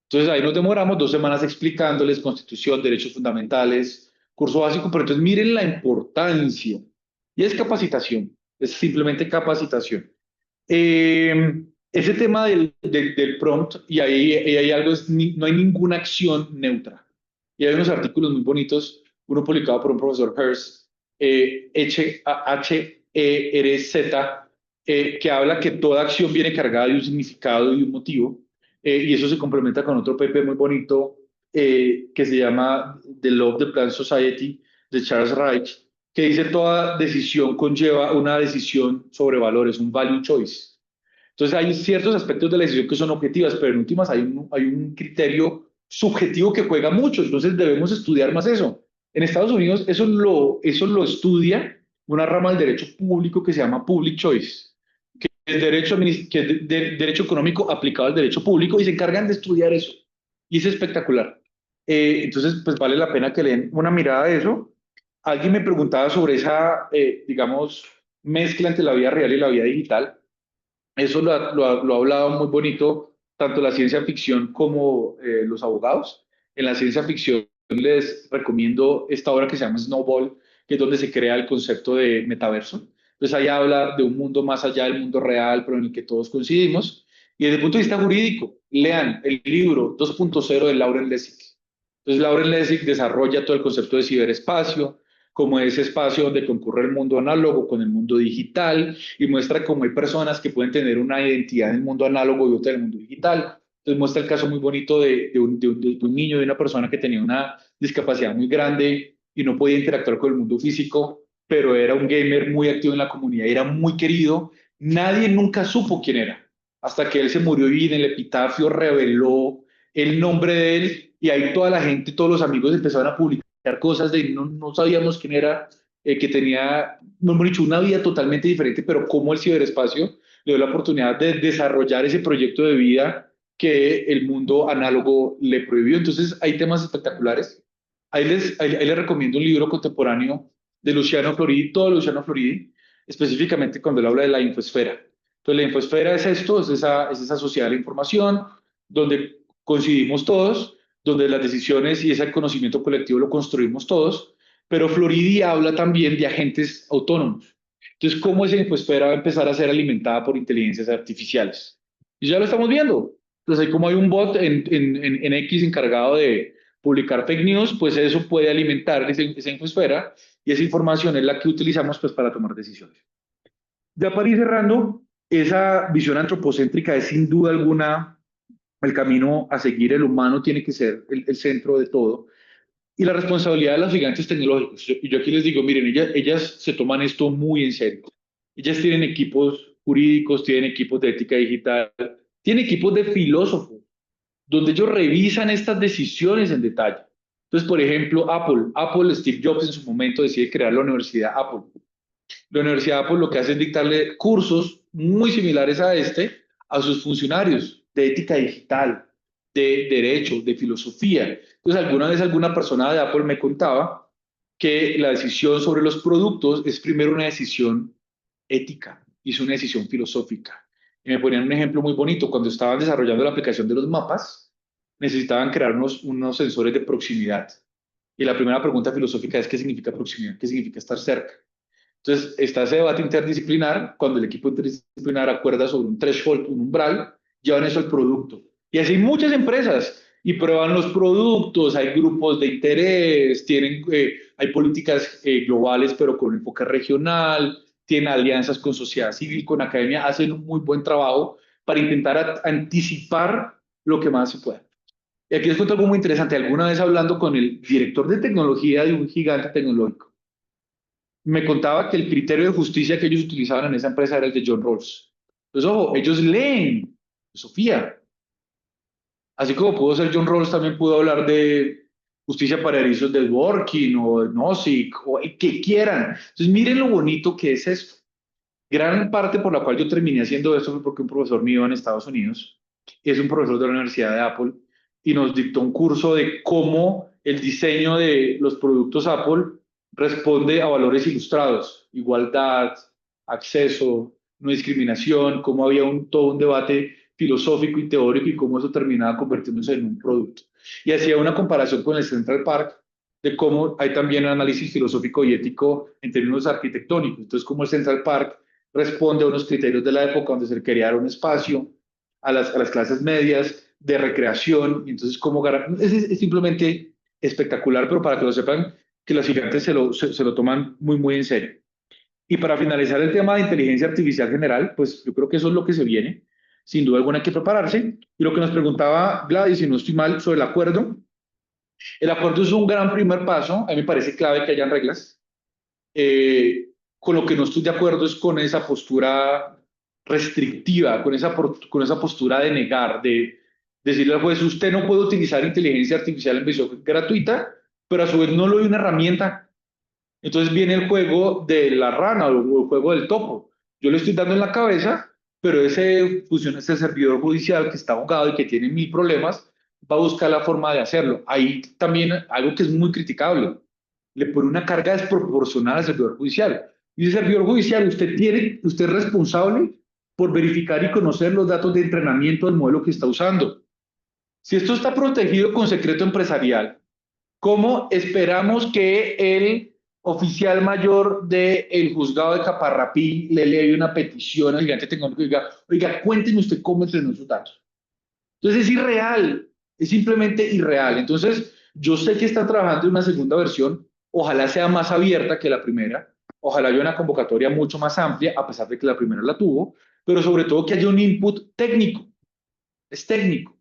Speaker 2: Entonces ahí nos demoramos 2 semanas explicándoles Constitución, derechos fundamentales, curso básico, pero entonces miren la importancia. Y es capacitación, es simplemente capacitación. Ese tema del prompt, y ahí hay algo, no hay ninguna acción neutra. Y hay unos artículos muy bonitos, uno publicado por un profesor Hearst, H-E-R-Z, que habla que toda acción viene cargada de un significado y un motivo, y eso se complementa con otro paper muy bonito que se llama The Law of the Planned Society de Charles Reich, que dice toda decisión conlleva una decisión sobre valores, un value choice. Entonces hay ciertos aspectos de la decisión que son objetivas, pero en últimas hay un criterio subjetivo que juega mucho, entonces debemos estudiar más eso. En Estados Unidos eso lo estudia una rama del derecho público que se llama Public Choice, que es derecho económico aplicado al derecho público y se encargan de estudiar eso. Y es espectacular. Entonces, pues vale la pena que le den una mirada a eso. Alguien me preguntaba sobre esa, digamos, mezcla entre la vida real y la vida digital. Eso lo ha hablado muy bonito tanto la ciencia ficción como los abogados. En la ciencia ficción les recomiendo esta obra que se llama Snowball, que es donde se crea el concepto de metaverso. Entonces ahí habla de un mundo más allá del mundo real, pero en el que todos coincidimos. Y desde el punto de vista jurídico, lean el libro 2.0 de Lauren Lessig. Entonces Lauren Lessig desarrolla todo el concepto de ciberespacio, como ese espacio donde concurre el mundo análogo con el mundo digital, y muestra cómo hay personas que pueden tener una identidad en el mundo análogo y otra en el mundo digital. Entonces muestra el caso muy bonito de un niño, de una persona que tenía una discapacidad muy grande y no podía interactuar con el mundo físico, pero era un gamer muy activo en la comunidad, era muy querido. Nadie nunca supo quién era, hasta que él se murió y en el epitafio reveló el nombre de él, y ahí toda la gente, todos los amigos empezaron a publicar cosas de no sabíamos quién era, que tenía, no hemos dicho, una vida totalmente diferente, pero cómo el ciberespacio le dio la oportunidad de desarrollar ese proyecto de vida que el mundo análogo le prohibió. Entonces hay temas espectaculares. Ahí les recomiendo un libro contemporáneo de Luciano Floridi, todo Luciano Floridi, específicamente cuando él habla de la infosfera. Entonces la infosfera es esto, es esa sociedad de la información, donde coincidimos todos, donde las decisiones y ese conocimiento colectivo lo construimos todos, pero Floridi habla también de agentes autónomos. Entonces, ¿cómo esa infosfera va a empezar a ser alimentada por inteligencias artificiales? Y ya lo estamos viendo. Entonces, como hay un bot en X encargado de publicar fake news, pues eso puede alimentar esa infosfera, y esa información es la que utilizamos pues para tomar decisiones. Ya para ir cerrando, esa visión antropocéntrica es sin duda alguna el camino a seguir. El humano tiene que ser el centro de todo. Y la responsabilidad de los gigantes tecnológicos. Y yo aquí les digo, miren, ellas se toman esto muy en serio. Ellas tienen equipos jurídicos, tienen equipos de ética digital, tienen equipos de filósofos, donde ellos revisan estas decisiones en detalle. Entonces, por ejemplo, Apple, Steve Jobs en su momento decide crear la Universidad Apple. La Universidad Apple lo que hace es dictarle cursos muy similares a sus funcionarios de ética digital, de derecho, de filosofía. Entonces, alguna vez alguna persona de Apple me contaba que la decisión sobre los productos es primero una decisión ética y es una decisión filosófica. Y me ponían un ejemplo muy bonito. Cuando estaban desarrollando la aplicación de los mapas, necesitaban crear unos sensores de proximidad. Y la primera pregunta filosófica es: ¿qué significa proximidad? ¿Qué significa estar cerca? Entonces, está ese debate interdisciplinar. Cuando el equipo interdisciplinar acuerda sobre un threshold, un umbral, llevan eso al producto. Y así hay muchas empresas y prueban los productos, hay grupos de interés, hay políticas globales, pero con enfoque regional, tienen alianzas con sociedad civil, con academia, hacen un muy buen trabajo para intentar anticipar lo que más se pueda. Y aquí les cuento algo muy interesante. Alguna vez hablando con el director de tecnología de un gigante tecnológico, me contaba que el criterio de justicia que ellos utilizaban en esa empresa era el de John Rawls. Entonces, ojo, ellos leen Sofía. Así como pudo ser John Rawls, también pudo hablar de justicia para erizos de Dworkin o de Nozick o el que quieran. Entonces, miren lo bonito que es esto. Gran parte por la cual yo terminé haciendo esto fue porque un profesor mío en Estados Unidos es un profesor de la Universidad de Apple y nos dictó un curso de cómo el diseño de los productos Apple responde a valores ilustrados, igualdad, acceso, no discriminación, cómo había todo un debate filosófico y teórico y cómo eso terminaba convirtiéndose en un producto. Y hacía una comparación con el Central Park de cómo hay también un análisis filosófico y ético en términos arquitectónicos. Entonces, cómo el Central Park responde a unos criterios de la época donde se quería dar un espacio a las clases medias de recreación. Y entonces, cómo es simplemente espectacular, pero para que lo sepan, que los gigantes se lo toman muy, muy en serio. Y para finalizar el tema de inteligencia artificial general, pues yo creo que eso es lo que se viene. Sin duda alguna hay que prepararse. Y lo que nos preguntaba Gladys, si no estoy mal, sobre el acuerdo es un gran primer paso. A mí me parece clave que hayan reglas. Con lo que no estoy de acuerdo es con esa postura restrictiva, con esa postura de negar, de decirle al juez, usted no puede utilizar inteligencia artificial en versión gratuita, pero a su vez no lo doy una herramienta. Entonces viene el juego de la rana o el juego del topo. Yo le estoy dando en la cabeza, pero ese servidor judicial que está abogado y que tiene 1000 problemas, va a buscar la forma de hacerlo. Ahí también algo que es muy criticable. Le pone una carga desproporcionada al servidor judicial. Y el servidor judicial, usted es responsable por verificar y conocer los datos de entrenamiento del modelo que está usando. Si esto está protegido con secreto empresarial, ¿cómo esperamos que el oficial mayor del juzgado de Caparrapí le lea una petición al gigante tecnológico y diga, oiga, cuénteme usted cómo entrenó sus datos? Entonces es irreal, es simplemente irreal. Entonces yo sé que están trabajando en una segunda versión, ojalá sea más abierta que la primera, ojalá haya una convocatoria mucho más amplia, a pesar de que la primera la tuvo, pero sobre todo que haya un input técnico, es técnico,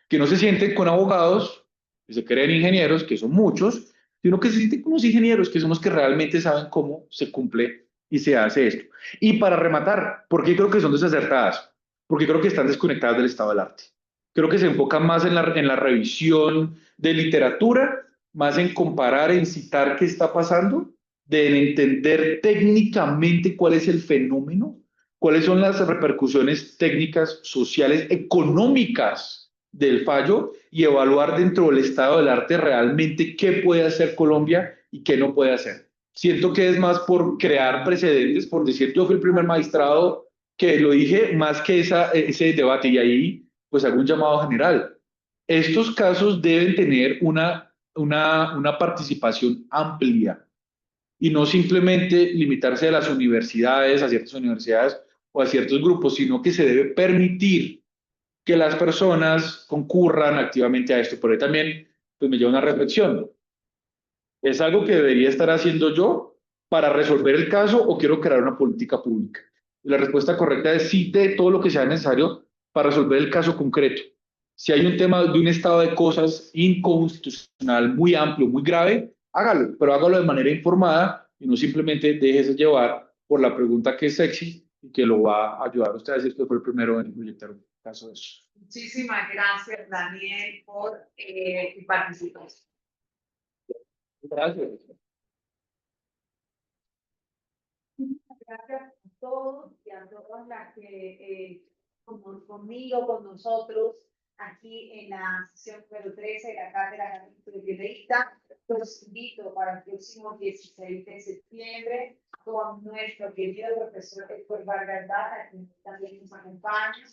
Speaker 2: que no se sienten con abogados, que se creen ingenieros, que son muchos, sino que se sienten con los ingenieros, que son los que realmente saben cómo se cumple y se hace esto. Y para rematar, ¿por qué creo que son desacertadas? Porque creo que están desconectadas del estado del arte. Creo que se enfocan más en la revisión de literatura, más en comparar, en citar qué está pasando, de en entender técnicamente cuál es el fenómeno, cuáles son las repercusiones técnicas, sociales, económicas del fallo y evaluar dentro del estado del arte realmente qué puede hacer Colombia y qué no puede hacer. Siento que es más por crear precedentes, por decir yo fui el primer magistrado que lo dije, más que ese debate, y ahí pues hago un llamado general. Estos casos deben tener una participación amplia y no simplemente limitarse a las universidades, a ciertas universidades o a ciertos grupos, sino que se debe permitir que las personas concurran activamente a esto. Por ahí también pues me lleva una reflexión. ¿Es algo que debería estar haciendo yo para resolver el caso o quiero crear una política pública? Y la respuesta correcta es sí, de todo lo que sea necesario para resolver el caso concreto. Si hay un tema de un estado de cosas inconstitucional muy amplio, muy grave, hágalo, pero hágalo de manera informada y no simplemente déjese llevar por la pregunta que es sexy y que lo va a ayudar a usted a decir que fue el primero en proyectar un caso de eso.
Speaker 4: Muchísimas gracias, Daniel, por tu participación.
Speaker 2: Gracias.
Speaker 4: Gracias a todos y a todas las que conmigo, con nosotros, aquí en la sesión número 13 de la Cátedra Periodista. Los invito para el próximo 16 de septiembre con nuestro querido profesor Héctor Vargas Baja, que también nos acompaña,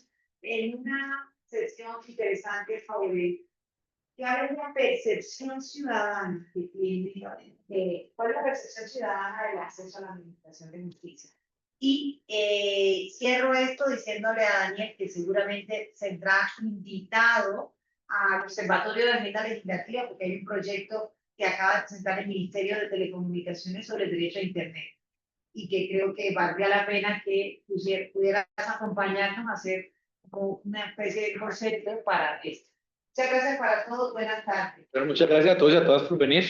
Speaker 4: en una sesión interesante sobre cuál es la percepción ciudadana que tiene, cuál es la percepción ciudadana del acceso a la administración de justicia. Y cierro esto diciéndole a Daniel que seguramente será invitado al Observatorio de Agenda Legislativa, porque hay un proyecto que acaba de presentar el Ministerio de Telecomunicaciones sobre el derecho a Internet, y que creo que valdría la pena que pudieras acompañarnos a hacer una especie de concepto para esto. Muchas gracias para todos. Buenas tardes.
Speaker 2: Muchas gracias a todos y a todas por venir.